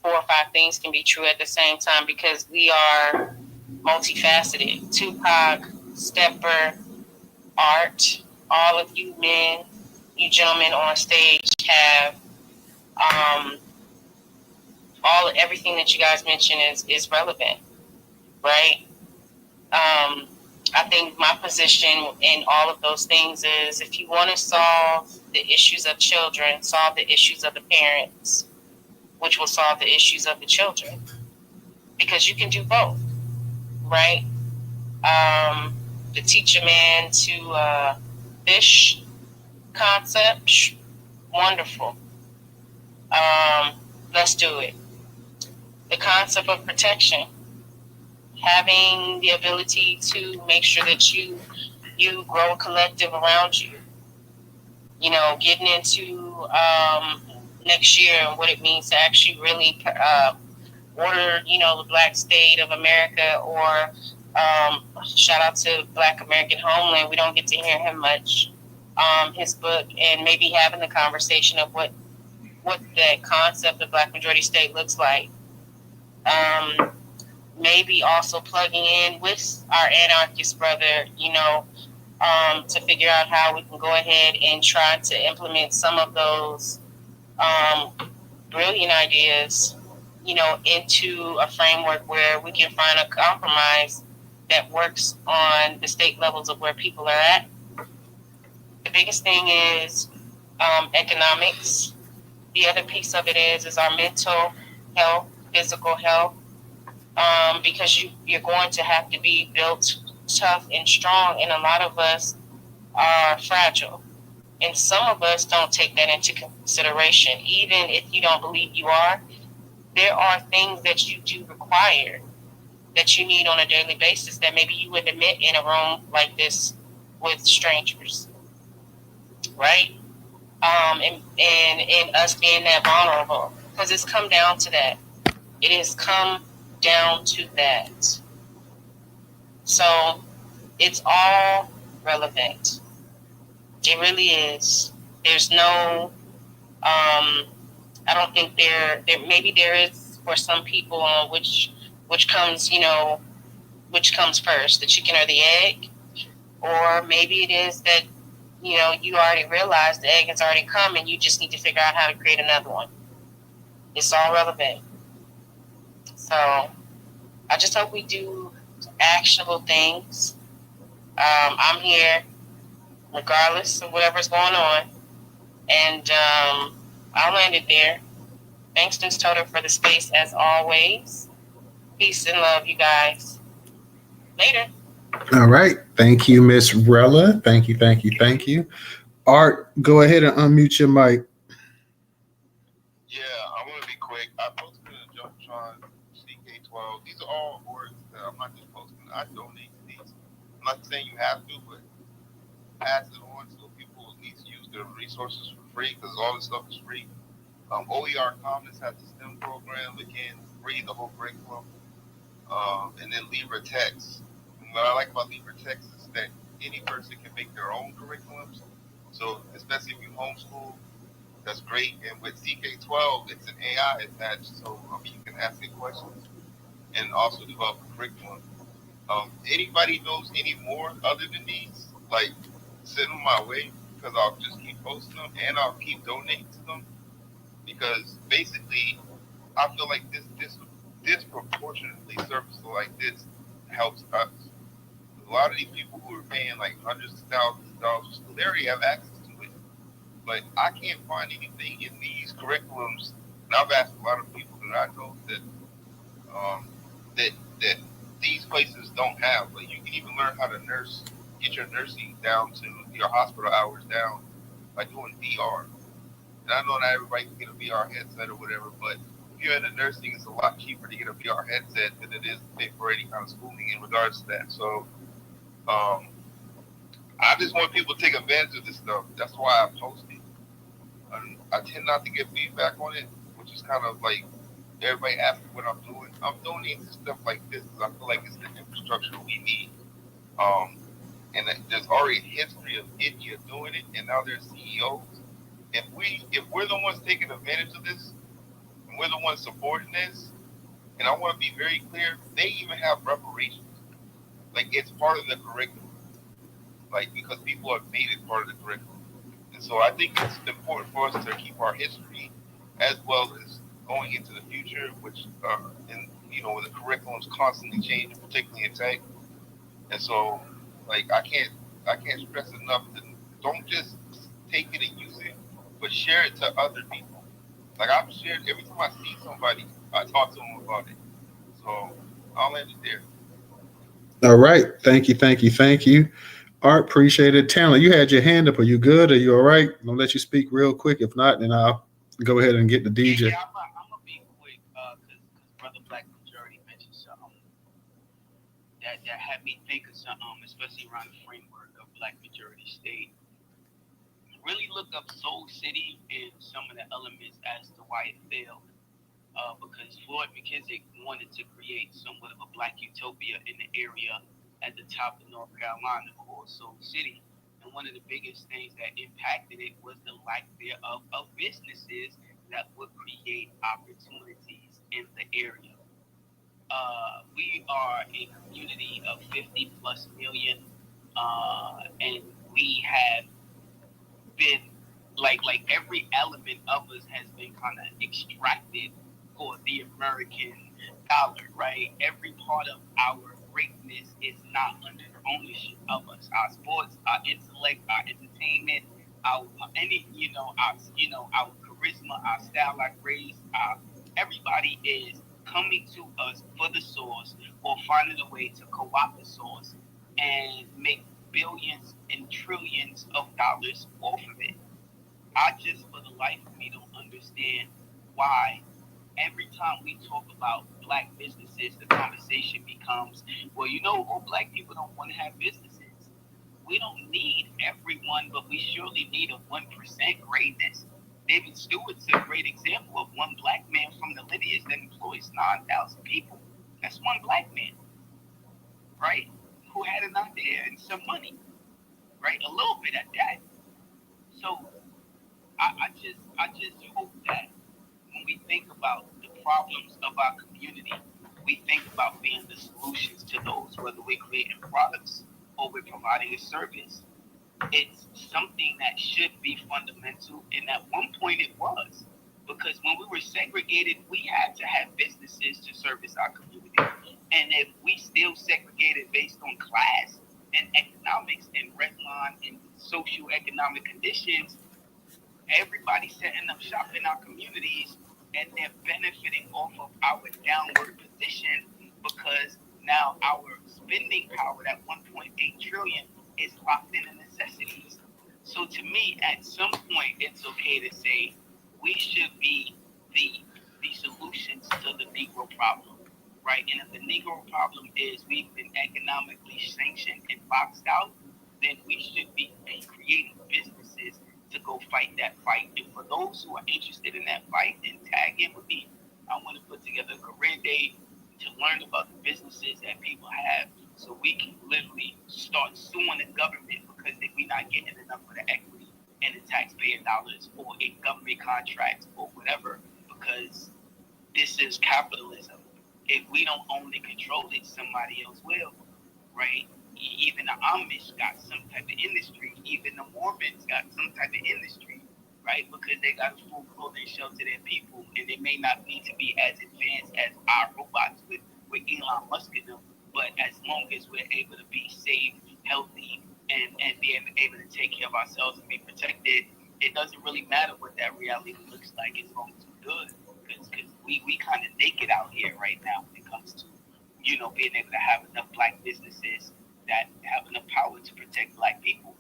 4 or 5 things can be true at the same time because we are multifaceted. Tupac, Stepper, Art, all of you men, you gentlemen on stage have everything that you guys mentioned is relevant, right? I think my position in all of those things is if you want to solve the issues of children, solve the issues of the parents, which will solve the issues of the children. Because you can do both, right? The teach a man to fish concept, wonderful. Let's do it. The concept of protection, having the ability to make sure that you grow a collective around you. Getting into next year and what it means to actually really order, the Black state of America or Shout out to Black American Homeland. We don't get to hear him much. His book, and maybe having the conversation of what that concept of Black majority state looks like. Maybe also plugging in with our anarchist brother, to figure out how we can go ahead and try to implement some of those brilliant ideas, into a framework where we can find a compromise that works on the state levels of where people are at. The biggest thing is economics. The other piece of it is our mental health, physical health, because you're going to have to be built tough and strong, and a lot of us are fragile. And some of us don't take that into consideration. Even if you don't believe you are, there are things that you do require that you need on a daily basis that maybe you wouldn't admit in a room like this with strangers, right? And us being that vulnerable, because it's come down to that. It has come down to that. So it's all relevant. It really is. There's no, I don't think maybe there is for some people on which comes, which comes first, the chicken or the egg, or maybe it is that, you already realize the egg has already come and you just need to figure out how to create another one. It's all relevant. So I just hope we do actionable things. I'm here regardless of whatever's going on. And I'll land it there. Thanks, Newstoter, for the space as always. Peace and love, you guys. Later. All right. Thank you, Miss Rella. Thank you. Art, go ahead and unmute your mic. Yeah, I want to be quick. I posted a Jumptron CK12. These are all words that I'm not just posting. I donate to these. I'm not saying you have to, but pass it on so people at least use their resources for free, because all this stuff is free. OER Commons has the STEM program, again, free, the whole curriculum. And then LibreText. And what I like about LibreText is that any person can make their own curriculums. So especially if you homeschool, that's great. And with CK12, it's an AI attached, so you can ask it questions and also develop a curriculum. Anybody knows any more other than these? Like, send them my way, because I'll just keep posting them and I'll keep donating to them. Because basically, I feel like this disproportionately services like this helps us. A lot of these people who are paying like hundreds of thousands of dollars for school, they already have access to it. But I can't find anything in these curriculums. And I've asked a lot of people that I know that these places don't have. Like, you can even learn how to nurse, get your nursing down to your hospital hours down by doing VR. And I know not everybody can get a VR headset or whatever, but if you're into nursing, it's a lot cheaper to get a VR headset than it is to pay for any kind of schooling in regards to that. So I just want people to take advantage of this stuff. That's why I post it. I tend not to get feedback on it, which is kind of like everybody asking what I'm doing. I'm donating stuff like this because I feel like it's the infrastructure we need. And there's already a history of India doing it, and now they're CEOs. If we're the ones taking advantage of this, and we're the ones supporting this, and I want to be very clear, they even have reparations. Like, it's part of the curriculum. Like, because people have made it part of the curriculum. And so I think it's important for us to keep our history as well as going into the future, which, the curriculum's constantly changing, particularly in tech. And so, like, I can't stress enough that don't just take it and use it, but share it to other people. Like, I've shared, every time I see somebody, I talk to them about it. So I'll end it there. All right. Thank you. Art, appreciate it. Talent, you had your hand up. Are you good? Are you all right? I'll let you speak real quick. If not, then I'll go ahead and get the DJ. Yeah, I'm gonna be quick because Brother Black Majority mentioned something that had me think of something, especially around the framework of Black Majority State. Really look up Soul City and some of the elements as to why it failed. because Floyd McKissick wanted to create somewhat of a black utopia in the area at the top of North Carolina called Soul City. And one of the biggest things that impacted it was the lack thereof of businesses that would create opportunities in the area. We are a community of 50 plus million, and we have been like every element of us has been kind of extracted for the American dollar, right? Every part of our greatness is not under the ownership of us. Our sports, our intellect, our entertainment, our our charisma, our style, our grace, everybody is coming to us for the source or finding a way to co-opt the source and make billions and trillions of dollars off of it. I just, for the life of me, don't understand why every time we talk about black businesses, the conversation becomes, well, all black people don't want to have businesses. We don't need everyone, but we surely need a 1% greatness. David Stewart's a great example of one black man from the lineage that employs 9,000 people. That's one black man, right? Who had an idea and some money, right? A little bit at that. So I just hope that when we think about the problems of our community, we think about being the solutions to those, whether we're creating products or we're providing a service. It's something that should be fundamental, and at one point it was. Because when we were segregated, we had to have businesses to service our community. And if we still segregated based on class and economics and redline and socioeconomic conditions, everybody's setting up shop in our communities and they're benefiting off of our downward position because now our spending power, that 1.8 trillion, is locked in the necessities. So to me, at some point, it's okay to say we should be the solutions to the Negro problem, right? And if the Negro problem is we've been economically sanctioned and boxed out, then we should be creating businesses to go fight that fight. And for those who are interested in that fight, then tag in with me. I want to put together a career day to learn about the businesses that people have so we can literally start suing the government because we're not getting enough of the equity and the taxpayer dollars or in government contracts or whatever, because this is capitalism. If we don't own and control it, somebody else will, right? Even the Amish got some type of industry. Even the Mormons got some type of industry, right? Because they got a full clothing shelter their people, and they may not need to be as advanced as our robots with Elon Musk in them. But as long as we're able to be safe, healthy, and be able to take care of ourselves and be protected, it doesn't really matter what that reality looks like as long as we're good. Because we kind of naked out here right now when it comes to, being able to have enough black businesses that have enough power to protect black people.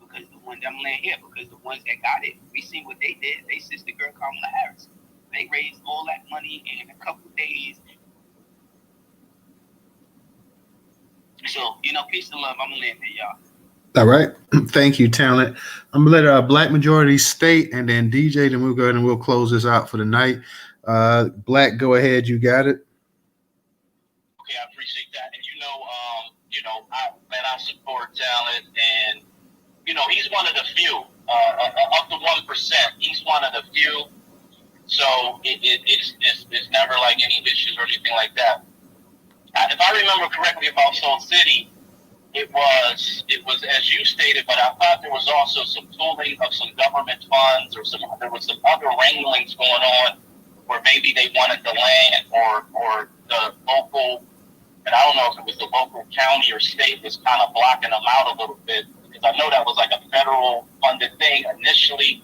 Because the ones I'm laying here, because the ones that got it, we see what they did. They sister girl Kamala Harris. They raised all that money in a couple of days. So, peace and love. I'm gonna land there, y'all. All right. Thank you, Talent. I'm going to let Black Majority State and then DJ, then we'll go ahead and we'll close this out for the night. Black, go ahead. You got it. Okay, I appreciate that. And I support Talent, and he's one of the few of the 1%. He's one of the few. So it's never like any issues or anything like that. If I remember correctly about Soul City, it was as you stated, but I thought there was also some pooling of some government funds or there was some other wranglings going on where maybe they wanted the land or the local, and I don't know if it was the local county or state was kind of blocking them out a little bit, because I know that was like a federal funded thing initially,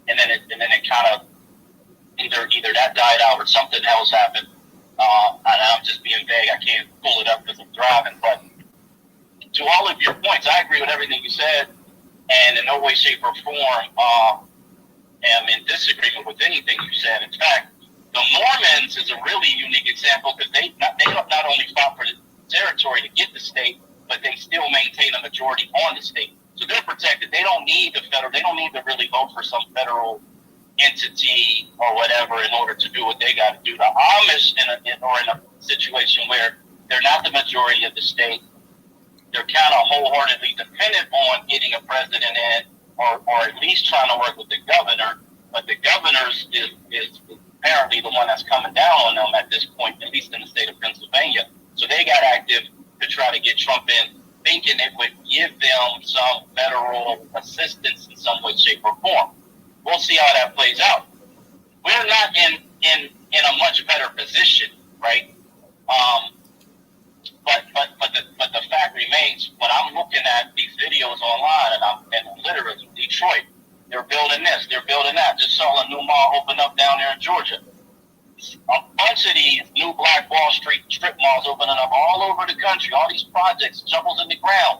and then it kind of either that died out or something else happened. And I'm just being vague. I can't pull it up because I'm driving. But to all of your points, I agree with everything you said, and in no way, shape, or form am in disagreement with anything you said. In fact, the Mormons is a really unique example because they not only fought for the territory to get the state, but they still maintain a majority on the state. So they're protected. They don't need the federal. They don't need to really vote for some federal entity or whatever in order to do what they got to do. The Amish in a situation where they're not the majority of the state, they're kind of wholeheartedly dependent on getting a president in, or at least trying to work with the governor. But the governor is apparently the one that's coming down on them at this point, at least in the state of Pennsylvania. So they got active to try to get Trump in, thinking it would give them some federal assistance in some way, shape, or form. We'll see how that plays out. We're not in a much better position, right? But the fact remains, when I'm looking at these videos online, and I'm literally Detroit, they're building this, they're building that. Just saw a new mall open up down there in Georgia. A bunch of these new Black Wall Street strip malls opening up all over the country. All these projects, shovels in the ground.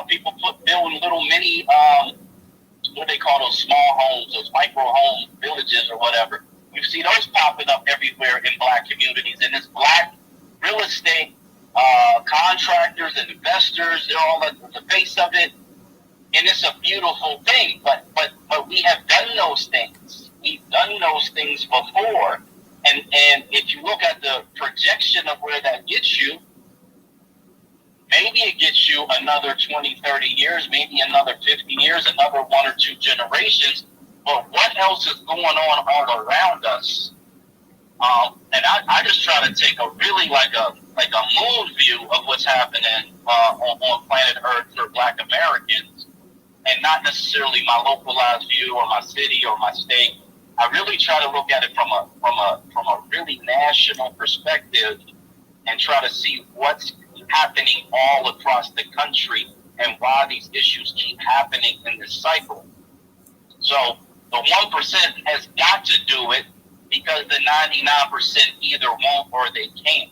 People building little mini, what they call those small homes, those micro home villages or whatever. You see those popping up everywhere in Black communities, and it's Black real estate contractors and investors. They're all at the base of it, and it's a beautiful thing. But we have done those things. We've done those things before, and if you look at the projection of where that gets you, maybe it gets you another 20, 30 years, maybe another 50 years, another 1 or 2 generations. But what else is going on all around us? And I just try to take a really like a moon view of what's happening on planet Earth for Black Americans, and not necessarily my localized view or my city or my state. I really try to look at it from a really national perspective and try to see what's happening all across the country and why these issues keep happening in this cycle. So the 1% has got to do it because the 99% either won't or they can't.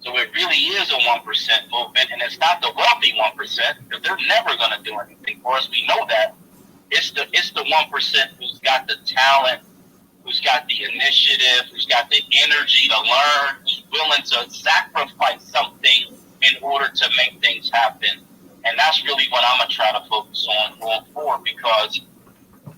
So it really is a 1% movement, and it's not the wealthy 1% because they're never going to do anything for us. We know that. It's the 1% who's got the talent, who's got the initiative, who's got the energy to learn, who's willing to sacrifice something in order to make things happen. And that's really what I'm going to try to focus on going forward, because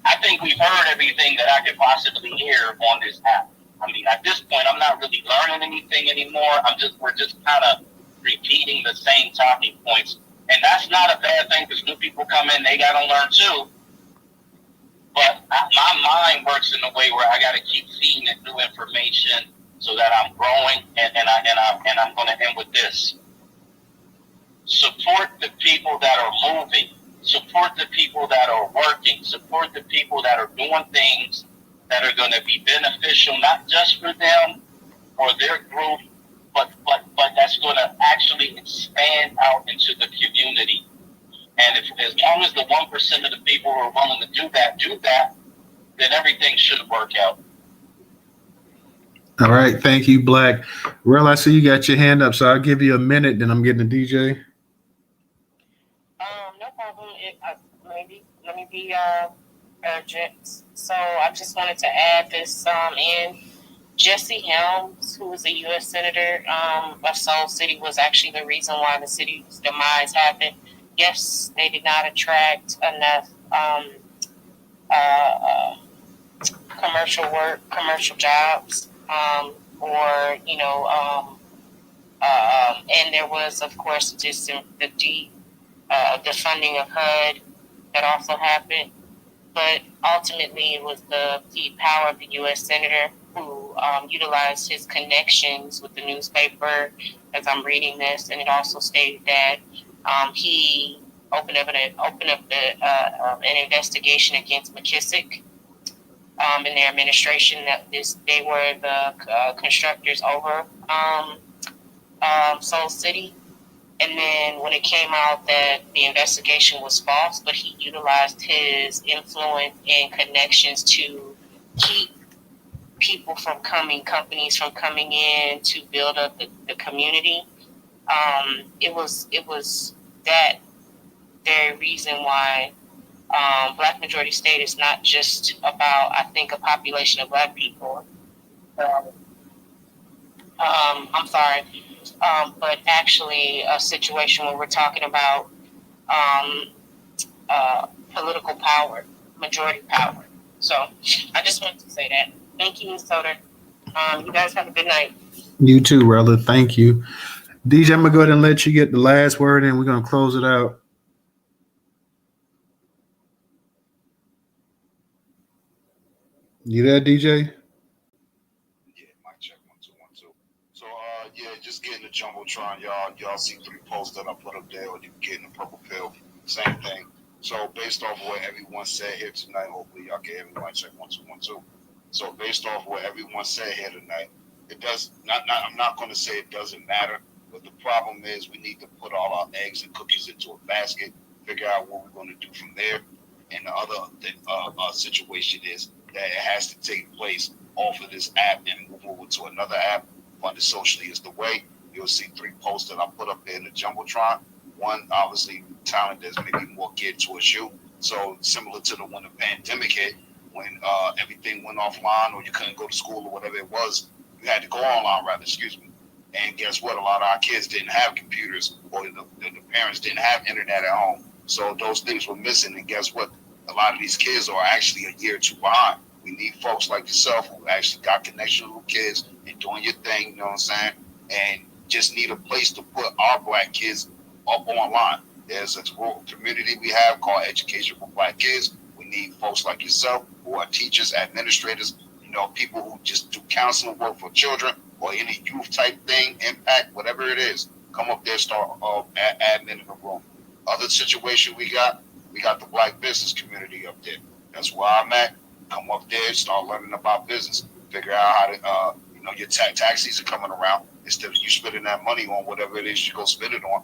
I think we've heard everything that I could possibly hear on this app. I mean, at this point, I'm not really learning anything anymore. We're just kind of repeating the same talking points. And that's not a bad thing, because new people come in, they got to learn too. But my mind works in a way where I got to keep feeding it new information so that I'm growing. And I'm going to end with this. Support the people that are moving. Support the people that are working. Support the people that are doing things that are going to be beneficial, not just for them or their group, but that's going to actually expand out into the community. And as long as the 1% of the people who are willing to do that, then everything should work out. All right. Thank you, Black. Rel, I see you got your hand up, so I'll give you a minute, then I'm getting a DJ. No problem. Let me be urgent. So I just wanted to add this in. Jesse Helms, who was a U.S. Senator of Soul City, was actually the reason why the city's demise happened. Yes, they did not attract enough commercial jobs, and there was, of course, just the defunding of HUD that also happened. But ultimately, it was the power of the U.S. Senator who utilized his connections with the newspaper, as I'm reading this, and it also stated that he opened up an investigation against McKissick in their administration. That they were the constructors over Soul City. And then when it came out that the investigation was false, but he utilized his influence and connections to keep companies from coming in to build up the community. It was that very reason why Black majority state is not just about, I think, a population of Black people. But actually a situation where we're talking about political power, majority power. So I just wanted to say that. Thank you, Newstoter. You guys have a good night. You too, brother. Thank you. DJ, I'm going to go ahead and let you get the last word and we're going to close it out. You there, DJ? Yeah, mic check 1 2 1 2. So yeah, just getting the jumbotron, y'all. Y'all see 3 posts that I put up there, or you can get in the purple pill. Same thing. So based off of what everyone said here tonight, hopefully y'all can hear me. Mic check 1 2 1 2. So based off of what everyone said here tonight, it does not. I'm not going to say it doesn't matter, but the problem is we need to put all our eggs and cookies into a basket, figure out what we're going to do from there. And the other situation is that it has to take place off of this app and move over to another app. Funded socially is the way. You'll see 3 posts that I put up there in the jumbotron. One, obviously, talent that's maybe more geared towards you. So similar to when the pandemic hit, when everything went offline or you couldn't go to school or whatever it was, you had to go online rather, excuse me. And guess what? A lot of our kids didn't have computers, or the parents didn't have internet at home. So those things were missing. And guess what? A lot of these kids are actually a year or 2 behind. We need folks like yourself who actually got connection with kids and doing your thing, you know what I'm saying? And just need a place to put our black kids up online. There's a rural community we have called Education for Black Kids. We need folks like yourself who are teachers, administrators, you know, people who just do counseling work for children or any youth type thing, impact, whatever it is. Come up there, start admin in the room. Other situation we got the black business community up there. That's where I'm at. Come up there, start learning about business. Figure out how to, your tax season coming around. Instead of you spending that money on whatever it is you go spend it on,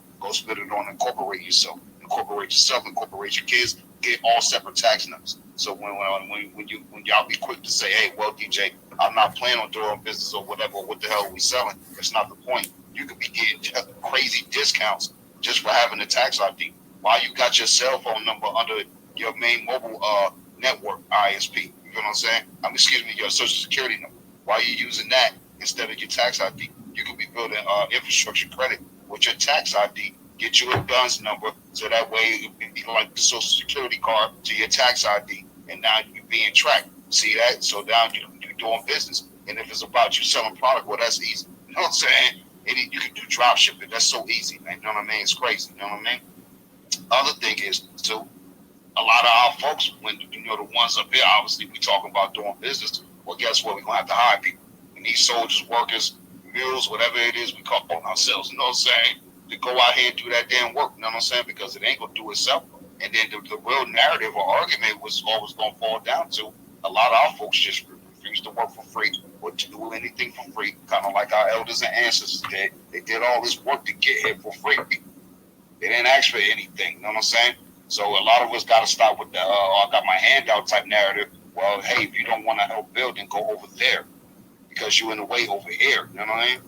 incorporate yourself, incorporate your kids, get all separate tax numbers. So when y'all be quick to say, hey, well, DJ, I'm not planning on doing business or whatever, what the hell are we selling? That's not the point. You could be getting crazy discounts just for having a tax ID. Why you got your cell phone number under your main mobile network, ISP? You know what I'm saying? Your social security number. Why are you using that instead of your tax ID? You could be building infrastructure credit with your tax ID. Get you a DUNS number so that way it be like the social security card to your tax ID. And now you're being tracked. See that? So now you're doing business. And if it's about you selling product, well, that's easy. You know what I'm saying? You can do drop shipping. That's so easy, man. You know what I mean? It's crazy. You know what I mean? Other thing is, too, a lot of our folks, when the ones up here, obviously we talking about doing business. Well, guess what? We're gonna have to hire people. We need soldiers, workers, mules, whatever it is we call on ourselves. You know what I'm saying? To go out here and do that damn work. You know what I'm saying? Because it ain't gonna do itself. And then the real narrative or argument was always gonna fall down to a lot of our folks just refuse to work for free or to do anything for free. Kind of like our elders and ancestors did. They did all this work to get here for free. They didn't ask for anything. You know what I'm saying? So a lot of us got to stop with the I got my hand out type narrative. Well, hey, if you don't want to help build, then go over there because you're in the way over here. You know what I mean?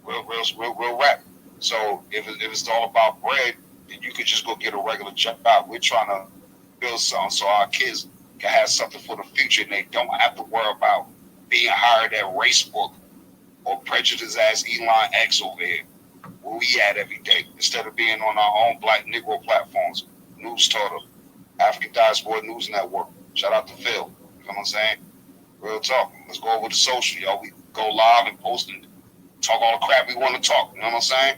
Real rap. So if it's all about bread, then you could just go get a regular job. We're trying to build something so our kids can have something for the future and they don't have to worry about being hired at Facebook or prejudice as Elon X over here. Where we at every day, instead of being on our own black Negro platforms. Newstoter, African Diaspora News Network. Shout out to Phil. You know what I'm saying? Real talk. Let's go over to social, y'all. We go live and post and talk all the crap we want to talk. You know what I'm saying?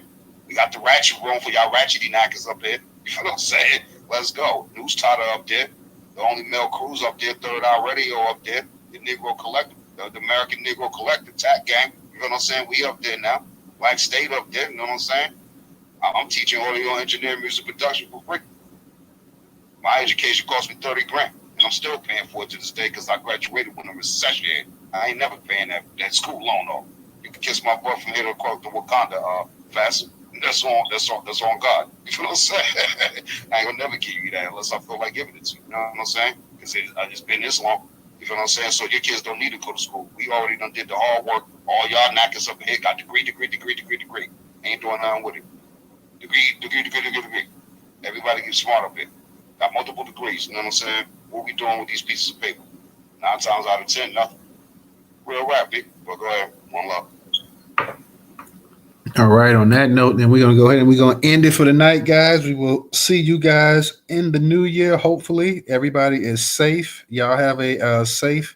We got the ratchet room for y'all ratchety knackers up there. You know what I'm saying? Let's go. Newstoter up there. The only male crews up there, Third Eye Radio up there. The Negro Collective, the American Negro Collective, TAC Gang. You know what I'm saying? We up there now. Black State up there, you know what I'm saying? I'm teaching audio engineering, music production for free. My education cost me $30,000, and I'm still paying for it to this day because I graduated when the recession hit. I ain't never paying that school loan off. You can kiss my butt from here to Wakanda, fast. That's on God. You know what I'm saying? I ain't gonna never give you that unless I feel like giving it to you. You know what I'm saying? Because I just been this long. You know what I'm saying? So your kids don't need to go to school. We already done did the hard work. All y'all knockers up in here got degree. Ain't doing nothing with it. Degree. Everybody get smart up here. Got multiple degrees. You know what I'm saying? What we doing with these pieces of paper? 9 times out of 10, nothing. Real rap, big. But go ahead. One love. All right. On that note, then we're gonna go ahead and we're gonna end it for the night, guys. We will see you guys in the new year. Hopefully, everybody is safe. Y'all have a safe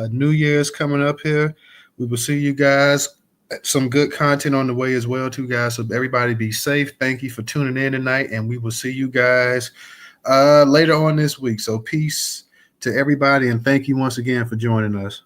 New Year's coming up here. We will see you guys. Some good content on the way as well, too, guys. So everybody be safe. Thank you for tuning in tonight, and we will see you guys later on this week. So peace to everybody, and thank you once again for joining us.